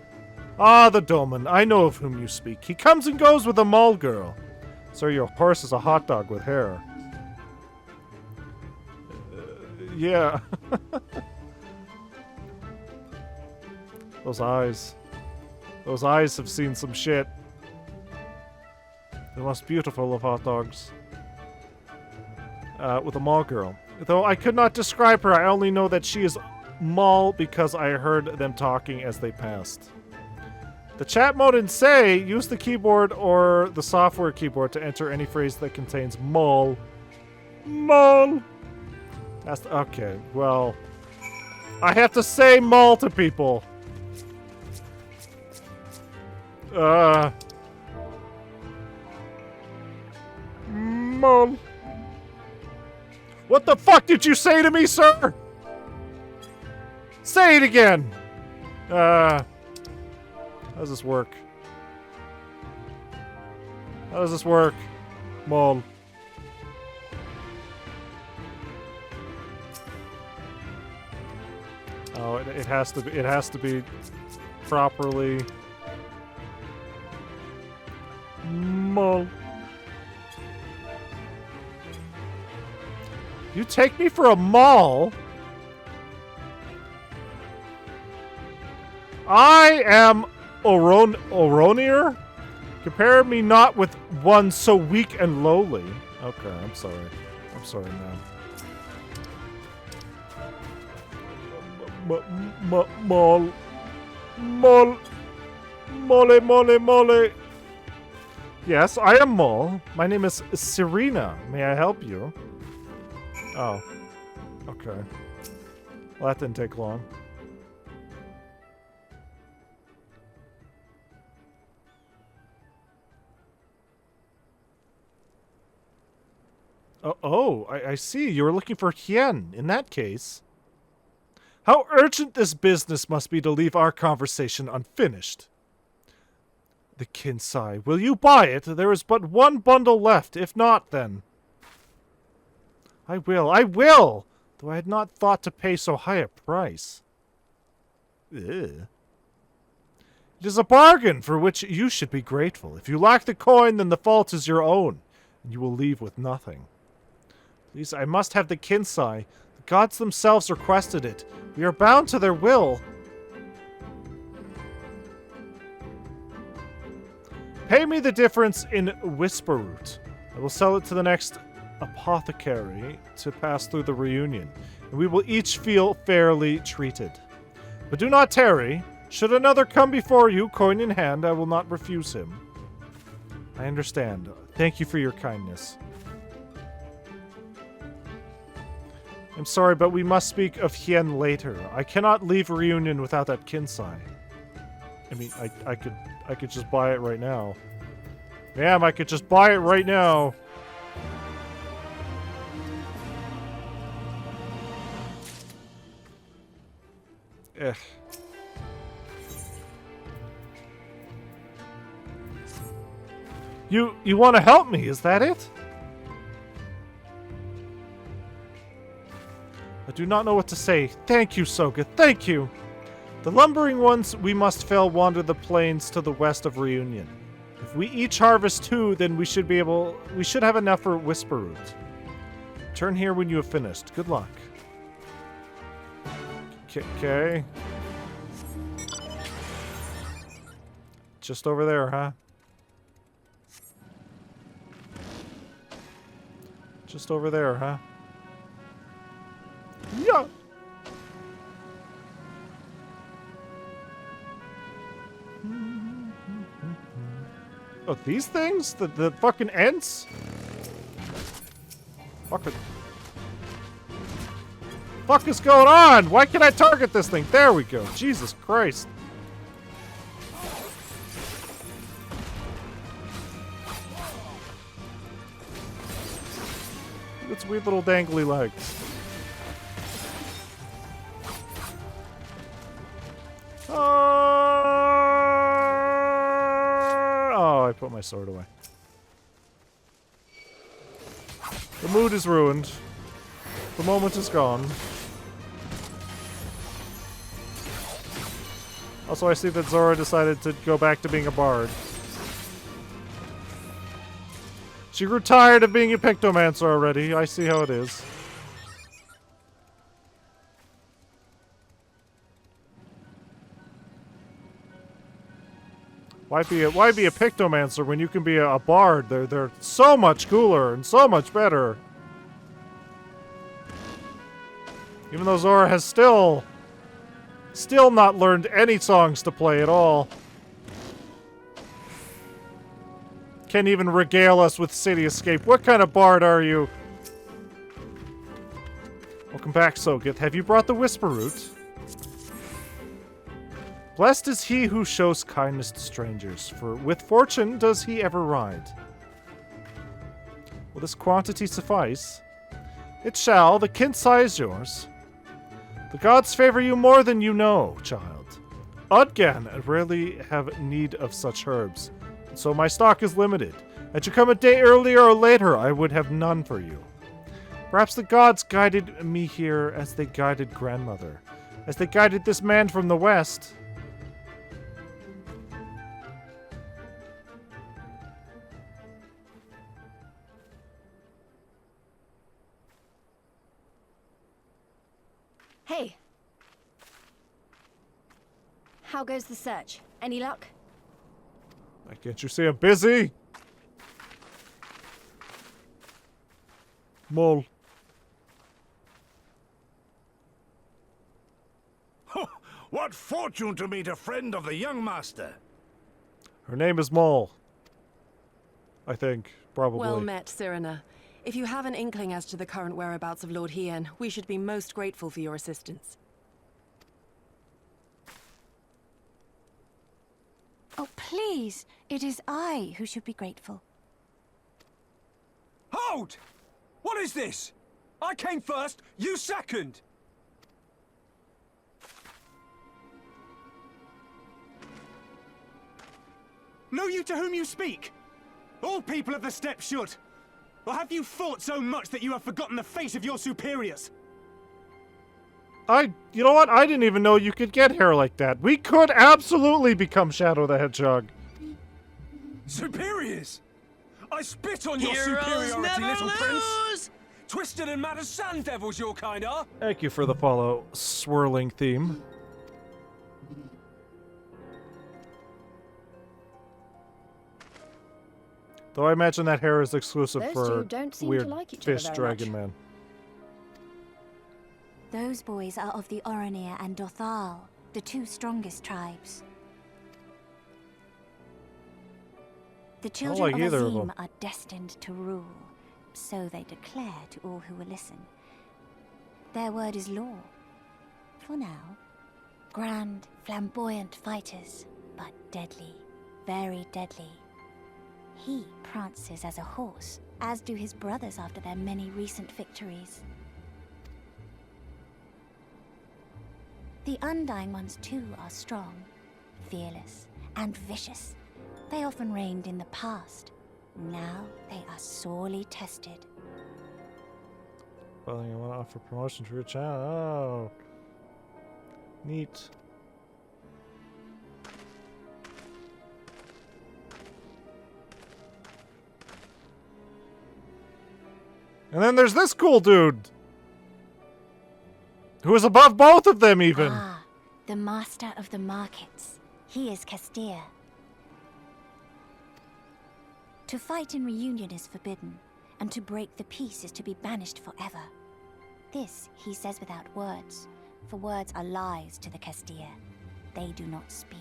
Ah, the Doman. I know of whom you speak. He comes and goes with a mall girl. Sir, your horse is a hot dog with hair. Yeah. Those eyes. Those eyes have seen some shit. The most beautiful of hot dogs. With a mall girl. Though I could not describe her, I only know that she is mall because I heard them talking as they passed. The chat mode in Say, use the keyboard or the software keyboard to enter any phrase that contains mall. Mall. That's okay, well, I have to say mall to people. Mall. What the fuck did you say to me, sir? Say it again. How does this work? How does this work? Mall. Oh, it has to be properly. Mall. You take me for a mall? I am Oronir? Compare me not with one so weak and lowly. Okay, I'm sorry. I'm sorry, man. Mole. Mole. Yes, I am Mole. My name is Serena. May I help you? Oh. Okay. Well, that didn't take long. Oh, I see. You were looking for Hien. In that case. How urgent this business must be to leave our conversation unfinished. The Kinsai. Will you buy it? There is but one bundle left. If not, then... I will! Though I had not thought to pay so high a price. Ugh. It is a bargain for which you should be grateful. If you lack the coin, then the fault is your own, and you will leave with nothing. Please, I must have the Kinsai. The gods themselves requested it. We are bound to their will. Pay me the difference in Whisper Root. I will sell it to the next apothecary to pass through the reunion, and we will each feel fairly treated. But do not tarry. Should another come before you, coin in hand, I will not refuse him. I understand. Thank you for your kindness. I'm sorry, but we must speak of Hien later. I cannot leave reunion without that Kinsai. I mean, I could just buy it right now. Damn, I could just buy it right now. Ugh. You want to help me, is that it? I do not know what to say. Thank you, Soga. Thank you. The lumbering ones we must fell wander the plains to the west of Reunion. If we each harvest 2, then we should have enough for Whisper Root. Turn here when you have finished. Good luck. Okay. Just over there, huh? Just over there, huh? Yeah. Oh, these things? The fucking ents? Fucking... Fuck is going on? Why can't I target this thing? There we go. Jesus Christ. Its weird little dangly legs. Oh, I put my sword away. The mood is ruined. The moment is gone. Also, I see that Zora decided to go back to being a bard. She grew tired of being a Pictomancer already. I see how it is. Why be a Pictomancer when you can be a bard? They're so much cooler and so much better. Even though Zora has still not learned any songs to play at all. Can't even regale us with City Escape. What kind of bard are you? Welcome back, Sogith. Have you brought the Whisper Root? Blessed is he who shows kindness to strangers, for with fortune does he ever ride. Will this quantity suffice? It shall. The Kinsai is yours. The gods favor you more than you know, child. Udgan rarely have need of such herbs, and so my stock is limited. Had you come a day earlier or later, I would have none for you. Perhaps the gods guided me here as they guided grandmother, as they guided this man from the west. Hey. How goes the search? Any luck? Why can't you say I'm busy? Mole. What fortune to meet a friend of the young master. Her name is Mole. I think, probably. Well met, Cyrena. If you have an inkling as to the current whereabouts of Lord Hien, we should be most grateful for your assistance. Oh, please! It is I who should be grateful. Hold! What is this? I came first, you second! Know you to whom you speak? All people of the steppe should. Or have you fought so much that you have forgotten the face of your superiors? You know what? I didn't even know you could get hair like that. We could absolutely become Shadow the Hedgehog. Superiors? I spit on your Heroes superiority, never little lose! prince! Twisted and mad as sand devils, your kind are! Thank you for the follow, swirling theme. Though I imagine that hair is exclusive Those for two don't seem weird to like each other fish very dragon much. man. Those boys are of the Oranir and Dothal, the 2 strongest tribes. The children like of either of Azim them. are destined to rule, so they declare to all who will listen. Their word is law. For now. Grand, flamboyant fighters, but deadly, very deadly. He prances as a horse, as do his brothers after their many recent victories. The Undying ones too are strong, fearless, and vicious. They often reigned in the past, Now they are sorely tested. Well, you want to offer promotion to your channel? Oh. Neat. And then there's this cool dude! Who is above both of them, even! Ah, the master of the markets. He is Castilla. To fight in reunion is forbidden, and to break the peace is to be banished forever. This he says without words, for words are lies to the Castilla. They do not speak.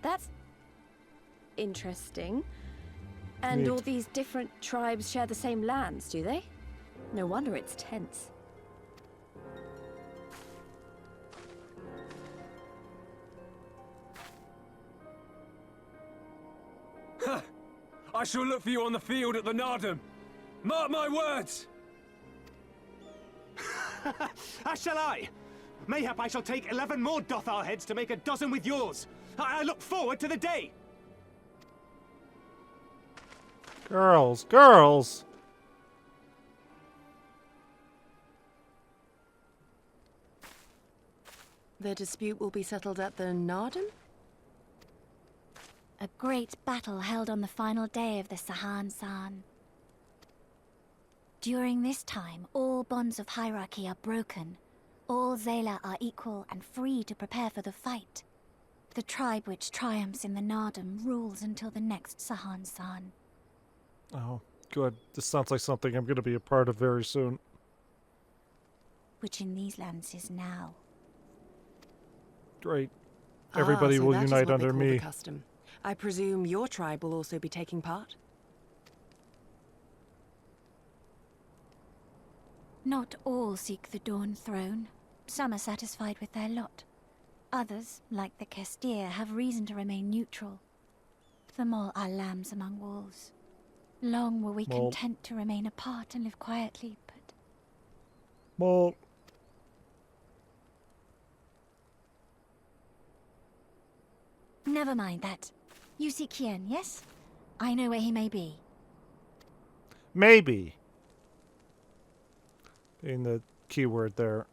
That's interesting. And Neat. all these different tribes share the same lands, do they? No wonder it's tense. I shall look for you on the field at the Nardum. Mark my words! As shall I. Mayhap I shall take 11 more Dothar heads to make a dozen with yours. I look forward to the day. Girls, girls! The dispute will be settled at the Nardum? A great battle held on the final day of the Sahan-San. During this time, all bonds of hierarchy are broken. All Zayla are equal and free to prepare for the fight. The tribe which triumphs in the Nardum rules until the next Sahan-San. Oh, good. This sounds like something I'm going to be a part of very soon. Which in these lands is now. Great. Everybody so will that is unite what they under call the me. custom. I presume your tribe will also be taking part? Not all seek the Dawn Throne. Some are satisfied with their lot. Others, like the Castilla, have reason to remain neutral. Them all are lambs among wolves. Long were we content to remain apart and live quietly, but... Well... Never mind that. You seek Hien, yes? I know where he may be. Maybe. In the keyword there.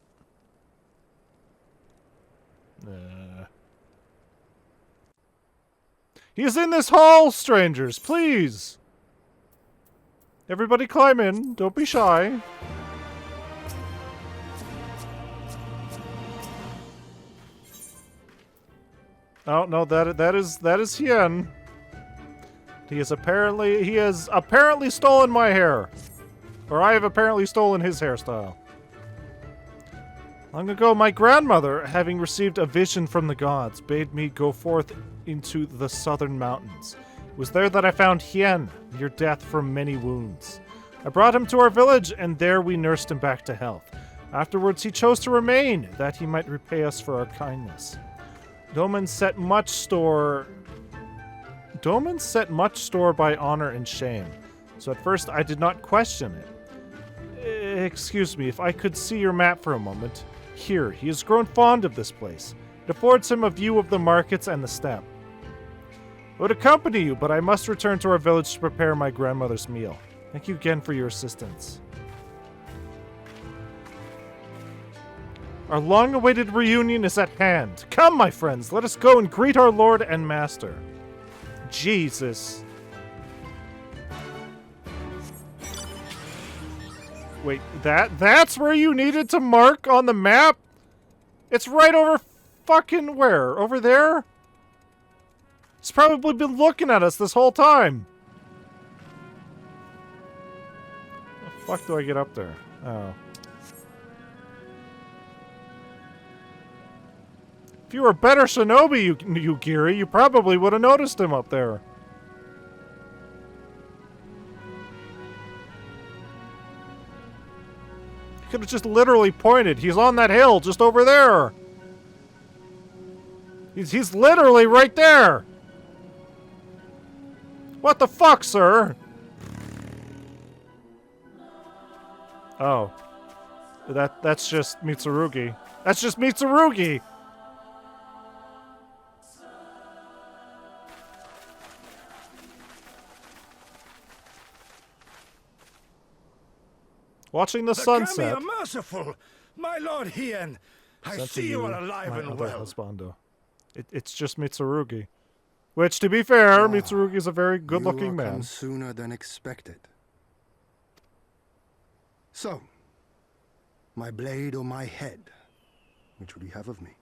He is in this hall, strangers, please! Everybody climb in, don't be shy. Oh no, that is Hien. He has apparently stolen my hair. Or I have apparently stolen his hairstyle. Long ago, my grandmother, having received a vision from the gods, bade me go forth into the southern mountains. It was there that I found Hien, near death from many wounds. I brought him to our village, and there we nursed him back to health. Afterwards, he chose to remain, that he might repay us for our kindness. Doma set much store by honor and shame, so at first I did not question it. Excuse me, if I could see your map for a moment. Here, he has grown fond of this place. It affords him a view of the markets and the steppe. I would accompany you, but I must return to our village to prepare my grandmother's meal. Thank you again for your assistance. Our long-awaited reunion is at hand. Come, my friends, let us go and greet our lord and master. Jesus. Wait, that's where you needed to mark on the map? It's right over fucking where? Over there? It's probably been looking at us this whole time. How the fuck do I get up there? Oh. If you were a better shinobi, Yugiri, you probably would have noticed him up there. You could have just literally pointed. He's on that hill just over there. He's literally right there. What the fuck, sir? Oh. That's just Mitsurugi. That's just Mitsurugi. Watching the sunset. Kami are merciful, my lord Hien. I Said to see you are alive my and other well. husbando. It's just Mitsurugi. Which, to be fair, Mitsurugi is a very good-looking You will come man. sooner than expected. So, my blade or my head? Which would you have of me?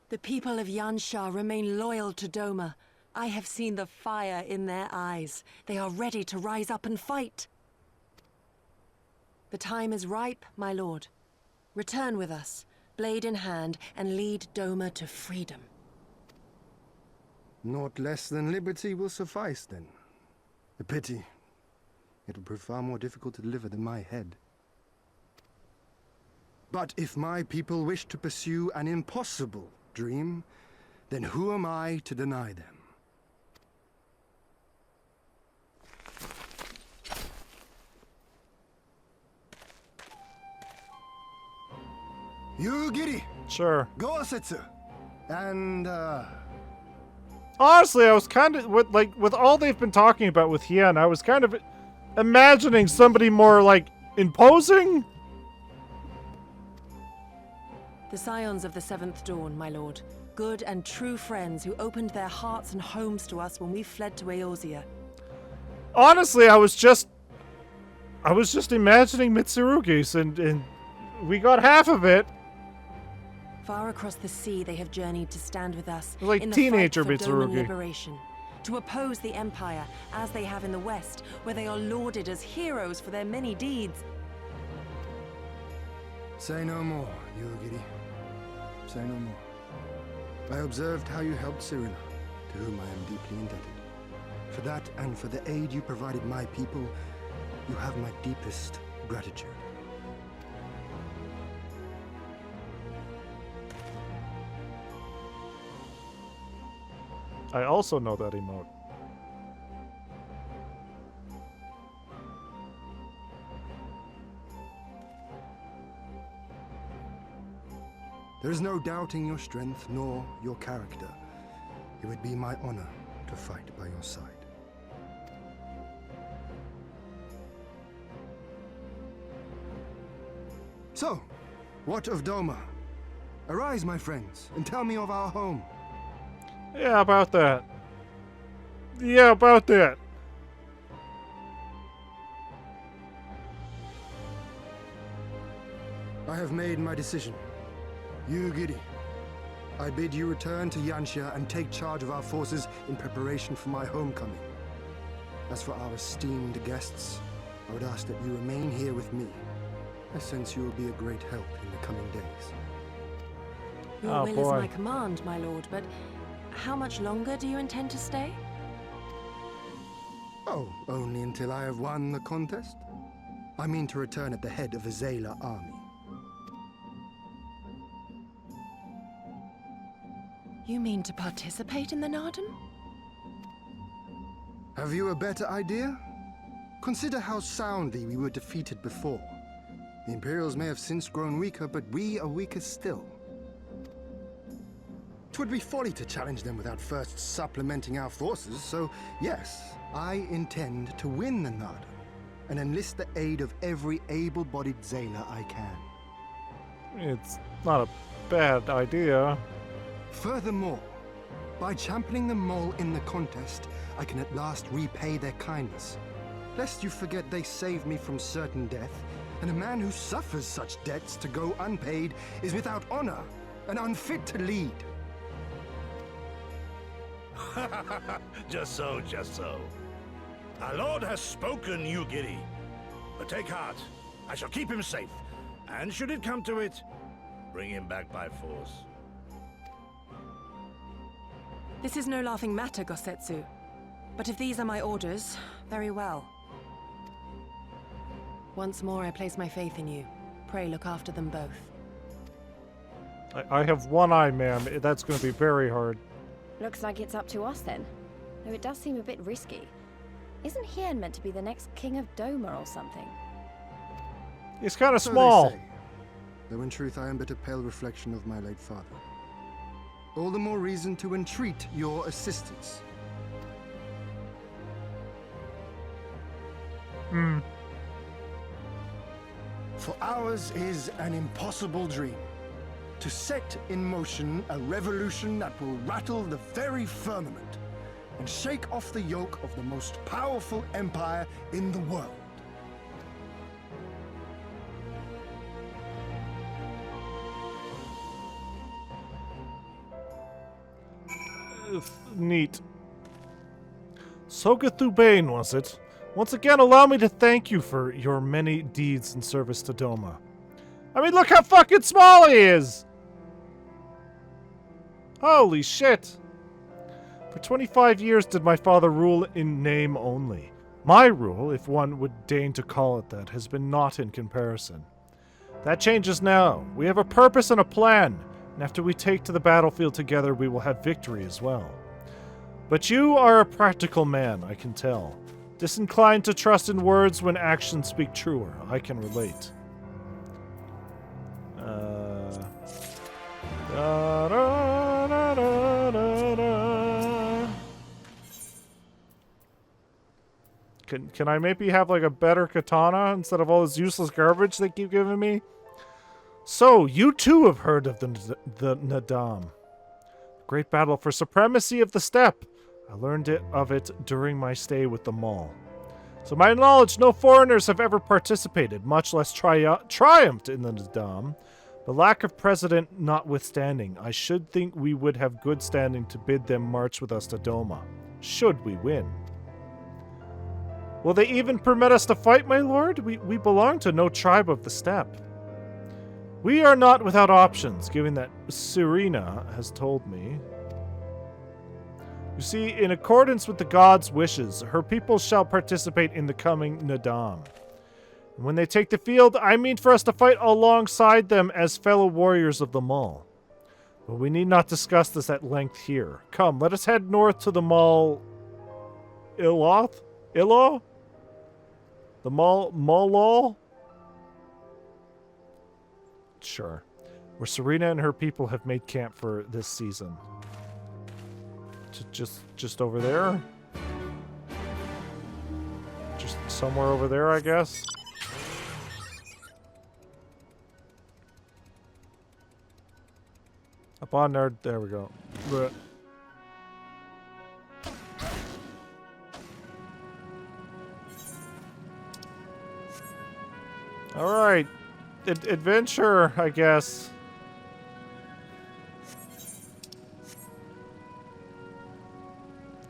The people of Yansha remain loyal to Doma. I have seen the fire in their eyes. They are ready to rise up and fight. The time is ripe, my lord. Return with us, blade in hand, and lead Doma to freedom. Naught less than liberty will suffice, then. A pity. It will prove far more difficult to deliver than my head. But if my people wish to pursue an impossible dream, then who am I to deny them? You giddy. Sure. Go Setsu. And Honestly, I was kind of with all they've been talking about with Hien, I was kind of imagining somebody more like imposing. The scions of the Seventh Dawn, my lord. Good and true friends who opened their hearts and homes to us when we fled to Eorzea. Honestly, I was just imagining Mitsurugi's, and we got half of it. Far across the sea, they have journeyed to stand with us Like in the teenager fight for Doman Mitsurugi. liberation, to oppose the Empire as they have in the West, where they are lauded as heroes for their many deeds. say no more, Yugiri. Say no more. I observed how you helped Cyrilla, to whom I am deeply indebted. For that and for the aid you provided my people, you have my deepest gratitude. I also know that emote. There is no doubting your strength nor your character. It would be my honor to fight by your side. So, what of Doma? Arise, my friends, and tell me of our home. Yeah, about that. Yeah, about that. I have made my decision. You, Giddy. I bid you return to Yansha and take charge of our forces in preparation for my homecoming. As for our esteemed guests, I would ask that you remain here with me. I sense you will be a great help in the coming days. Your will is my command, my lord, but how much longer do you intend to stay? Oh, only until I have won the contest? I mean to return at the head of a Zayla army. You mean to participate in the Nardum? Have you a better idea? Consider how soundly we were defeated before. The Imperials may have since grown weaker, but we are weaker still. 'Twould be folly to challenge them without first supplementing our forces, so yes, I intend to win the Nardum and enlist the aid of every able-bodied Zayla I can. It's not a bad idea. Furthermore, by championing the Mole in the contest, I can at last repay their kindness. Lest you forget they saved me from certain death, and a man who suffers such debts to go unpaid is without honor and unfit to lead. Just so, just so. Our lord has spoken, you giddy. But take heart. I shall keep him safe. And should it come to it, bring him back by force. This is no laughing matter, Gosetsu. But if these are my orders, very well. Once more, I place my faith in you. Pray look after them both. I have one eye, ma'am. That's going to be very hard. Looks like it's up to us then. Though it does seem a bit risky. Isn't Hien meant to be the next king of Doma or something? He's kind of So small. they say, though in truth I am but a pale reflection of my late father. All the more reason to entreat your assistance. For ours is an impossible dream. To set in motion a revolution that will rattle the very firmament and shake off the yoke of the most powerful empire in the world. Neat. Sogethubain, was it? Once again, allow me to thank you for your many deeds in service to Doma. I mean, look how fucking small he is! Holy shit! For 25 years did my father rule in name only. My rule, if one would deign to call it that, has been naught in comparison. That changes now. We have a purpose and a plan, and after we take to the battlefield together, we will have victory as well. But you are a practical man, I can tell. Disinclined to trust in words when actions speak truer. I can relate. Can I maybe have like a better katana instead of all this useless garbage they keep giving me? So, you too have heard of the Nadam. Great battle for supremacy of the steppe. I learned of it during my stay with the Maul. To my knowledge, no foreigners have ever participated, much less triumphed in the Nadam. The lack of precedent notwithstanding, I should think we would have good standing to bid them march with us to Doma, should we win. Will they even permit us to fight, my lord? We belong to no tribe of the steppe. We are not without options, given that Serena has told me. You see, in accordance with the gods' wishes, her people shall participate in the coming Nadam. And when they take the field, I mean for us to fight alongside them as fellow warriors of the Maul. But we need not discuss this at length here. Come, let us head north to the Maul... Illoth? Illo? The Maul? Sure. Where Serena and her people have made camp for this season. Just over there? Just somewhere over there, I guess? Up on there. There we go. Blech. Alright. Adventure, I guess.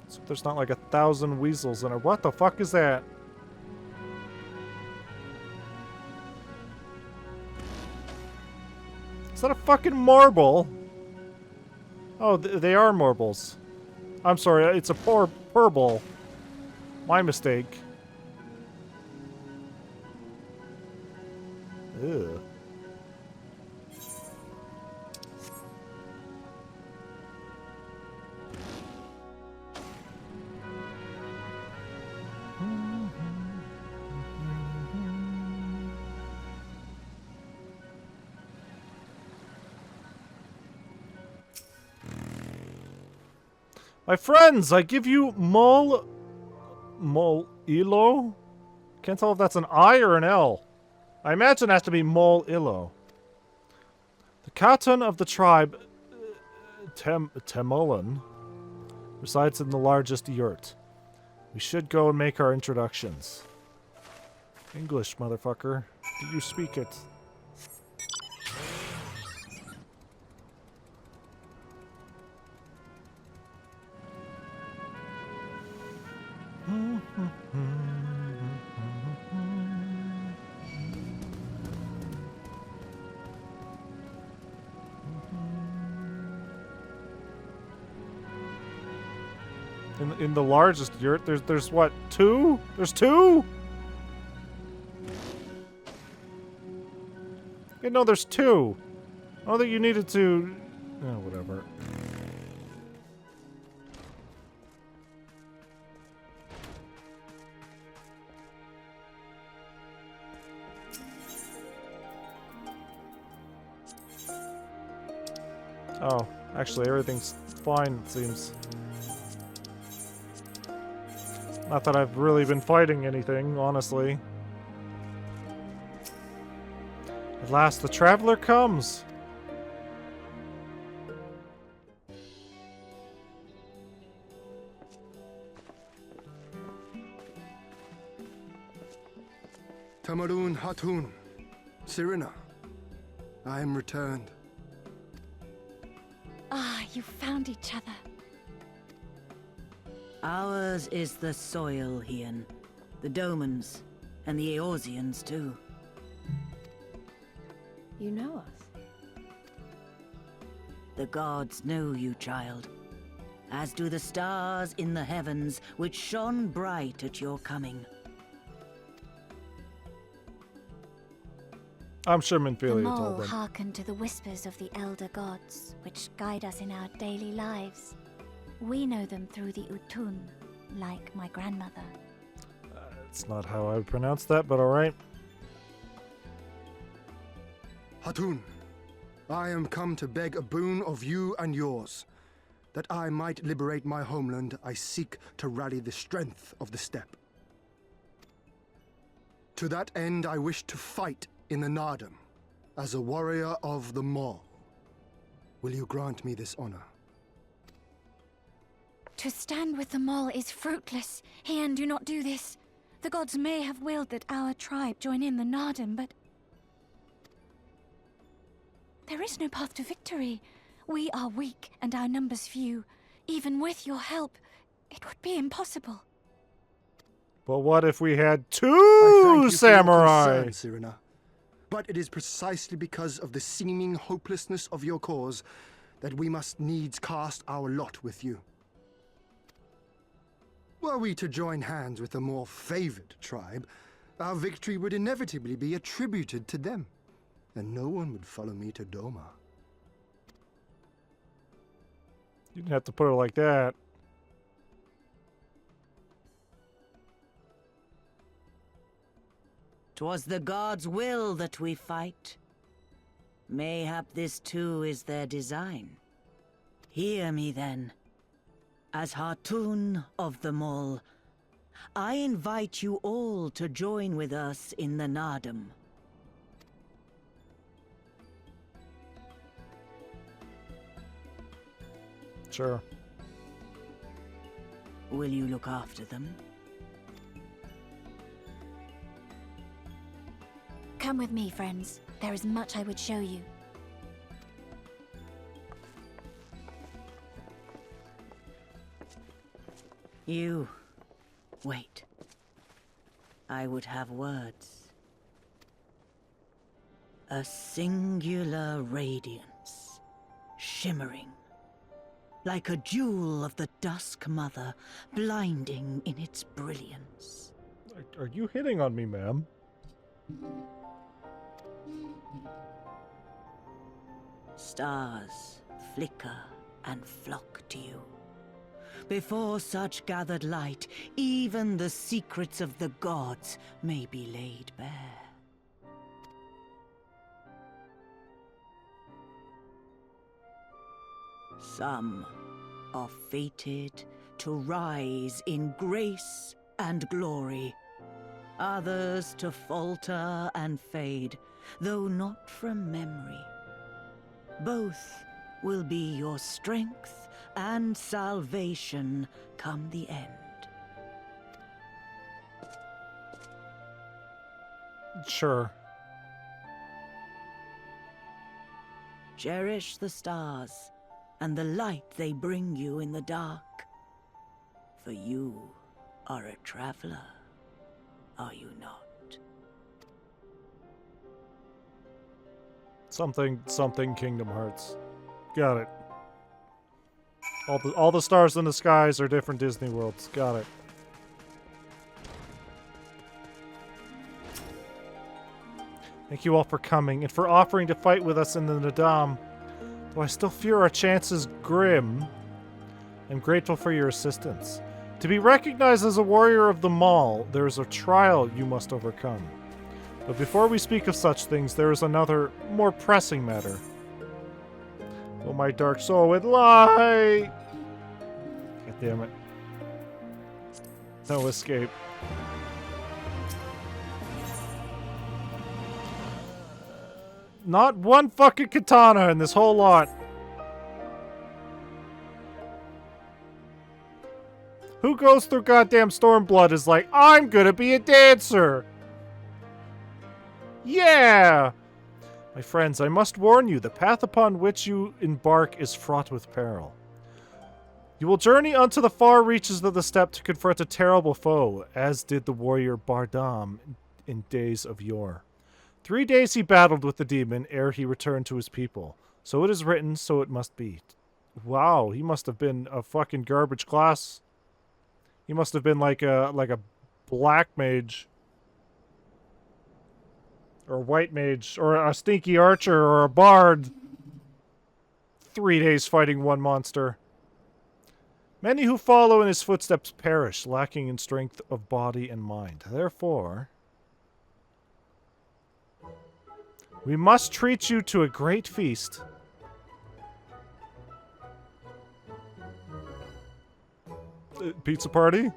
So there's not like 1,000 weasels in her. What the fuck is that? Is that a fucking marble? Oh, they are marbles. I'm sorry, it's a purple. My mistake. Ew. My friends, I give you Ilo? Can't tell if that's an I or an L. I imagine it has to be Ilo. The Khatan of the tribe Temolan resides in the largest yurt. We should go and make our introductions. English, motherfucker. Do you speak it? In the largest yurt, there's what, 2? There's 2? Yeah, no, there's 2. Oh, that you needed to... Oh, whatever. Oh, actually, everything's fine, it seems. Not that I've really been fighting anything, honestly. At last the traveler comes. Tamarun Hatun, Sirina, I am returned. Ah, you found each other. Ours is the soil, Hien. The Domans, and the Eorzeans too. You know us? The gods know you, child. As do the stars in the heavens, which shone bright at your coming. I'm sure The Minfilia mole told them. hearkened to the whispers of the elder gods, which guide us in our daily lives. We know them through the Utun, like my grandmother. It's not how I would pronounce that, but alright. Hatun, I am come to beg a boon of you and yours. That I might liberate my homeland, I seek to rally the strength of the steppe. To that end, I wish to fight in the Nardum, as a warrior of the Maul. Will you grant me this honor? To stand with the mole is fruitless. Hien, do not do this. The gods may have willed that our tribe join in the Nardum, but there is no path to victory. We are weak and our numbers few. Even with your help, it would be impossible. But what if we had I thank two you for your samurai? concern, Sirina. But it is precisely because of the seeming hopelessness of your cause that we must needs cast our lot with you. Were we to join hands with a more favored tribe, our victory would inevitably be attributed to them, and no one would follow me to Doma. You didn't have to put it like that. 'Twas the gods' will that we fight. Mayhap this too is their design. Hear me then. As Hatun of the Mole, I invite you all to join with us in the Nardum. Sure. Will you look after them? Come with me, friends. There is much I would show you. You... wait. I would have words. A singular radiance, shimmering, like a jewel of the Dusk Mother, blinding in its brilliance. Are you hitting on me, ma'am? Stars flicker and flock to you. Before such gathered light, even the secrets of the gods may be laid bare. Some are fated to rise in grace and glory. Others to falter and fade, though not from memory. Both will be your strength and salvation come the end. Sure. Cherish the stars and the light they bring you in the dark. For you are a traveler, are you not? Something Kingdom Hearts. Got it. All the stars in the skies are different Disney worlds. Got it. Thank you all for coming and for offering to fight with us in the Nadam. Though I still fear our chances grim, I'm grateful for your assistance. To be recognized as a warrior of the Maul, there is a trial you must overcome. But before we speak of such things, there is another, more pressing matter. Will my dark soul would lie? God damn it. No escape. Not one fucking katana in this whole lot. Who goes through goddamn Stormblood is like, I'm gonna be a dancer! Yeah! My friends, I must warn you, the path upon which you embark is fraught with peril. You will journey unto the far reaches of the steppe to confront a terrible foe, as did the warrior Bardam in days of yore. 3 days he battled with the demon ere he returned to his people. So it is written, so it must be. Wow, he must have been a fucking garbage class. He must have been like a black mage. Or a white mage. Or a stinky archer. Or a bard. 3 days fighting one monster. Many who follow in his footsteps perish, lacking in strength of body and mind. Therefore, we must treat you to a great feast. Pizza party?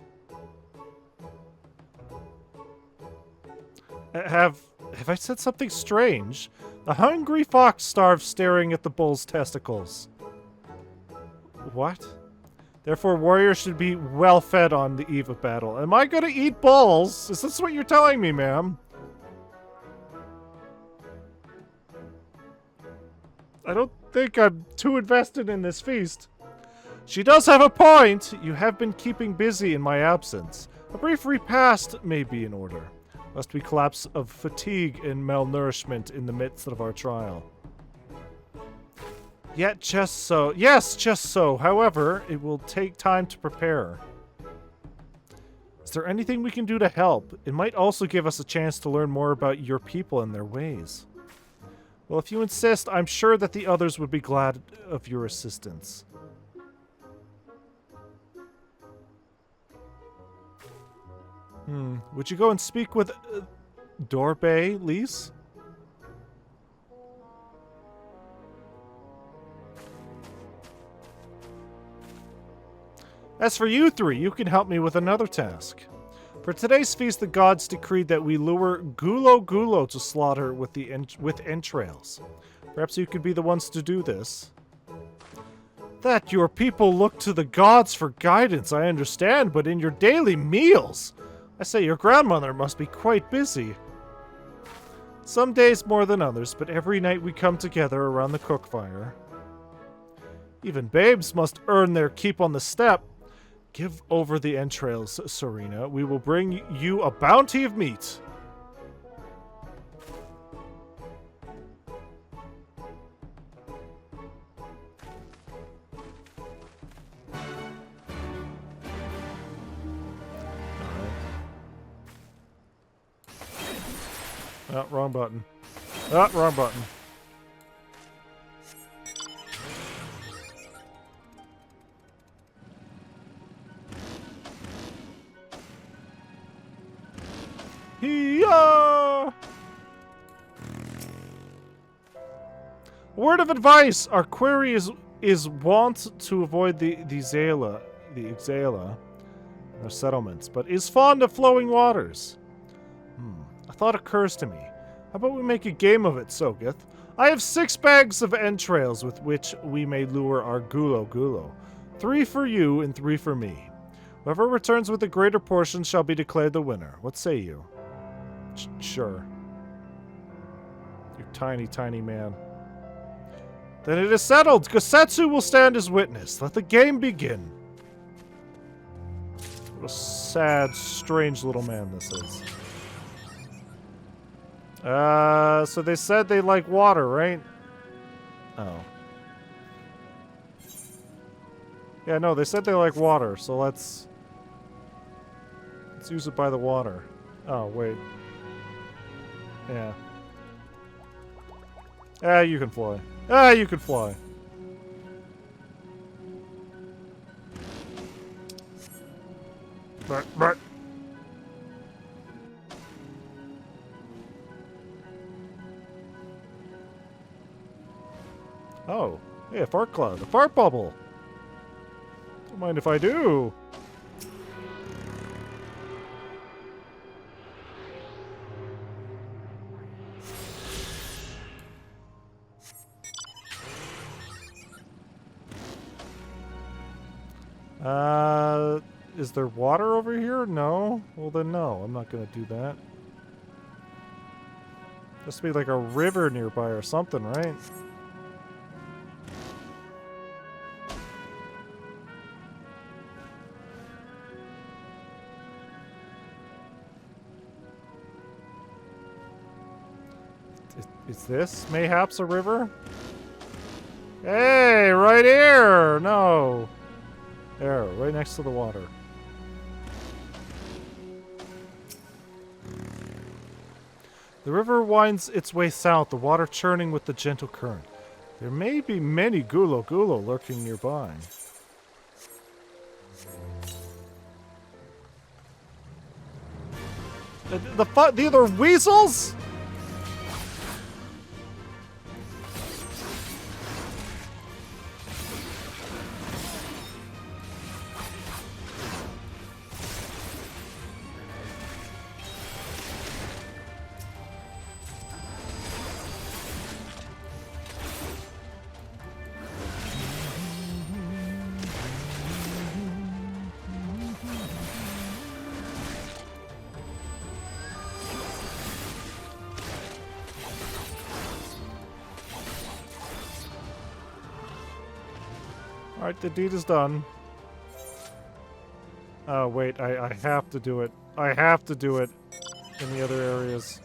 Have I said something strange? The hungry fox starves staring at the bull's testicles. What? Therefore, warriors should be well fed on the eve of battle. Am I gonna eat bulls? Is this what you're telling me, ma'am? I don't think I'm too invested in this feast. She does have a point. You have been keeping busy in my absence. A brief repast may be in order, lest we collapse of fatigue and malnourishment in the midst of our trial. Yet just so. Yes, just so. However, it will take time to prepare. Is there anything we can do to help? It might also give us a chance to learn more about your people and their ways. Well, if you insist, I'm sure that the others would be glad of your assistance. Would you go and speak with Dorbe, Lise? As for you three, you can help me with another task. For today's feast, the gods decreed that we lure Gulo Gulo to slaughter with entrails. Perhaps you could be the ones to do this. That your people look to the gods for guidance, I understand, but in your daily meals, I say your grandmother must be quite busy. Some days more than others, but every night we come together around the cook fire. Even babes must earn their keep on the steppe. Give over the entrails, Serena. We will bring you a bounty of meat. Oh, wrong button. Oh, wrong button. Hiya! Word of advice! Our query is wont to avoid the Xala, their settlements, but is fond of flowing waters. A thought occurs to me. How about we make a game of it, Sogeth? I have 6 bags of entrails with which we may lure our Gulo Gulo. 3 for you and 3 for me. Whoever returns with the greater portion shall be declared the winner. What say you? Sure. You tiny, tiny man. Then it is settled. Gosetsu will stand as witness. Let the game begin. What a sad, strange little man this is. So they said they like water, right? Oh. Yeah, no, they said they like water, so let's use it by the water. Oh, wait. Yeah. Ah, you can fly. Ah, you can fly. But. Oh, hey, a fart cloud, a fart bubble. Don't mind if I do. Is there water over here? No? Well then no, I'm not gonna do that. Must be like a river nearby or something, right? Is this mayhaps a river? Hey, right here! No! There, right next to the water. The river winds its way south, the water churning with the gentle current. There may be many gulo gulo lurking nearby. The other weasels? Alright, the deed is done. Oh, wait, I have to do it. I have to do it in the other areas.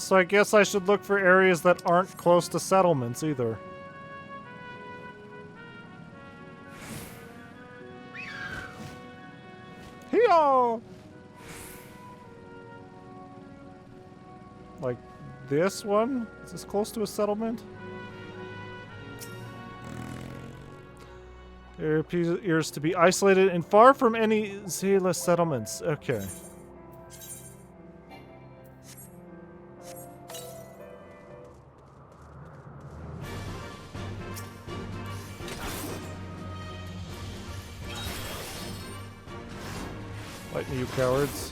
So I guess I should look for areas that aren't close to settlements either. Hee-yaw! Like this one? Is this close to a settlement? There appears to be isolated and far from any Zayla settlements. Okay. Fight me, you cowards.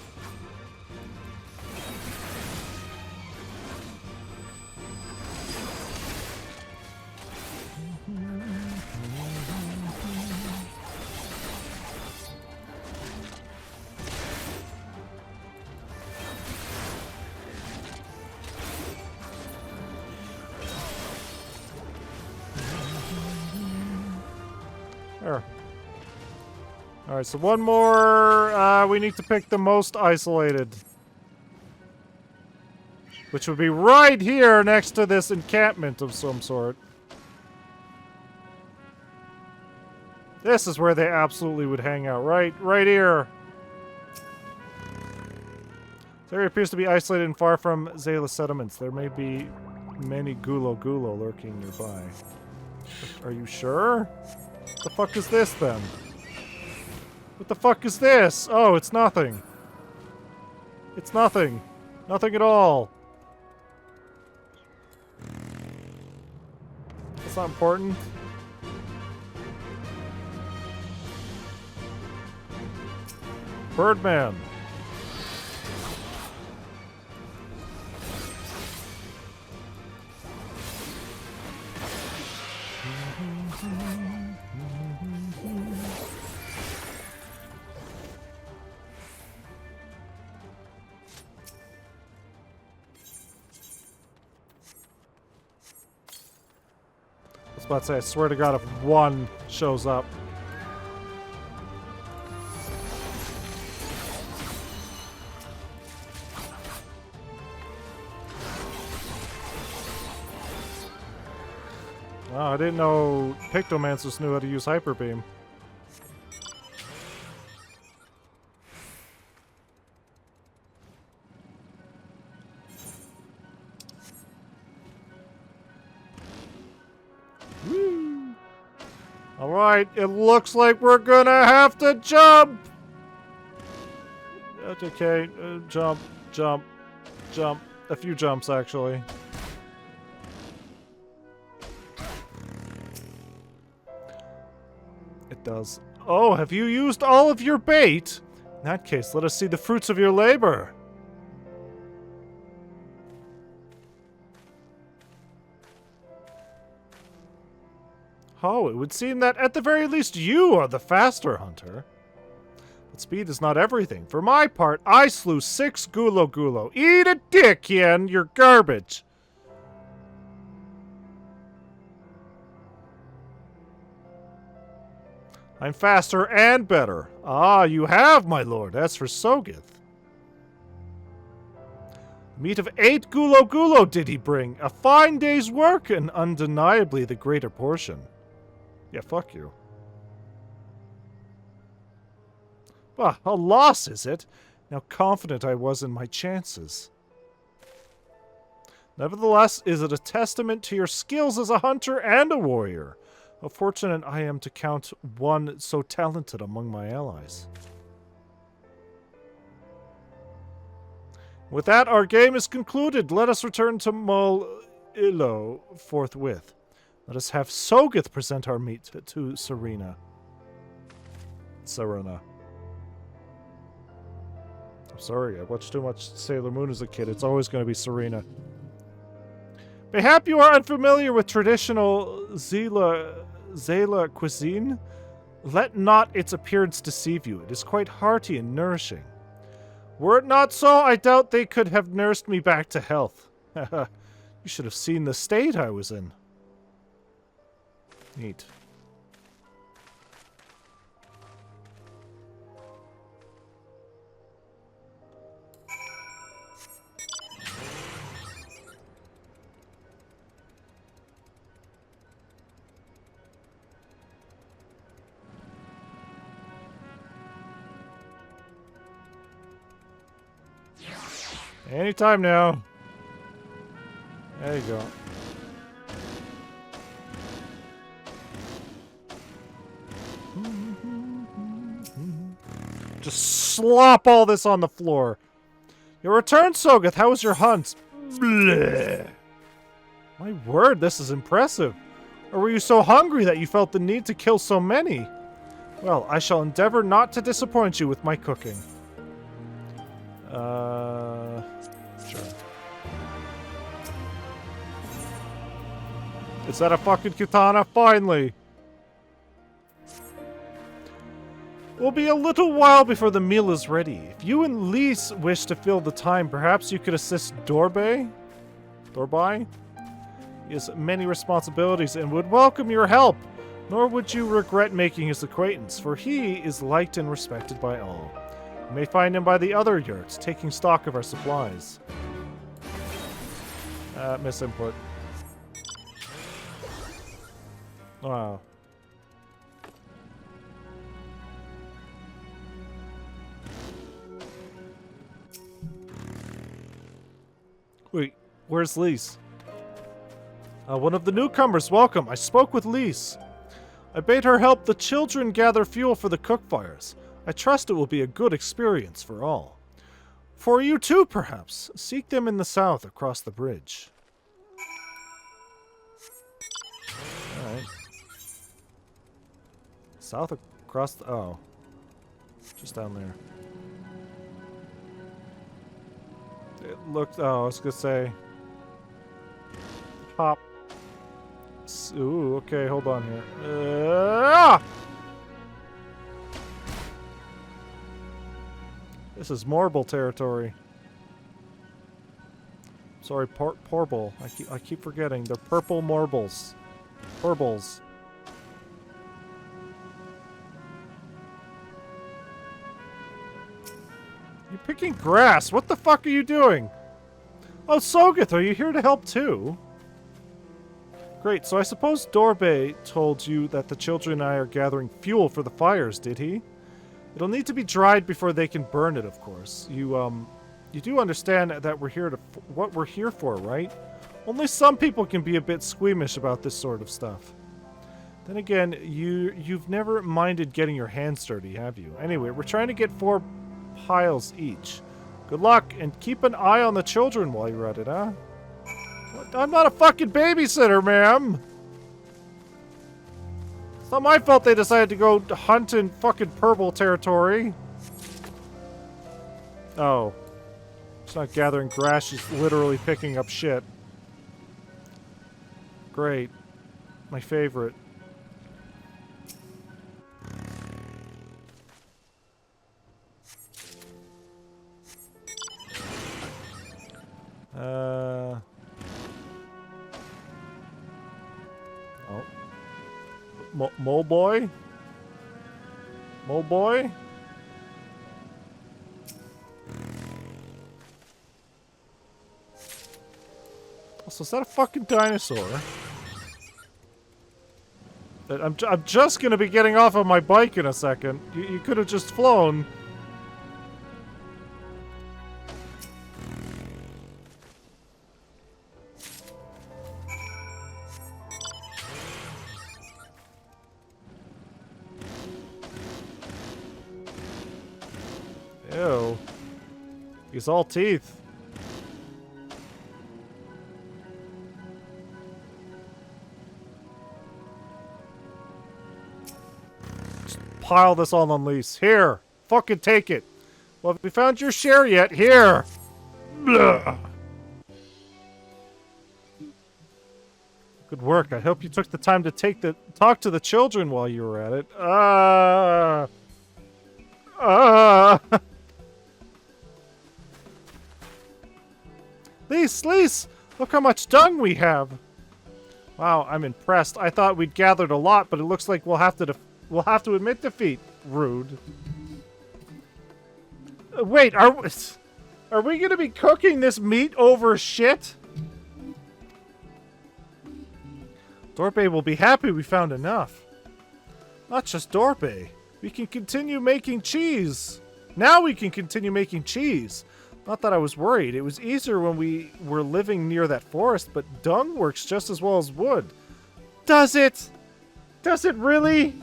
There. Alright, so one more. We need to pick the most isolated. Which would be right here next to this encampment of some sort. This is where they absolutely would hang out. Right here. This area appears to be isolated and far from Zayla settlements. There may be many gulo gulo lurking nearby. Are you sure? What the fuck is this then? What the fuck is this? Oh, it's nothing. It's nothing. Nothing at all. That's not important. Birdman. I was about to say, I swear to God, if one shows up. Oh, I didn't know Pictomancers knew how to use Hyper Beam. Alright, it looks like we're gonna have to jump! Okay, jump, jump, jump. A few jumps, actually. It does. Oh, have you used all of your bait? In that case, let us see the fruits of your labor. Oh, it would seem that at the very least you are the faster hunter. But speed is not everything. For my part, I slew 6 Gulo Gulo. Eat a dick, Yen, you're garbage. I'm faster and better. Ah, you have, my lord. As for Sogeth. Meat of 8 Gulo Gulo did he bring. A fine day's work, and undeniably the greater portion. Yeah, fuck you. Ah, a loss, is it? How confident I was in my chances. Nevertheless, is it a testament to your skills as a hunter and a warrior? How fortunate I am to count one so talented among my allies. With that, our game is concluded. Let us return to Mol-Ilo forthwith. Let us have Sogeth present our meat to Serena. I'm sorry, I watched too much Sailor Moon as a kid. It's always going to be Serena. Mayhap you are unfamiliar with traditional Zala cuisine? Let not its appearance deceive you. It is quite hearty and nourishing. Were it not so, I doubt they could have nursed me back to health. You should have seen the state I was in. Neat. Anytime now. There you go. Just slop all this on the floor. Your return, Sogeth. How was your hunt? Bleh. My word, this is impressive. Or were you so hungry that you felt the need to kill so many? Well, I shall endeavor not to disappoint you with my cooking. Sure. Is that a fucking katana? Finally! It will be a little while before the meal is ready. If you and Lise wish to fill the time, perhaps you could assist Dorbai? He has many responsibilities and would welcome your help. Nor would you regret making his acquaintance, for he is liked and respected by all. You may find him by the other yurts, taking stock of our supplies. Misinput. Wow. Wait, where's Lise? One of the newcomers, welcome. I spoke with Lise. I bade her help the children gather fuel for the cook fires. I trust it will be a good experience for all. For you too, perhaps. Seek them in the south across the bridge. Alright. South across the... Oh. Just down there. It looked... Oh, I was gonna say... Hop. Ooh, okay, hold on here. This is marble territory. Sorry, porble. I keep forgetting. They're purple marbles. Purbles. You're picking grass. What the fuck are you doing? Oh, Sogeth, are you here to help too? Great, so I suppose Dorbai told you that the children and I are gathering fuel for the fires, did he? It'll need to be dried before they can burn it, of course. You do understand that we're here to... what we're here for, right? Only some people can be a bit squeamish about this sort of stuff. Then again, you've never minded getting your hands dirty, have you? Anyway, we're trying to get 4 piles each. Good luck, and keep an eye on the children while you're at it, huh? What? I'm not a fucking babysitter, ma'am! It's not my fault they decided to go hunt in fucking purple territory. Oh. She's not gathering grass, she's literally picking up shit. Great. My favorite. Oh. Mole boy? Mole boy? So is that a fucking dinosaur? I'm just gonna be getting off of my bike in a second. You could have just flown. Ew. He's all teeth. Pile this all on lease. Here. Fucking take it. Well, have we found your share yet? Here. Blah. Good work. I hope you took the time to talk to the children while you were at it. Lise, look how much dung we have. Wow, I'm impressed. I thought we'd gathered a lot, but it looks like we'll have to admit defeat. Rude. Wait, are we gonna be cooking this meat over shit? Dorbe will be happy we found enough. Not just Dorbe. We can continue making cheese. Now we can continue making cheese. Not that I was worried. It was easier when we were living near that forest, but dung works just as well as wood. Does it? Does it really?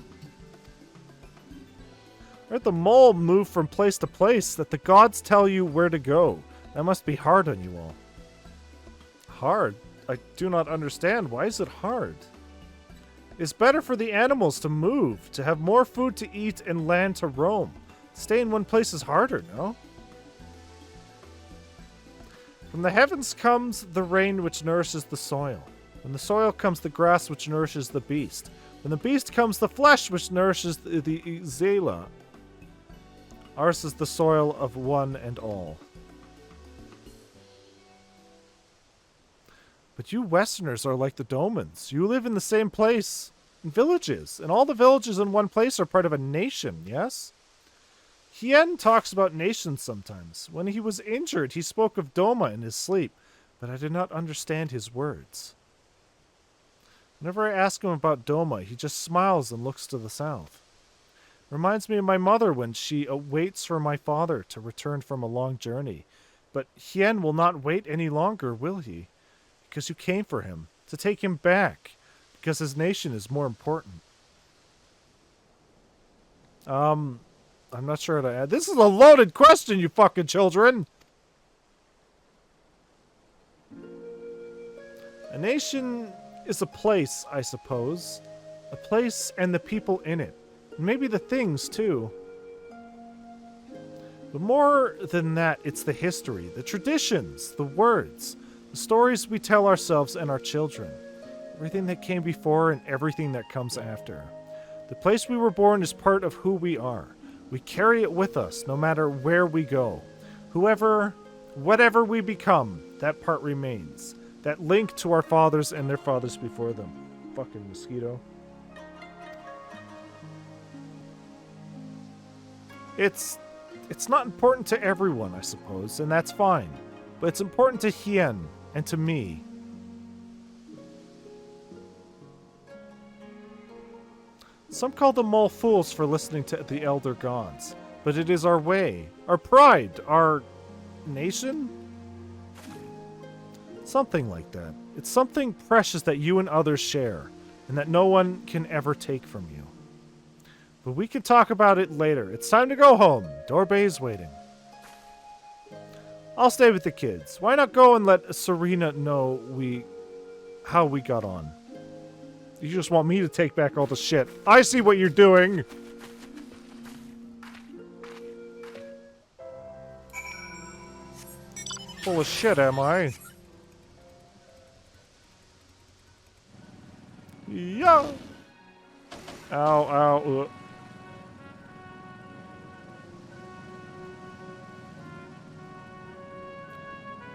Where'd the mole move from place to place that the gods tell you where to go? That must be hard on you all. Hard? I do not understand. Why is it hard? It's better for the animals to move, to have more food to eat and land to roam. Stay in one place is harder, no? From the heavens comes the rain which nourishes the soil. From the soil comes the grass which nourishes the beast. From the beast comes the flesh which nourishes the Zela. Ours is the soil of one and all. But you Westerners are like the Domans. You live in the same place, in villages, and all the villages in one place are part of a nation, yes? Hien talks about nations sometimes. When he was injured, he spoke of Doma in his sleep, but I did not understand his words. Whenever I ask him about Doma, he just smiles and looks to the south. Reminds me of my mother when she waits for my father to return from a long journey. But Hien will not wait any longer, will he? Because you came for him, to take him back, because his nation is more important. I'm not sure how to add. This is a loaded question, you fucking children! A nation is a place, I suppose. A place and the people in it. And maybe the things, too. But more than that, it's the history, the traditions, the words, the stories we tell ourselves and our children. Everything that came before and everything that comes after. The place we were born is part of who we are. We carry it with us, no matter where we go. Whatever we become, that part remains. That link to our fathers and their fathers before them. Fucking mosquito. It's not important to everyone, I suppose, and that's fine. But it's important to Hien and to me. Some call the mole fools for listening to the elder gods, but it is our way, our pride, our nation? Something like that. It's something precious that you and others share, and that no one can ever take from you. But we can talk about it later. It's time to go home. Dorbe is waiting. I'll stay with the kids. Why not go and let Serena know how we got on? You just want me to take back all the shit. I see what you're doing! Full of shit, am I? Yeah! Ow, ow,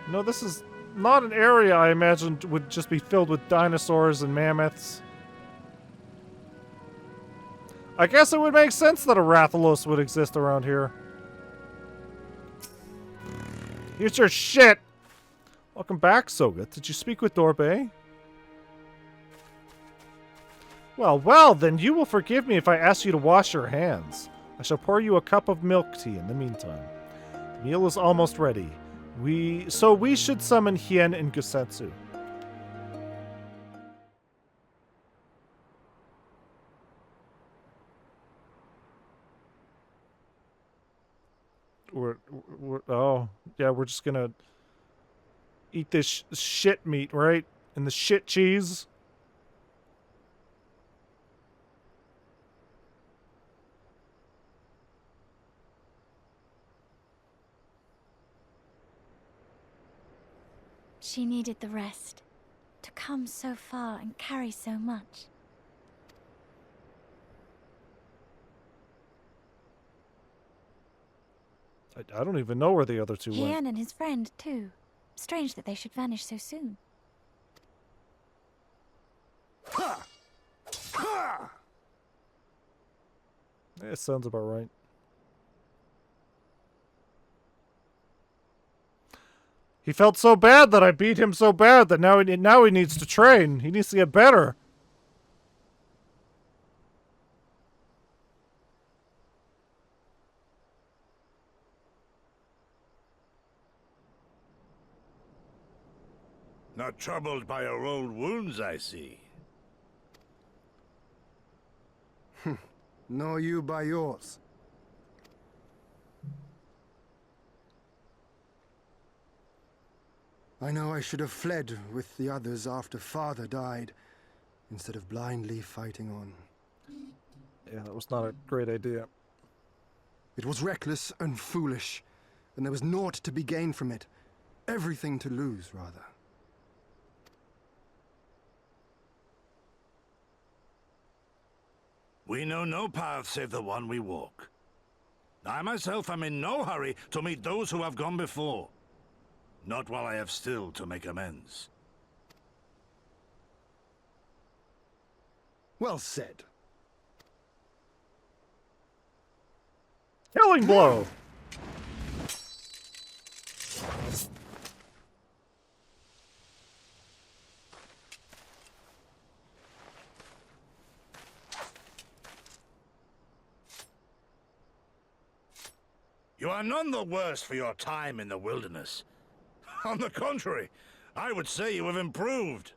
No, this is not an area I imagined would just be filled with dinosaurs and mammoths. I guess it would make sense that a Rathalos would exist around here. Here's your shit! Welcome back, Soga. Did you speak with Dorbe? Well, then you will forgive me if I ask you to wash your hands. I shall pour you a cup of milk tea in the meantime. The meal is almost ready. So we should summon Hien and Gusetsu. We're just gonna eat this shit meat, right? And the shit cheese. She needed the rest. To come so far and carry so much. I don't even know where the other two went. Hien and his friend, too. Strange that they should vanish so soon. It sounds about right. He felt so bad that I beat him so bad that now he needs to train. He needs to get better. Not troubled by your old wounds, I see. Nor you by yours. I know I should have fled with the others after Father died, instead of blindly fighting on. Yeah, that was not a great idea. It was reckless and foolish, and there was naught to be gained from it. Everything to lose, rather. We know no path save the one we walk. I myself am in no hurry to meet those who have gone before. Not while I have still to make amends. Well said. Killing blow! You are none the worse for your time in the wilderness. On the contrary, I would say you have improved.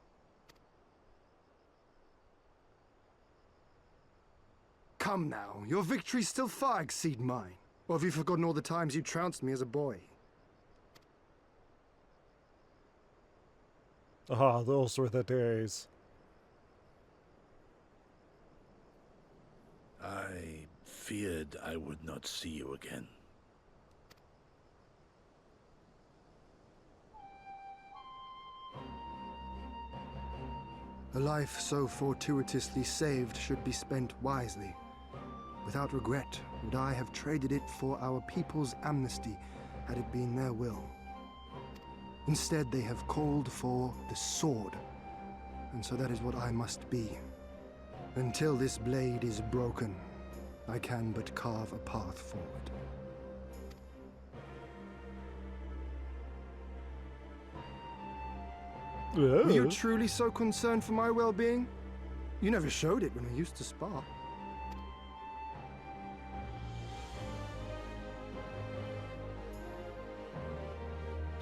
Come now, your victories still far exceed mine. Or have you forgotten all the times you trounced me as a boy? Ah, those were the days. I feared I would not see you again. A life so fortuitously saved should be spent wisely. Without regret, would I have traded it for our people's amnesty, had it been their will. Instead, they have called for the sword, and so that is what I must be. Until this blade is broken, I can but carve a path forward. Were you truly so concerned for my well-being? You never showed it when we used to spar.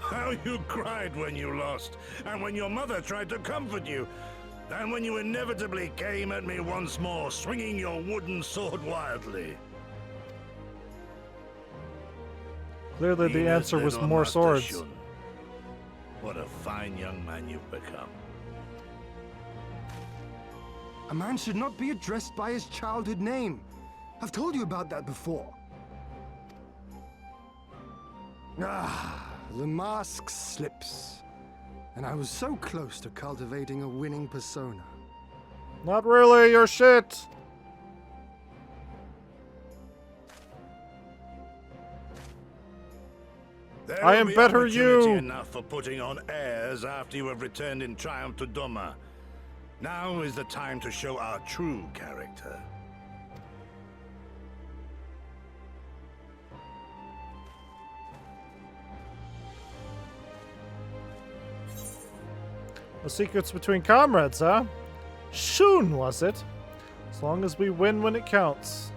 How you cried when you lost, and when your mother tried to comfort you, and when you inevitably came at me once more, swinging your wooden sword wildly. Clearly the answer was more swords. What a fine young man you've become. A man should not be addressed by his childhood name. I've told you about that before. Ah, the mask slips. And I was so close to cultivating a winning persona. Not really, you're shit! There I am will be better opportunity you! enough for putting on airs after you have returned in triumph to Doma. Now is the time to show our true character. No secrets between comrades, huh? Soon, was it? As long as we win when it counts.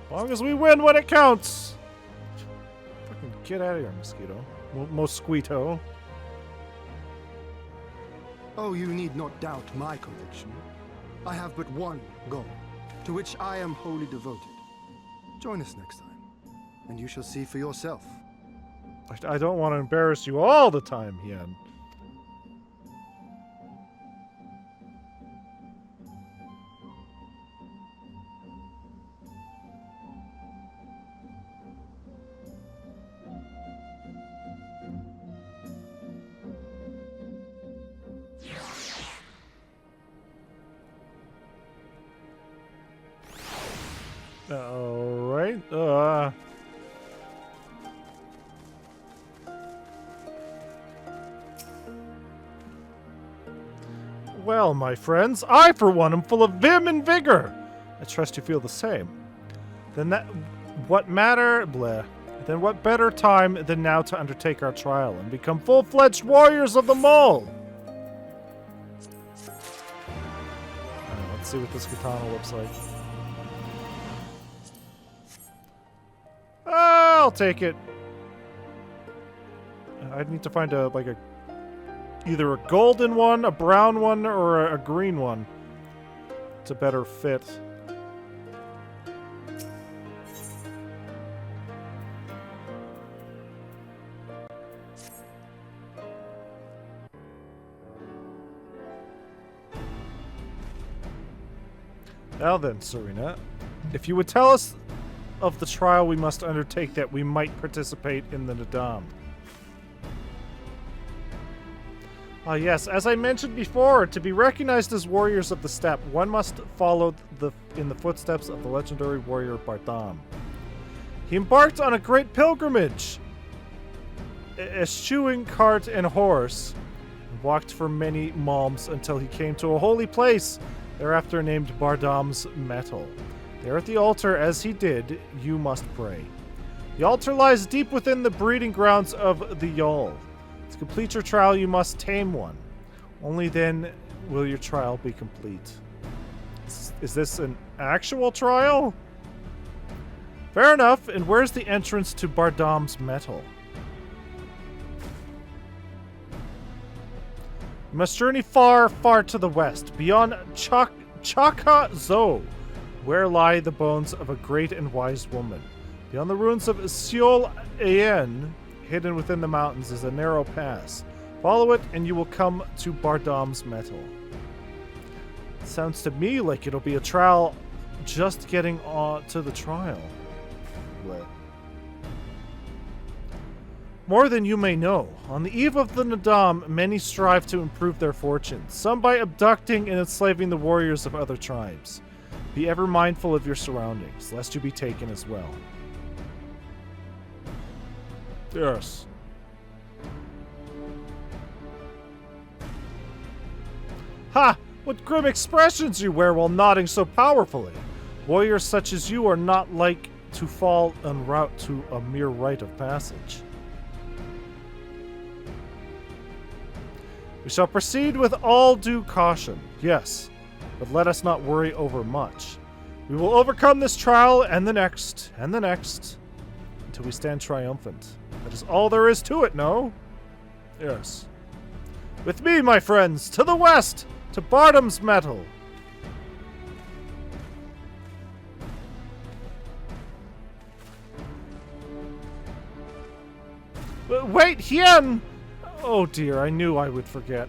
As long as we win when it counts! Fucking get out of here, mosquito. Mosquito. Oh, you need not doubt my conviction. I have but one goal, to which I am wholly devoted. Join us next time, and you shall see for yourself. I don't want to embarrass you all the time, Hien. Alright, Well, my friends, I for one am full of vim and vigor. I trust you feel the same. Then what better time than now to undertake our trial and become full-fledged warriors of the mole? Let's see what this katana looks like. I'll take it. I'd need to find either a golden one, a brown one, or a green one to better fit. Now then, Serena, if you would tell us of the trial we must undertake that we might participate in the Nadam. Yes, as I mentioned before, to be recognized as warriors of the steppe, one must follow in the footsteps of the legendary warrior Bardam. He embarked on a great pilgrimage, eschewing cart and horse, and walked for many malms until he came to a holy place, thereafter named Bardam's Metal. There at the altar, as he did, you must pray. The altar lies deep within the breeding grounds of the Yol. To complete your trial, you must tame one. Only then will your trial be complete. Is this an actual trial? Fair enough, and where's the entrance to Bardam's Metal? You must journey far, far to the west, beyond Chaka Zo, where lie the bones of a great and wise woman. Beyond the ruins of Seol Aen, hidden within the mountains, is a narrow pass. Follow it, and you will come to Bardam's Metal. It sounds to me like it'll be a trial just getting on to the trial. Blech. More than you may know, on the eve of the Nadam, many strive to improve their fortunes, some by abducting and enslaving the warriors of other tribes. Be ever mindful of your surroundings, lest you be taken as well. Yes. Ha! What grim expressions you wear while nodding so powerfully! Warriors such as you are not like to fall en route to a mere rite of passage. We shall proceed with all due caution, yes, but let us not worry over much. We will overcome this trial and the next, until we stand triumphant. That is all there is to it, no? Yes. With me, my friends, to the west, to Bardam's Metal. Wait, Hien! Oh dear, I knew I would forget.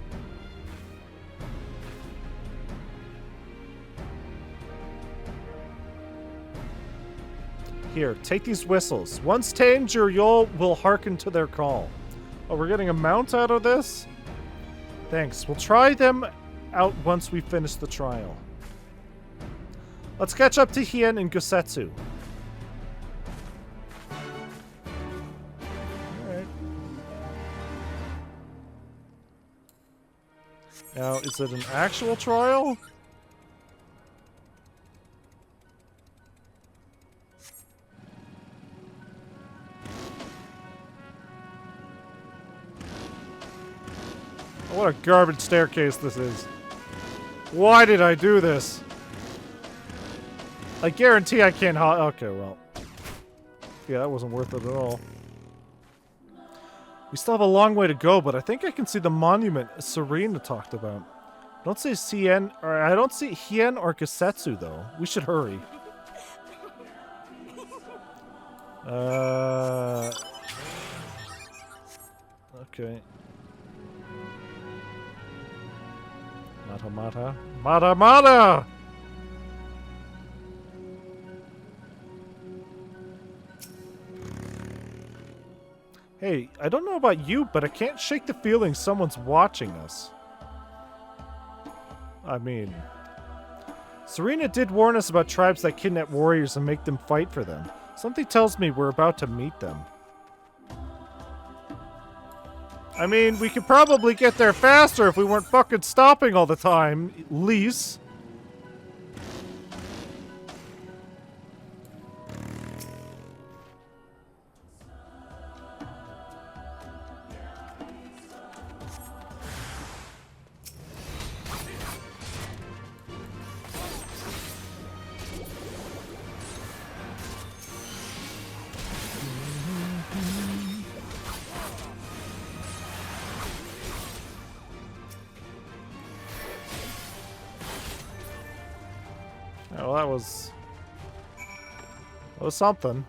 Here, take these whistles. Once tamed, your Yol will hearken to their call. Oh, we're getting a mount out of this? Thanks. We'll try them out once we finish the trial. Let's catch up to Hien and Gosetsu. Alright. Now, is it an actual trial? What a garbage staircase this is. Why did I do this? I guarantee I can't okay, well. Yeah, that wasn't worth it at all. We still have a long way to go, but I think I can see the monument Serena talked about. I don't see Hien or Kasetsu, though. We should hurry. Okay. Mata! Hey, I don't know about you, but I can't shake the feeling someone's watching us. I mean, Serena did warn us about tribes that kidnap warriors and make them fight for them. Something tells me we're about to meet them. I mean, we could probably get there faster if we weren't fucking stopping all the time, Lise. Well, that was something.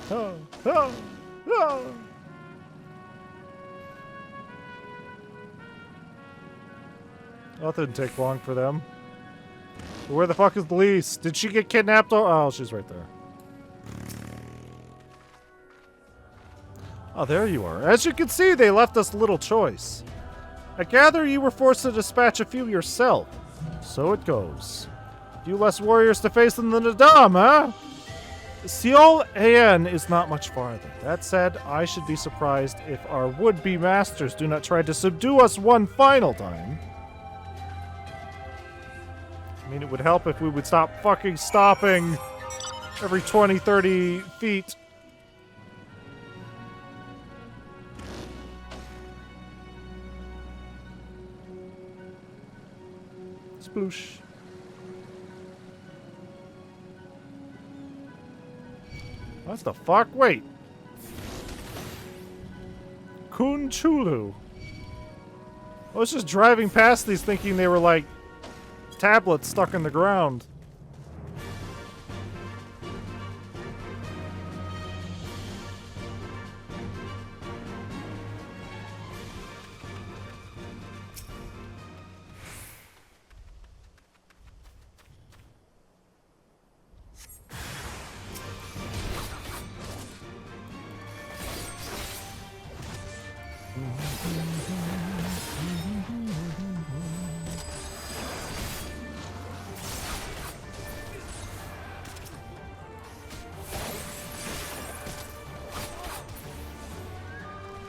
Oh. That didn't take long for them. Where the fuck is Lise? Did she get kidnapped? Oh, she's right there. Oh, there you are. As you can see, they left us little choice. I gather you were forced to dispatch a few yourself. So it goes. A few less warriors to face than the Nadam, huh? Seol Aen is not much farther. That said, I should be surprised if our would-be masters do not try to subdue us one final time. I mean, it would help if we would stop fucking stopping every 20, 30 feet. Sploosh. What the fuck? Wait. Kun Chulu. I was just driving past these thinking they were like tablets stuck in the ground.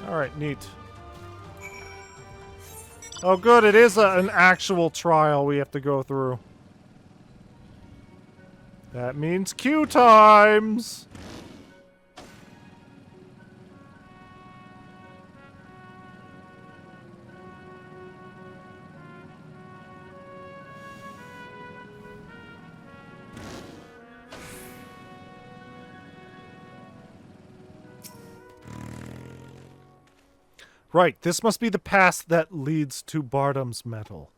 Alright, neat. Oh good, it is an actual trial we have to go through. That means queue times! Right, this must be the pass that leads to Bardam's Metal.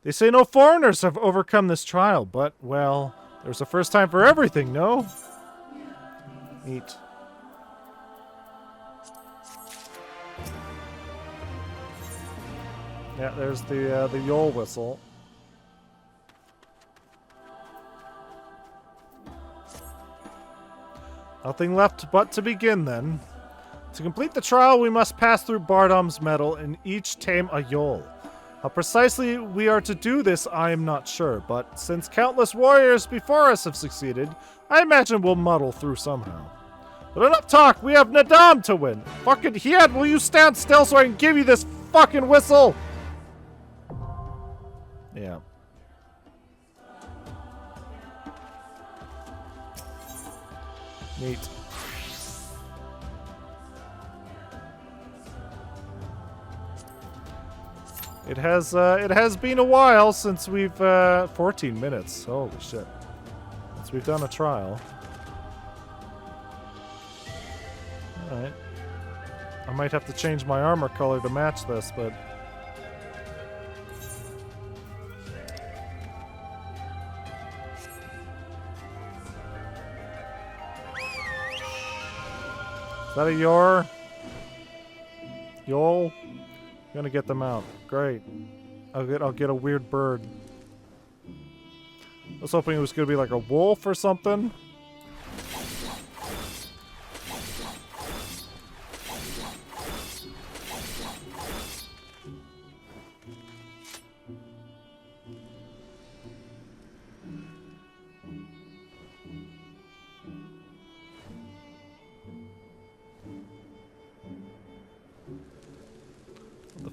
They say no foreigners have overcome this trial, but, well, there's a first time for everything, no? Neat. Yeah, there's the Yol whistle. Nothing left but to begin, then. To complete the trial, we must pass through Bardam's Metal and each tame a Yol. How precisely we are to do this, I am not sure, but since countless warriors before us have succeeded, I imagine we'll muddle through somehow. But enough talk, we have Nadam to win! Fucking Hien, will you stand still so I can give you this fucking whistle? Yeah. Neat. It has been a while since we've 14 minutes. Holy shit. Since we've done a trial. Alright. I might have to change my armor color to match this, but is that a Yor? Yol? I'm gonna get them out. Great. I'll get a weird bird. I was hoping it was gonna be like a wolf or something.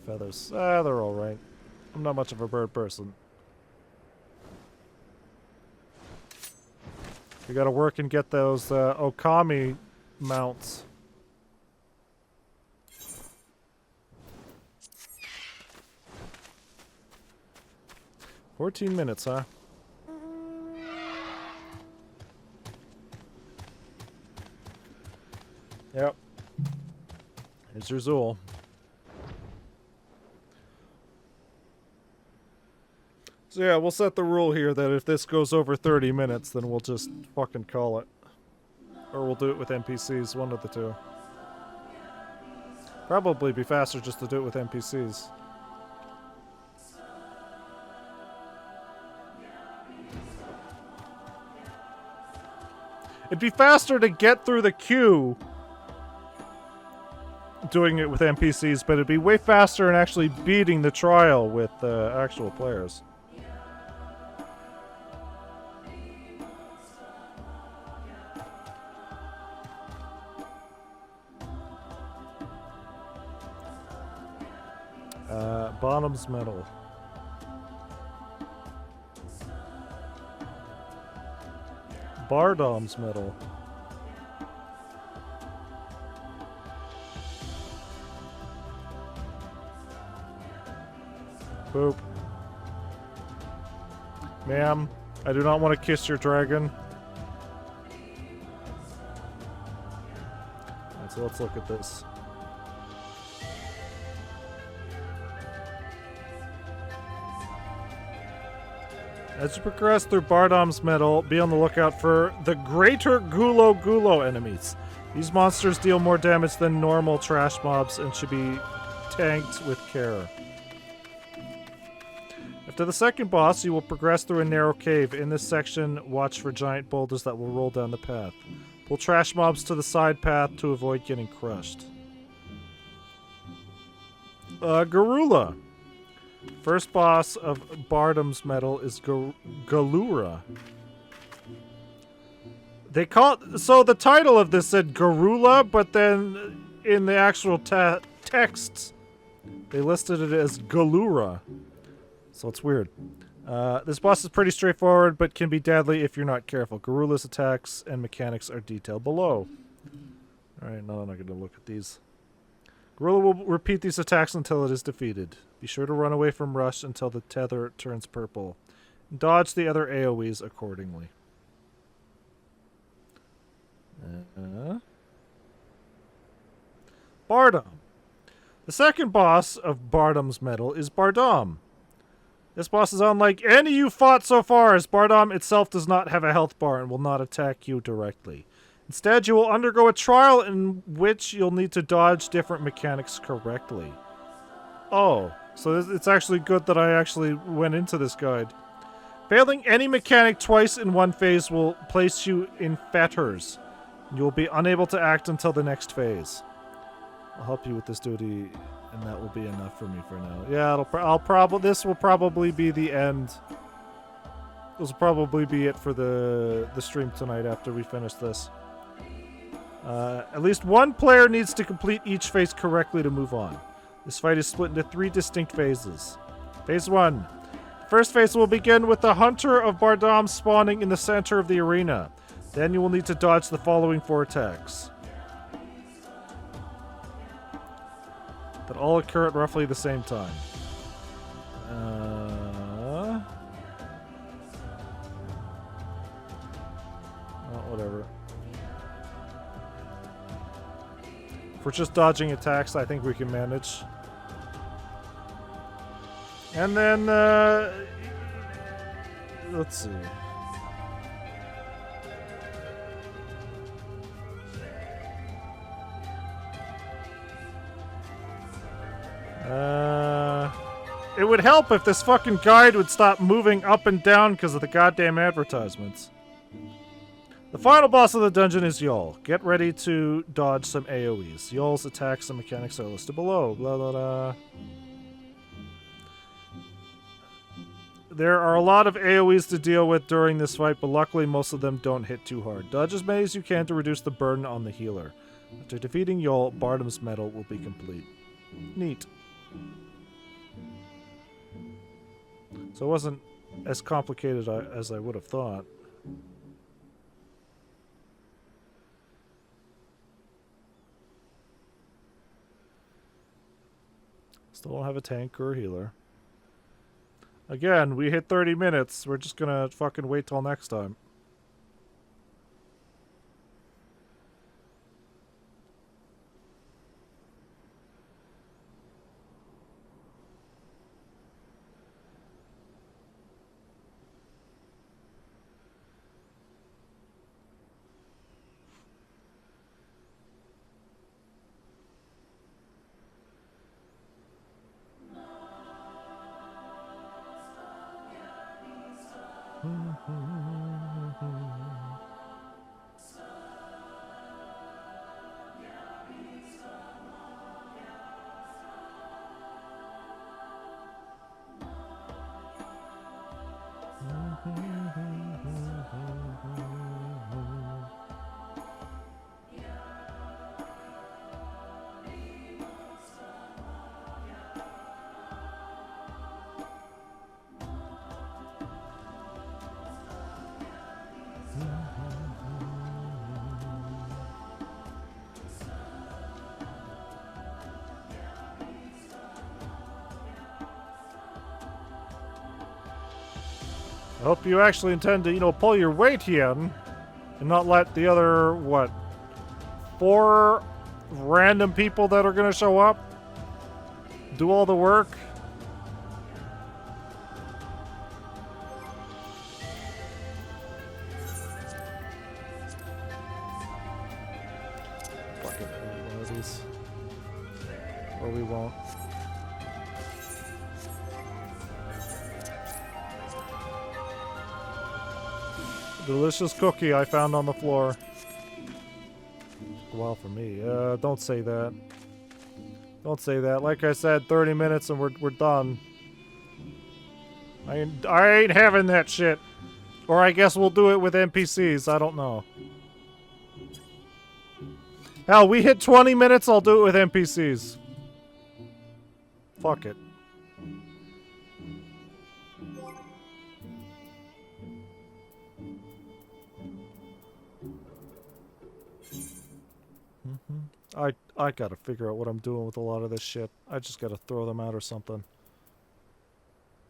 Feathers. They're alright. I'm not much of a bird person. We gotta work and get those Okami mounts. "14 minutes, huh? Yep. Here's your Zool. So yeah, we'll set the rule here that if this goes over 30 minutes, then we'll just fucking call it. Or we'll do it with NPCs, one of the two. Probably be faster just to do it with NPCs. It'd be faster to get through the queue doing it with NPCs, but it'd be way faster in actually beating the trial with actual players. Bottom's Metal. Bardom's Metal. Boop. Ma'am, I do not want to kiss your dragon. Alright, so let's look at this. As you progress through Bardom's Metal, be on the lookout for the Greater Gulo Gulo enemies. These monsters deal more damage than normal trash mobs and should be tanked with care. After the second boss, you will progress through a narrow cave. In this section, watch for giant boulders that will roll down the path. Pull trash mobs to the side path to avoid getting crushed. Garula. First boss of Bardom's Metal is Galura. They call it, so the title of this said Garula, but then in the actual text, they listed it as Galura. So it's weird. This boss is pretty straightforward, but can be deadly if you're not careful. Garula's attacks and mechanics are detailed below. Alright, no, I'm not going to look at these. Garula will repeat these attacks until it is defeated. Be sure to run away from Rush until the tether turns purple. Dodge the other AoEs accordingly. Bardom. The second boss of Bardom's Metal is Bardom. This boss is unlike any you fought so far, as Bardom itself does not have a health bar and will not attack you directly. Instead, you will undergo a trial in which you'll need to dodge different mechanics correctly. Oh, so it's actually good that I actually went into this guide. Failing any mechanic twice in one phase will place you in fetters. You will be unable to act until the next phase. I'll help you with this duty, and that will be enough for me for now. Yeah, this will probably be the end. This will probably be it for the stream tonight after we finish this. At least one player needs to complete each phase correctly to move on. This fight is split into 3 distinct phases. Phase 1. First phase will begin with the Hunter of Bardam spawning in the center of the arena. Then you will need to dodge the following 4 attacks that all occur at roughly the same time. Whatever. If we're just dodging attacks, I think we can manage. And then, let's see. It would help if this fucking guide would stop moving up and down because of the goddamn advertisements. The final boss of the dungeon is Yol. Get ready to dodge some AoEs. Yol's attacks and mechanics are listed below. Blah, blah, blah. There are a lot of AoEs to deal with during this fight, but luckily most of them don't hit too hard. Dodge as many as you can to reduce the burden on the healer. After defeating Yol, Bardam's medal will be complete. Neat. So it wasn't as complicated as I would have thought. Still don't have a tank or a healer. Again, we hit 30 minutes. We're just gonna fucking wait till next time. I hope you actually intend to, you know, pull your weight here and not let the other, what, 4 random people that are going to show up do all the work. Fucking one of these. Or we won't. Delicious cookie I found on the floor. Well, for me. Don't say that. Don't say that. Like I said, 30 minutes and we're done. I ain't having that shit. Or I guess we'll do it with NPCs. I don't know. Hell, we hit 20 minutes, I'll do it with NPCs. Fuck it. I gotta figure out what I'm doing with a lot of this shit. I just gotta throw them out or something.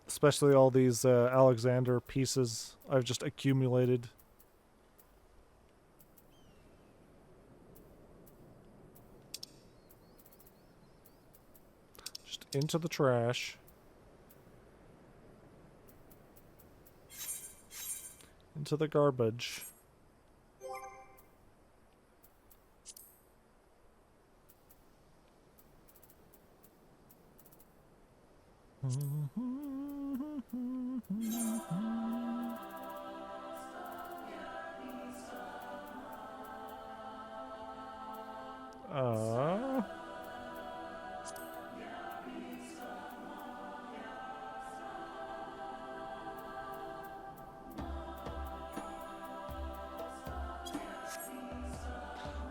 Especially all these Alexander pieces I've just accumulated. Just into the trash. Into the garbage.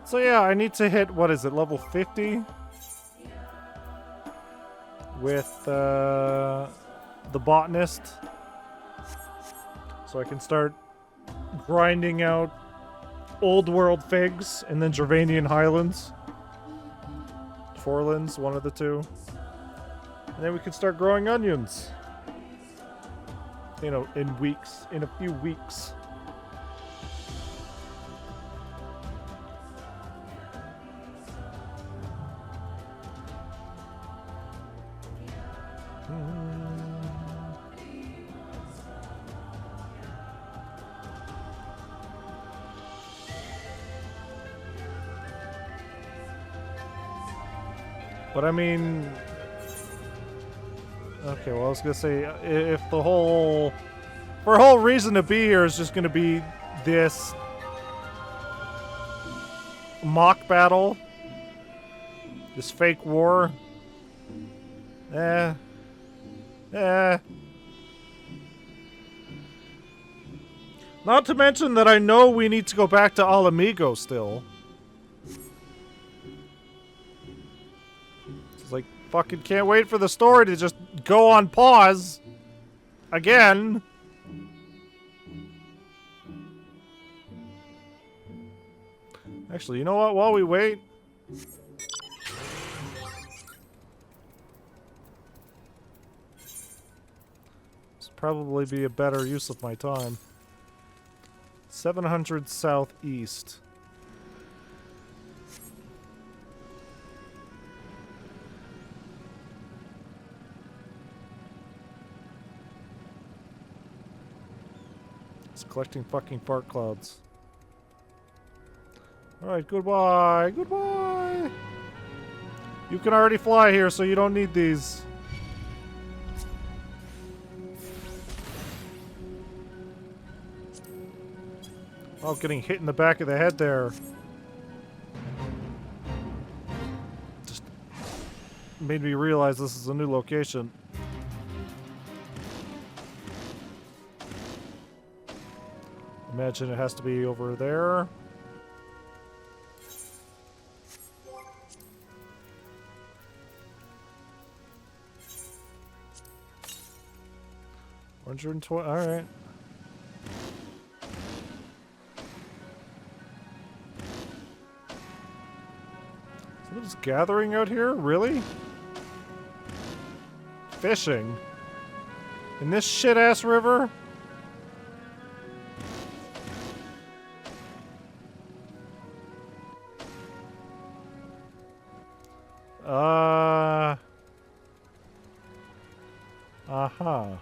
So yeah, I need to hit, what is it, level 50? With the botanist. So I can start grinding out Old World figs and then Gervanian Highlands. Forlands, one of the two. And then we can start growing onions. You know, in a few weeks. But I mean, okay, well I was gonna say, if the whole reason to be here is just gonna be this mock battle, this fake war, not to mention that I know we need to go back to Alamigo still. Like, fucking can't wait for the story to just go on pause. Again. Actually, you know what? While we wait... this would probably be a better use of my time. 700 southeast. Collecting fucking fart clouds. Alright, goodbye. Goodbye. You can already fly here, so you don't need these. Oh, getting hit in the back of the head there. Just made me realize this is a new location. Imagine it has to be over there. $120. All right. Someone's gathering out here? Really? Fishing? In this shit-ass river? Aha.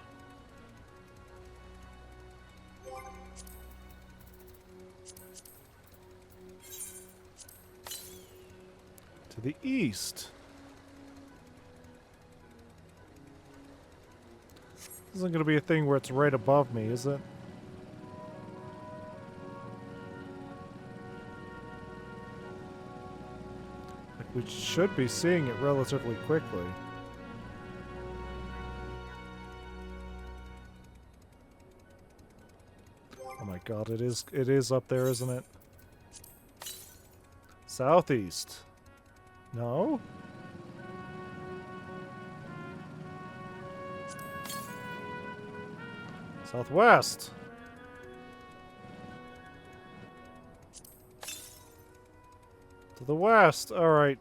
To the east. This isn't going to be a thing where it's right above me, is it? Like, we should be seeing it relatively quickly. Oh my god, it is up there, isn't it? Southeast. No? Southwest. To the west. Alright.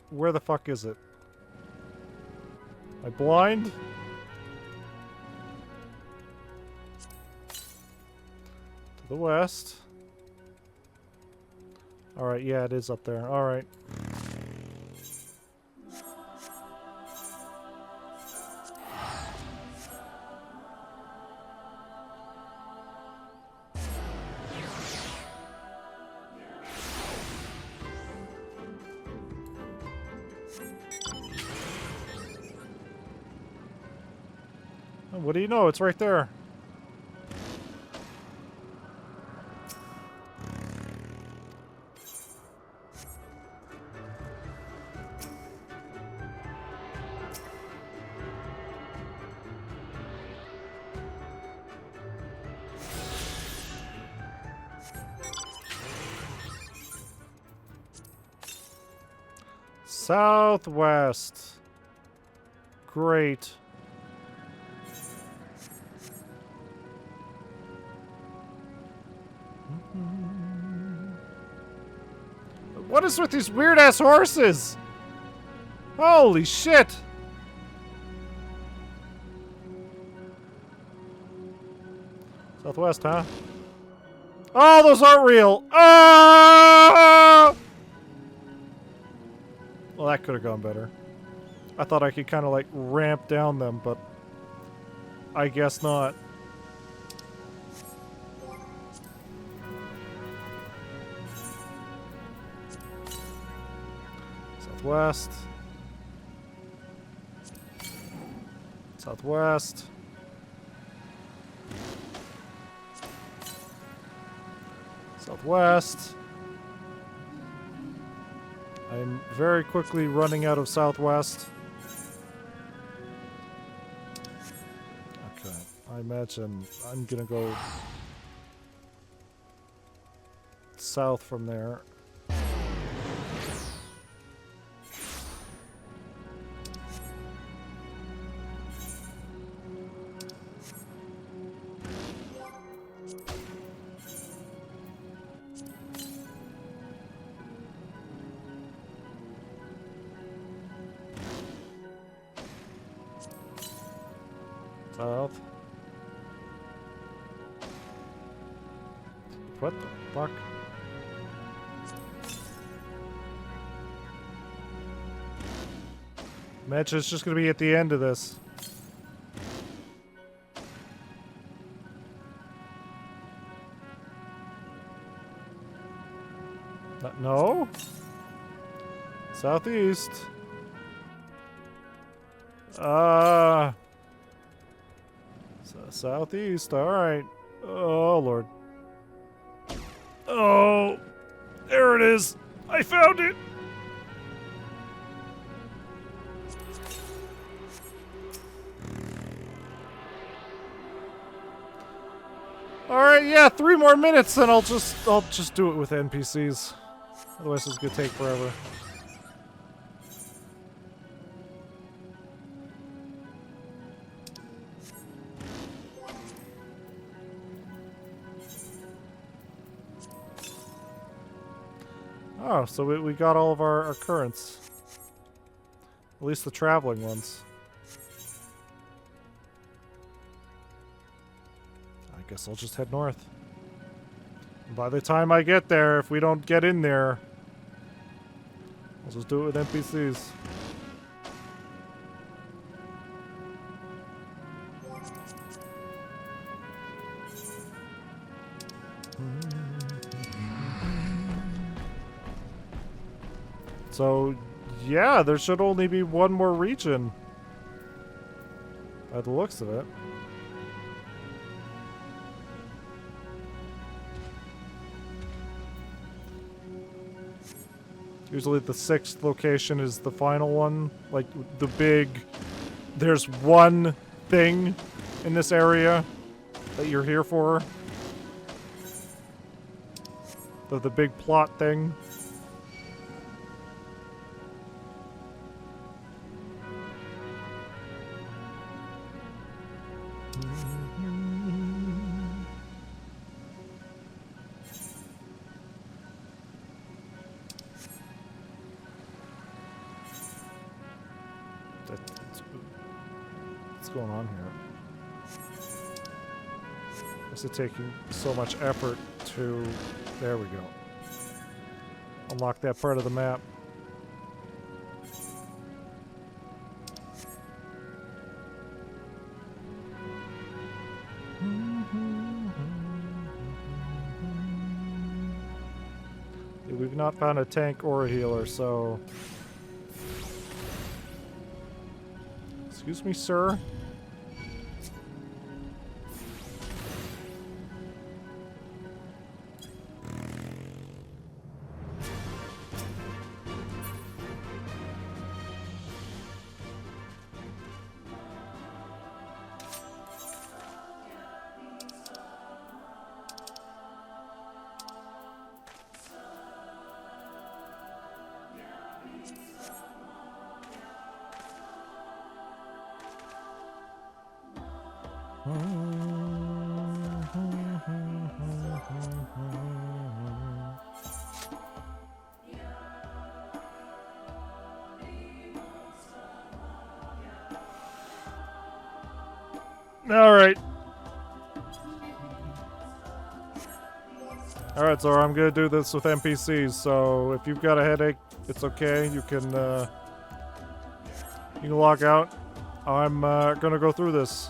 Where the fuck is it? Am I blind? To the west. Alright, yeah, it is up there. Alright. What do you know? It's right there. Southwest. Great. What is with these weird-ass horses? Holy shit! Southwest, huh? Oh, those aren't real! Oh! Well, that could have gone better. I thought I could kind of like ramp down them, but I guess not. Southwest. Southwest. Southwest. I'm very quickly running out of southwest. Okay, I imagine I'm gonna go south from there. South. What the fuck? Imagine it's just gonna be at the end of this. No? Southeast. Southeast, alright. Oh, Lord. Oh, there it is. I found it. Alright, yeah, 3 more minutes and I'll just do it with NPCs. Otherwise it's gonna take forever. Oh, so we got all of our currents. At least the traveling ones. I guess I'll just head north. And by the time I get there, if we don't get in there, I'll just do it with NPCs. So, yeah, there should only be one more region. By the looks of it. Usually the 6th location is the final one. Like, the big... There's one thing in this area that you're here for. The big plot thing. What's going on here? Is it taking so much effort to... There we go. Unlock that part of the map. We've not found a tank or a healer, so... Excuse me, sir? Alright. Alright, so I'm gonna do this with NPCs, so if you've got a headache, it's okay. You can log out. I'm gonna go through this.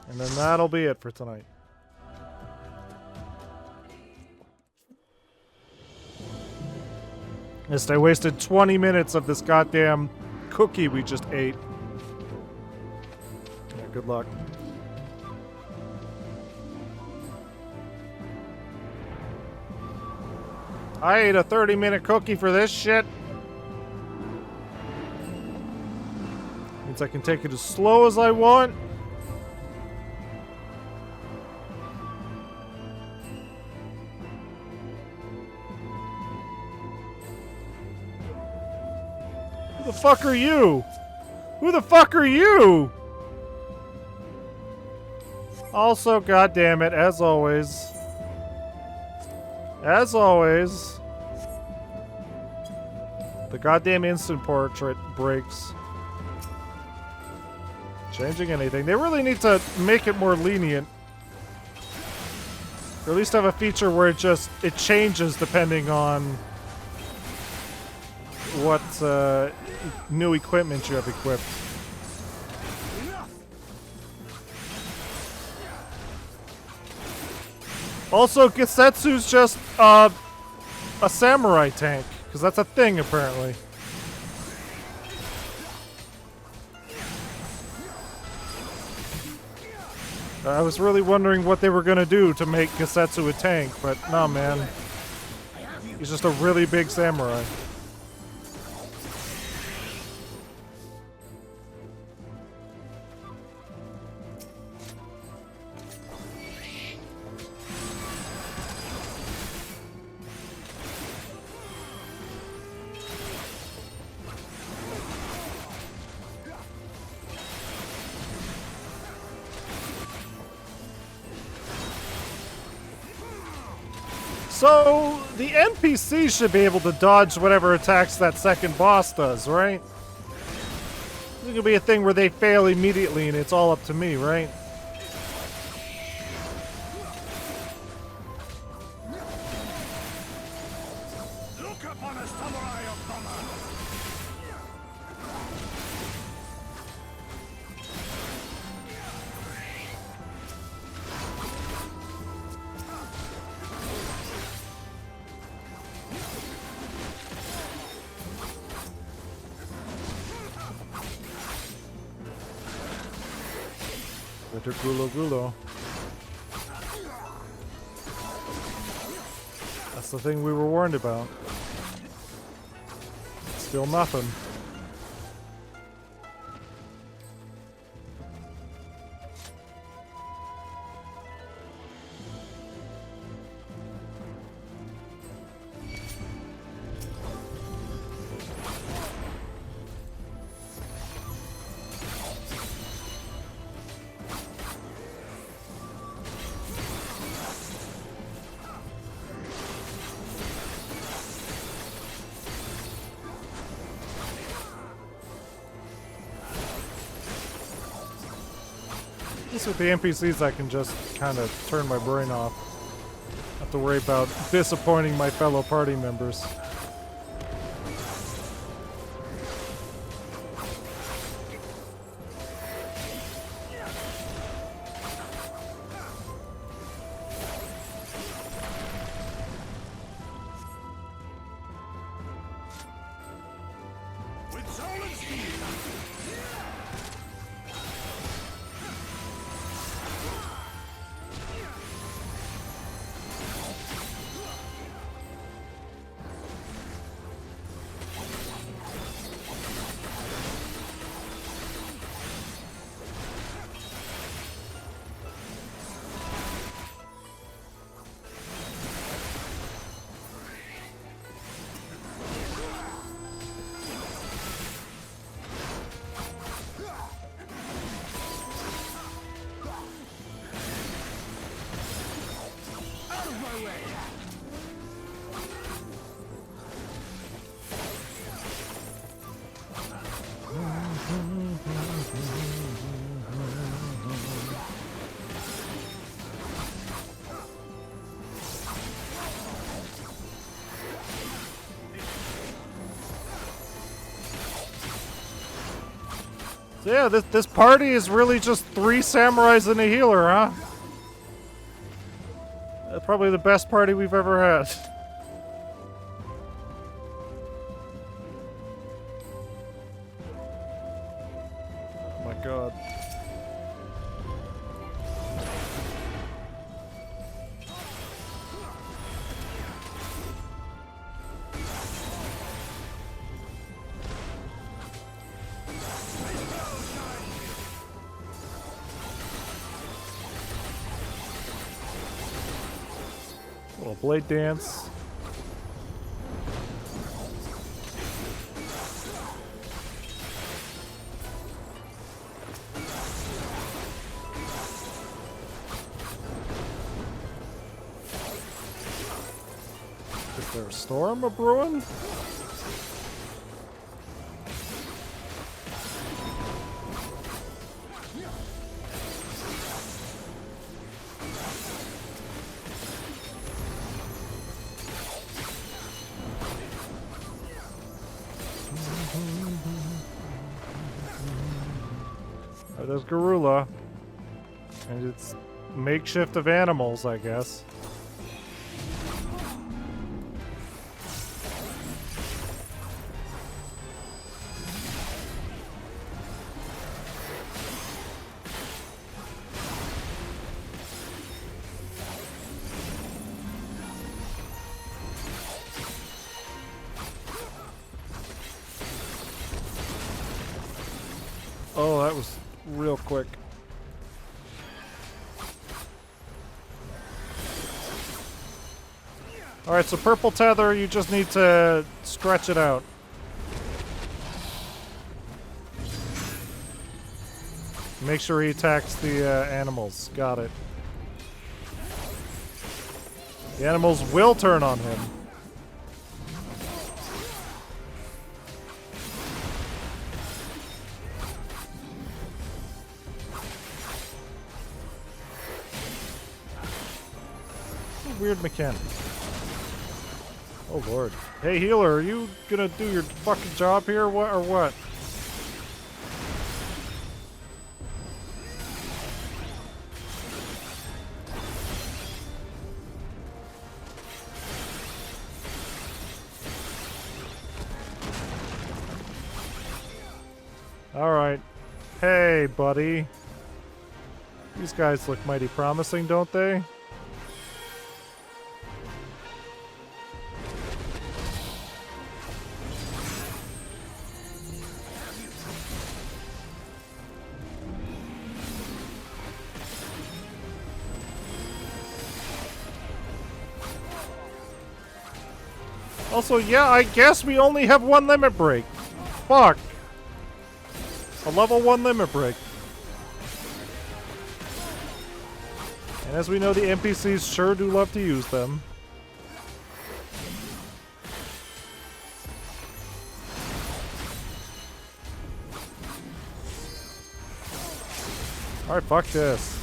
And then that'll be it for tonight. Yes, I wasted 20 minutes of this goddamn cookie we just ate. Yeah, good luck. I ate a 30-minute cookie for this shit. Means I can take it as slow as I want. Who the fuck are you? Who the fuck are you? Also, goddammit, as always, the goddamn instant portrait breaks. Changing anything. They really need to make it more lenient. Or at least have a feature where it changes depending on what new equipment you have equipped. Also, Gesetsu's just a samurai tank, because that's a thing apparently. I was really wondering what they were gonna do to make Gesetsu a tank, but no, man. He's just a really big samurai. So, the NPC should be able to dodge whatever attacks that second boss does, right? There's gonna be a thing where they fail immediately and it's all up to me, right? Look upon a samurai of Doma! Better gulo gulo. That's the thing we were warned about. Still nothing. With the NPCs, I can just kind of turn my brain off. Not have to worry about disappointing my fellow party members. So yeah, this party is really just 3 samurais and a healer, huh? Probably the best party we've ever had. Oh my god. Little blade dance. Is there a storm a-brewing? There's Garula. And it's makeshift of animals, I guess. Oh, that was real quick. Alright, so purple tether, you just need to stretch it out. Make sure he attacks the animals. Got it. The animals will turn on him. Weird mechanic. Oh lord. Hey healer, are you gonna do your fucking job here or what? Alright. Hey buddy. These guys look mighty promising, don't they? Also, yeah, I guess we only have 1 limit break. Fuck. A level 1 limit break. And as we know, the NPCs sure do love to use them. Alright, fuck this.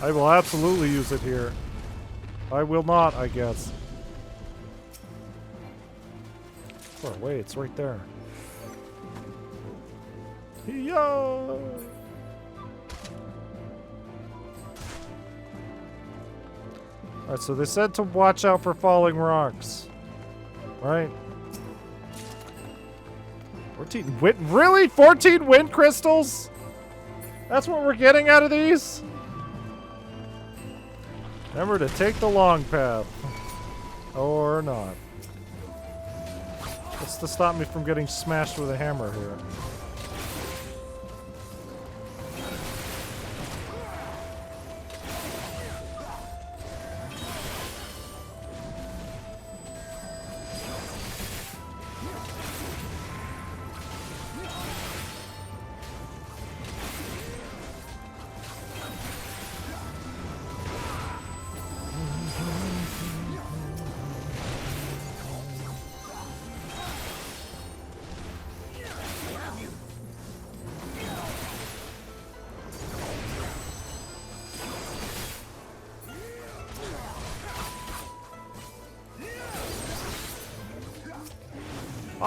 I will absolutely use it here. I will not, I guess. Far away, it's right there. Yo! Alright, so they said to watch out for falling rocks. Right? 14 wind. Really? 14 wind crystals? That's what we're getting out of these? Remember to take the long path. Or not. What's to stop me from getting smashed with a hammer here?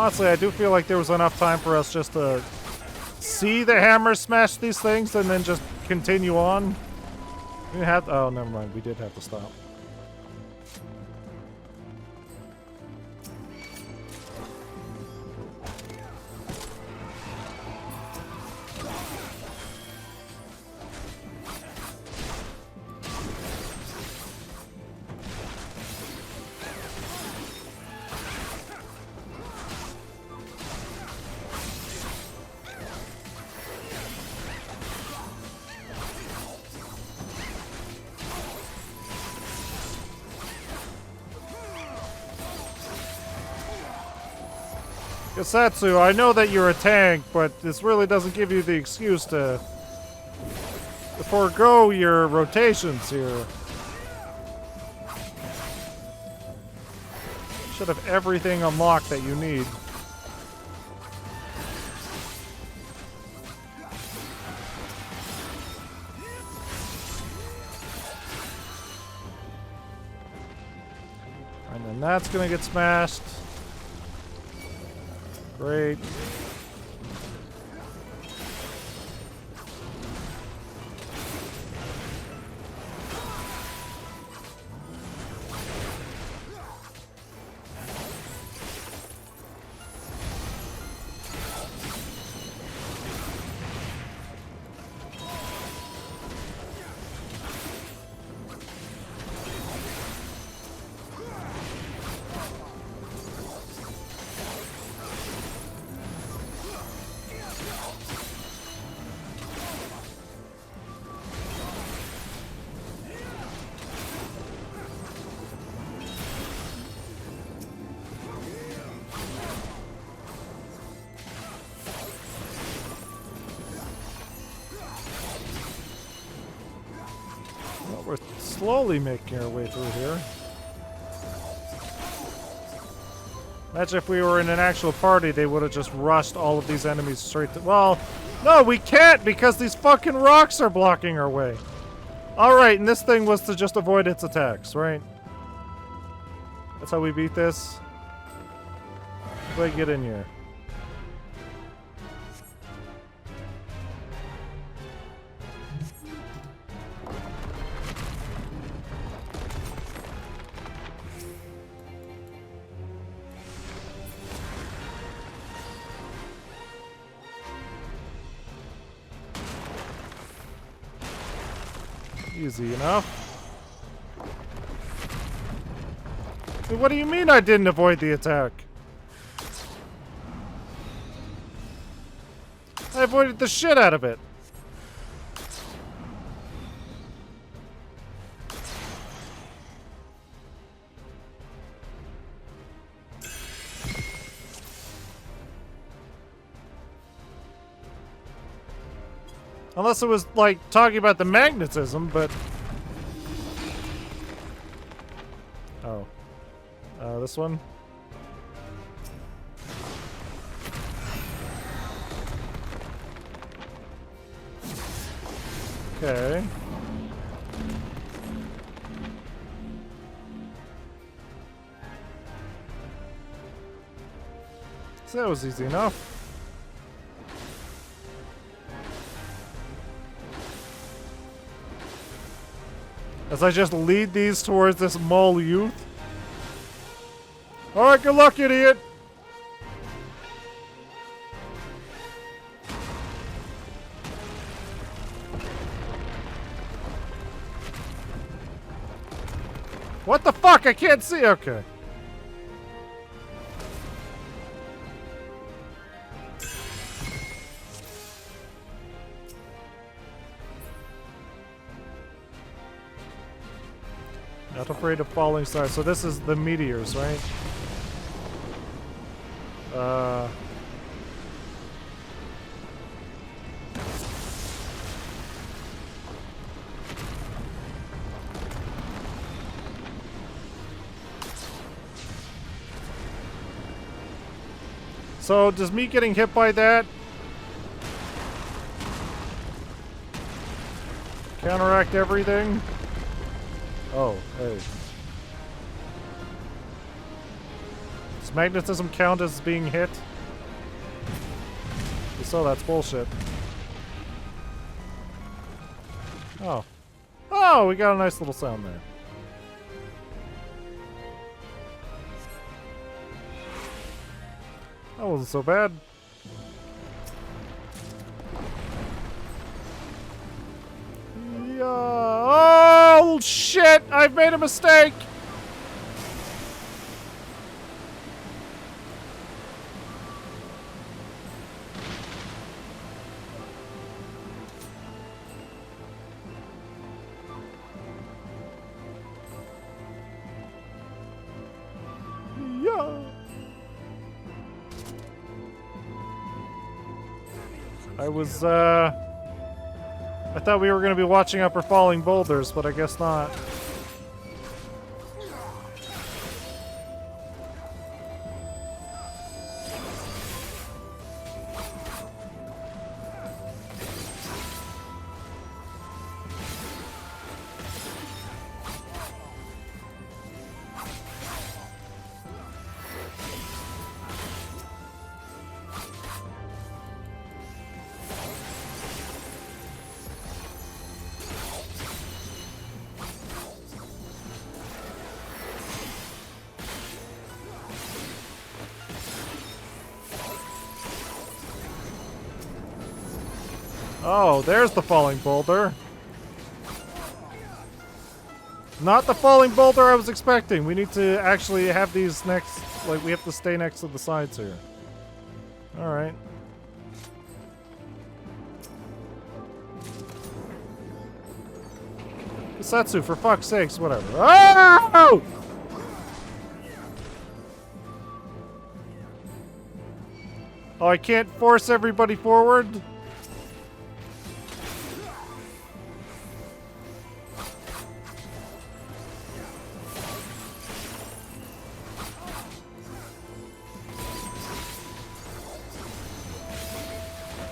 Honestly, I do feel like there was enough time for us just to see the hammer smash these things and then just continue on. We had. Oh, never mind. We did have to stop. Kasatsu, I know that you're a tank, but this really doesn't give you the excuse to forego your rotations here. Should have everything unlocked that you need. And then that's gonna get smashed. Great. We're slowly making our way through here. Imagine if we were in an actual party, they would have just rushed all of these enemies straight to... Well, no, we can't because these fucking rocks are blocking our way. Alright, and this thing was to just avoid its attacks, right? That's how we beat this. How do I get in here? Easy enough. Hey, what do you mean I didn't avoid the attack? I avoided the shit out of it. Unless it was, like, talking about the magnetism, but... Oh. This one? Okay. So that was easy enough. As I just lead these towards this mole youth. Alright, good luck, idiot! What the fuck? I can't see. Okay. Not afraid of falling stars. So this is the meteors, right? So does me getting hit by that counteract everything? Oh, hey. Does magnetism count as being hit? If so, that's bullshit. Oh. Oh, we got a nice little sound there. That wasn't so bad. Yeah. Oh, shit! I've made a mistake! I thought we were going to be watching out for falling boulders, but I guess not. Oh, there's the falling boulder. Not the falling boulder I was expecting. We need to actually have these next, like, we have to stay next to the sides here. Alright. Satsu, for fuck's sakes, whatever. Oh! Oh, I can't force everybody forward?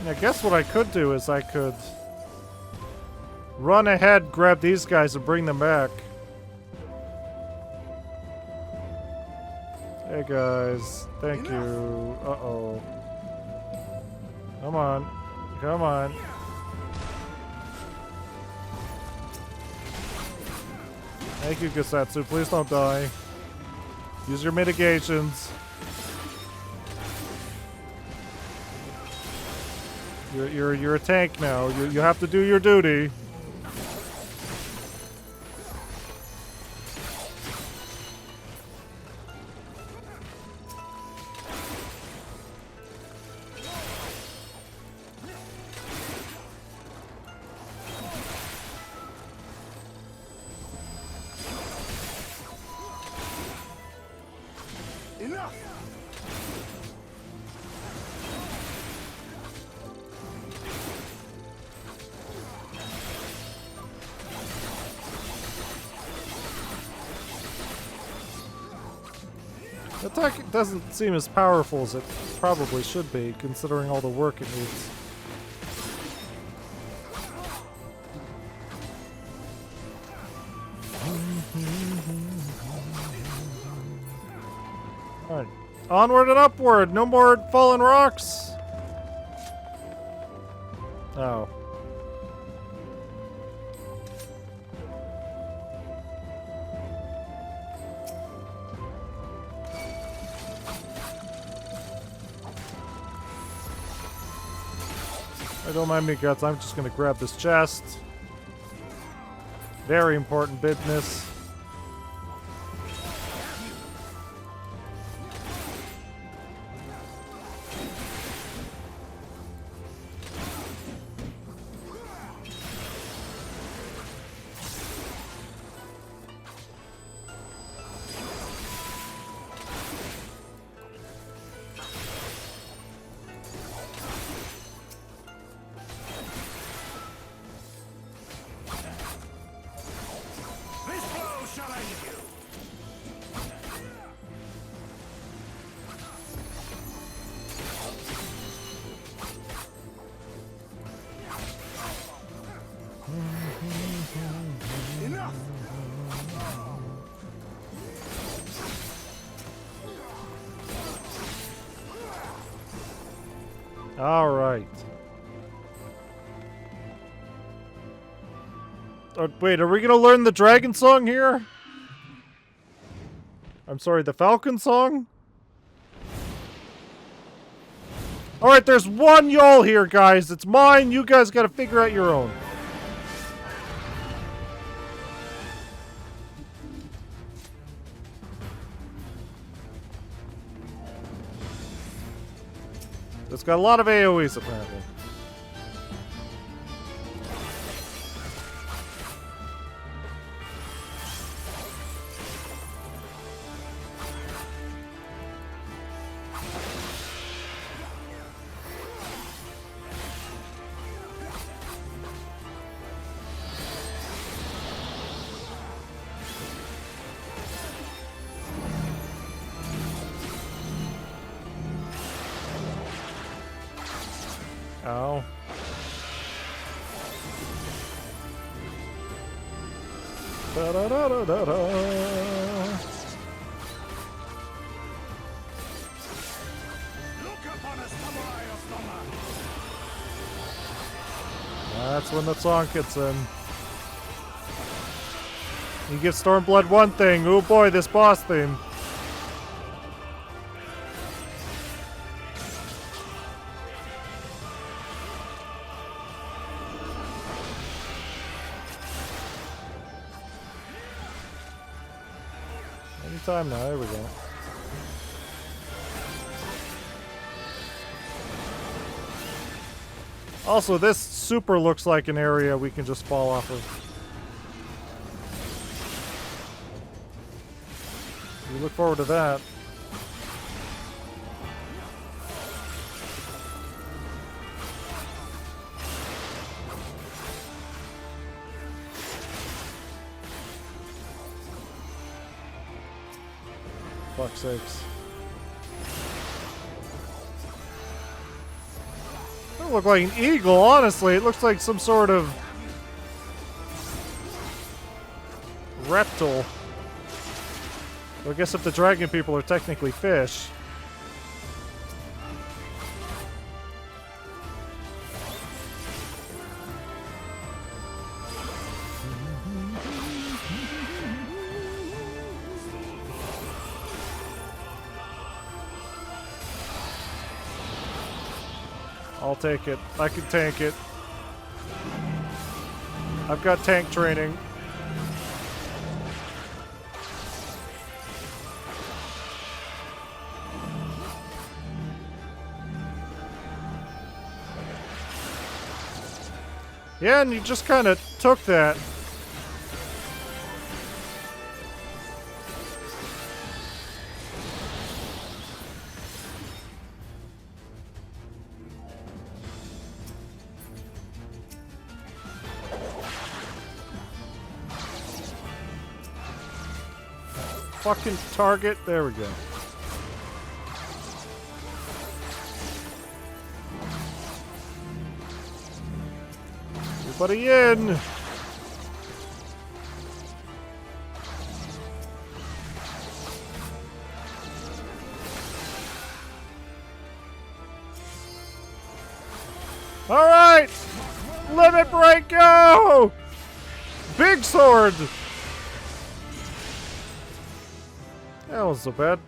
I guess what I could do is I could run ahead, grab these guys, and bring them back. Hey guys, thank you. Uh-oh. Come on. Come on. Thank you, Gasatsu. Please don't die. Use your mitigations. You're a tank now. You have to do your duty. Enough! The attack doesn't seem as powerful as it probably should be, considering all the work it needs. Alright. Onward and upward! No more fallen rocks! Oh. Don't mind me, Guts. I'm just gonna grab this chest. Very important business. This Alright. Wait, are we gonna learn the dragon song here? I'm sorry, the falcon song? Alright, there's one y'all here, guys. It's mine. You guys gotta figure out your own. It's got a lot of AoEs, apparently. Ow. Da da da da da da. That's when the song gets in. You give Stormblood one thing. Oh boy, this boss theme. Anytime now, there we go. Also, this super looks like an area we can just fall off of. We look forward to that. Fuck's sakes. Doesn't look like an eagle, honestly. It looks like some sort of reptile. Well, I guess if the dragon people are technically fish. I'll take it. I can tank it. I've got tank training. Yeah, and you just kind of took that. Fucking target. There we go. Everybody in. All right. Limit break, go. Big sword. That wasn't so bad.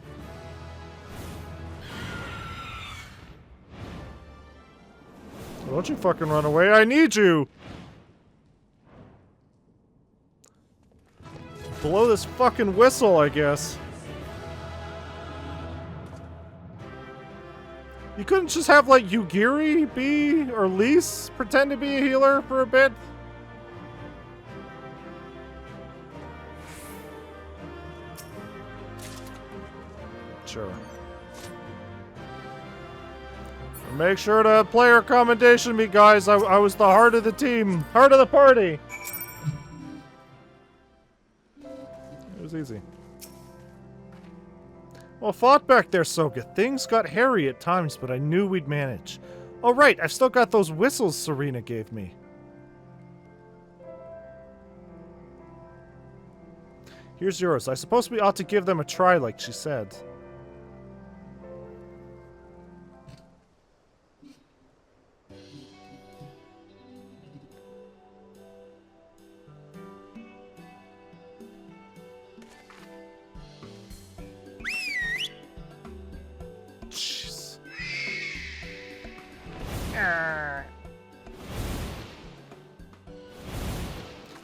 Don't you fucking run away. I need you. Blow this fucking whistle, I guess. You couldn't just have, like, Yugiri be, or Lise pretend to be a healer for a bit? Sure. Make sure to player commendation me, guys. I was the heart of the team. Heart of the party. It was easy. Well, fought back there, Soga. Things got hairy at times, but I knew we'd manage. Oh, right. I've still got those whistles Serena gave me. Here's yours. I suppose we ought to give them a try, like she said.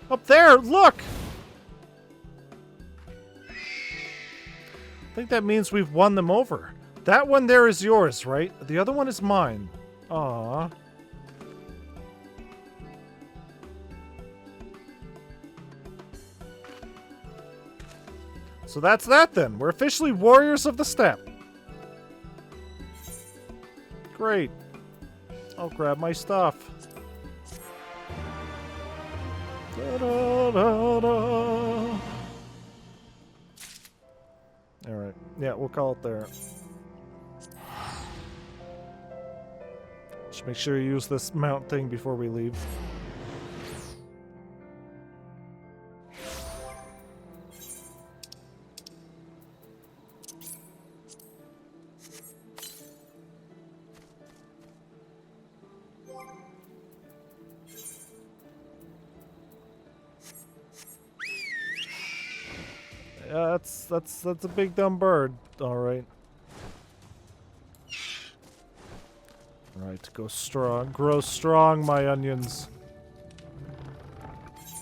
Up there, look! I think that means we've won them over. That one there is yours, right? The other one is mine. Aww. So that's that then. We're officially warriors of the steppe. Great. I'll grab my stuff. Da-da-da-da. Alright. Yeah, we'll call it there. Just make sure you use this mount thing before we leave. Yeah, that's a big dumb bird. Alright. Right, go strong. Grow strong, my onions.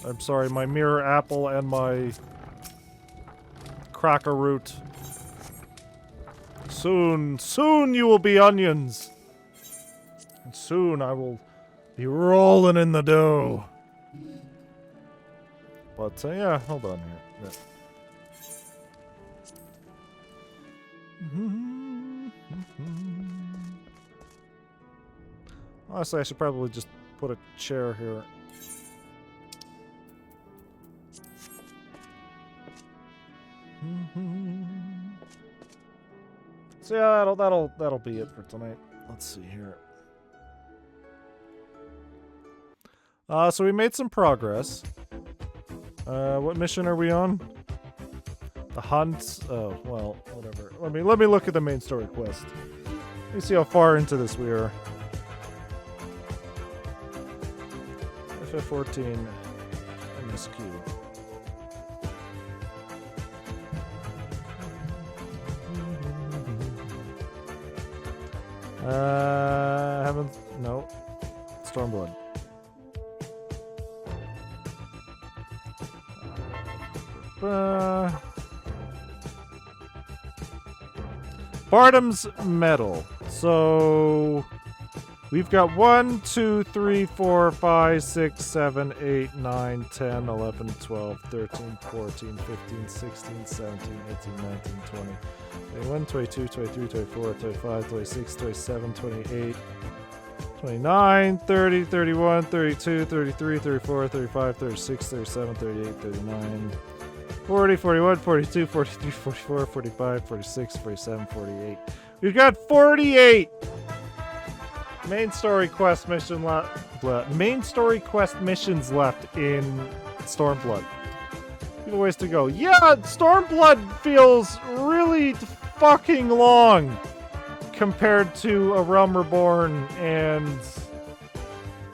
I'm sorry, my mirror apple and my cracker root. Soon you will be onions. And soon I will be rolling in the dough. But, yeah, hold on here. Yeah. Honestly, I should probably just put a chair here. So yeah, that'll be it for tonight. Let's see here. So we made some progress. What mission are we on? The hunt. Oh well, whatever. Let me look at the main story quest. Let me see how far into this we are. FF14 MSQ. Haven't. No. Stormblood. Bardam's Medal. So we've got 1, 2, 3, 4, 5, 6, 7, 8, 9, 10, 11, 12, 13, 14, 15, 16, 17, 18, 19, 20, 21, 22, 23, 24, 25, 26, 27, 28, 29, 30, 31, 32, 33, 34, 35, 36, 37, 38, 39, 40, 41, 42, 43, 44, 45, 46, 47, 48. We've got 48 main story quest mission main story quest missions left in Stormblood. We have a ways to go. Yeah, Stormblood feels really fucking long compared to A Realm Reborn and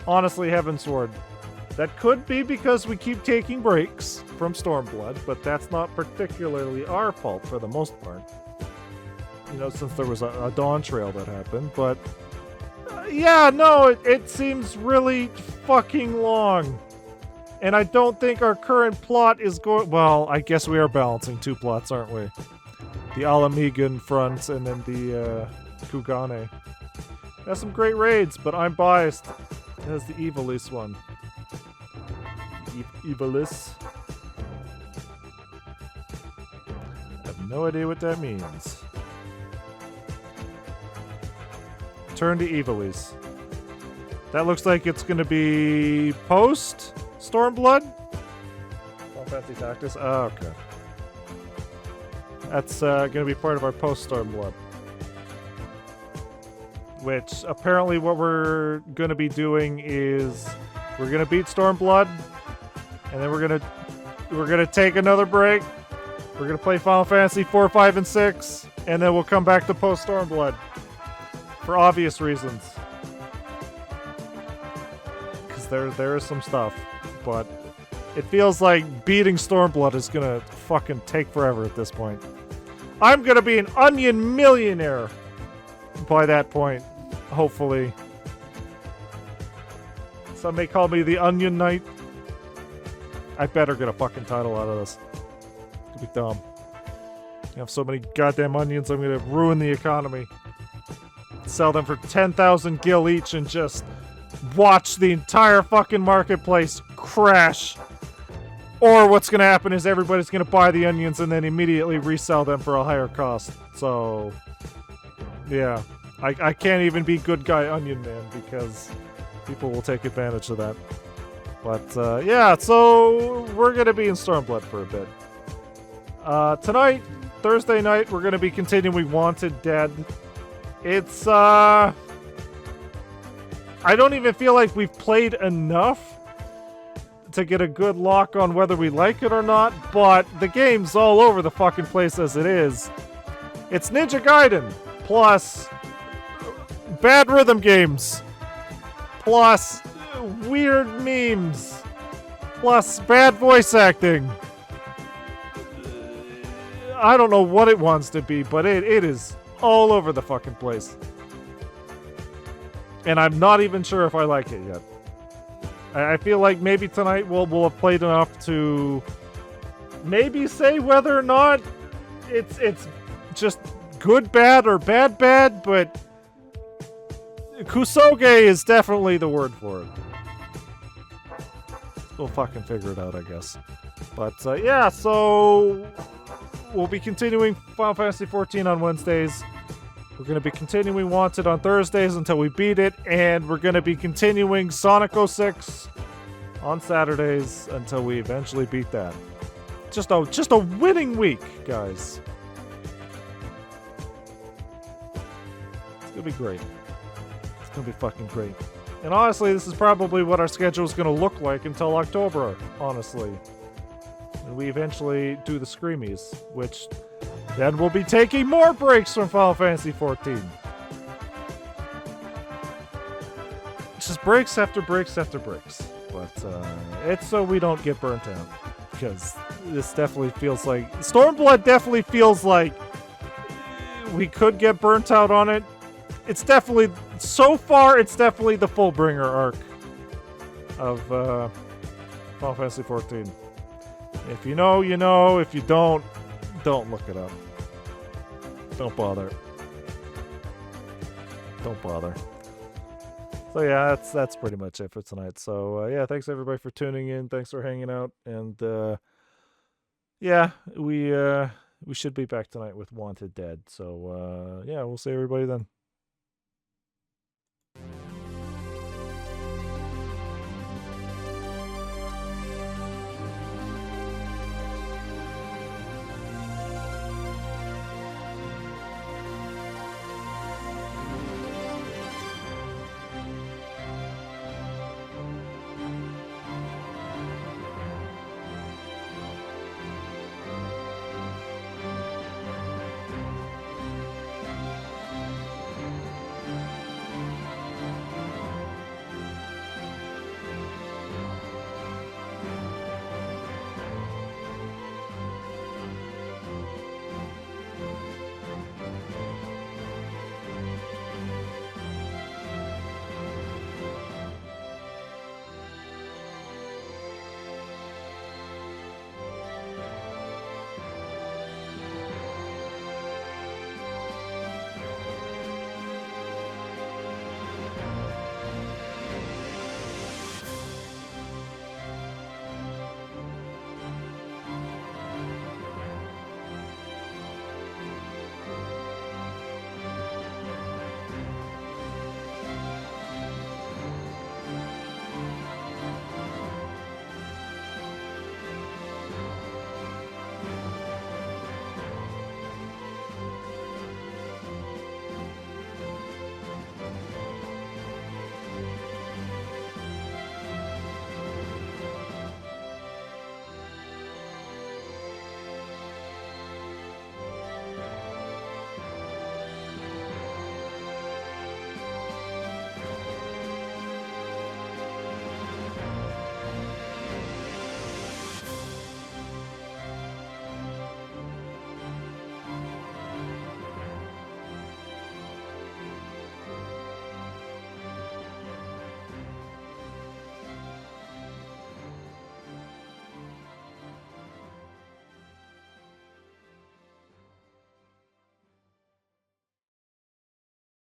honestly Heavensward. That could be because we keep taking breaks from Stormblood, but that's not particularly our fault for the most part. You know, since there was a Dawn Trail that happened, but yeah, no, it seems really fucking long. And I don't think our current plot is going... Well, I guess we are balancing two plots, aren't we? The Alamigan front and then the Kugane. Has some great raids, but I'm biased. It has the Evilis one. Evilis. I have no idea what that means. Turn to Evilis. That looks like it's going to be post Stormblood? Final Fantasy Tactics? Oh, okay. That's going to be part of our post Stormblood. Which, apparently what we're going to be doing is we're going to beat Stormblood, and then we're going to take another break. We're going to play Final Fantasy 4, 5, and 6, and then we'll come back to post Stormblood. For obvious reasons. Because there is some stuff. But it feels like beating Stormblood is gonna fucking take forever at this point. I'm gonna be an onion millionaire by that point. Hopefully. Some may call me the Onion Knight. I better get a fucking title out of this. It's gonna be dumb. I have so many goddamn onions, I'm gonna ruin the economy. Sell them for 10,000 gil each and just watch the entire fucking marketplace crash. Or what's gonna happen is everybody's gonna buy the onions and then immediately resell them for a higher cost. So, yeah. I can't even be good guy onion man because people will take advantage of that. But, yeah, so we're gonna be in Stormblood for a bit. Tonight, Thursday night, we're gonna be continuing Wanted Dead. It's, I don't even feel like we've played enough to get a good lock on whether we like it or not, but the game's all over the fucking place as it is. It's Ninja Gaiden, plus bad rhythm games, plus weird memes, plus bad voice acting. I don't know what it wants to be, but it is all over the fucking place. And I'm not even sure if I like it yet. I feel like maybe tonight we'll have played enough to maybe say whether or not it's just good bad or bad bad, but Kusoge is definitely the word for it. We'll fucking figure it out, I guess. But yeah, so we'll be continuing Final Fantasy XIV on Wednesdays. We're going to be continuing Wanted on Thursdays until we beat it, and we're going to be continuing Sonic 06 on Saturdays until we eventually beat that. Just a winning week, guys. It's going to be great. It's going to be fucking great. And honestly, this is probably what our schedule is going to look like until October, honestly. And we eventually do the Screamies, which then we'll be taking more breaks from Final Fantasy XIV. It's just breaks after breaks after breaks. But it's so we don't get burnt out. Because this definitely feels like... Stormblood definitely feels like we could get burnt out on it. It's definitely... So far, it's definitely the Fullbringer arc of Final Fantasy XIV. If you know, you know. If you don't look it up. Don't bother. Don't bother. So yeah, that's pretty much it for tonight. So yeah, thanks everybody for tuning in. Thanks for hanging out. And yeah, we should be back tonight with Wanted Dead. So yeah, we'll see everybody then.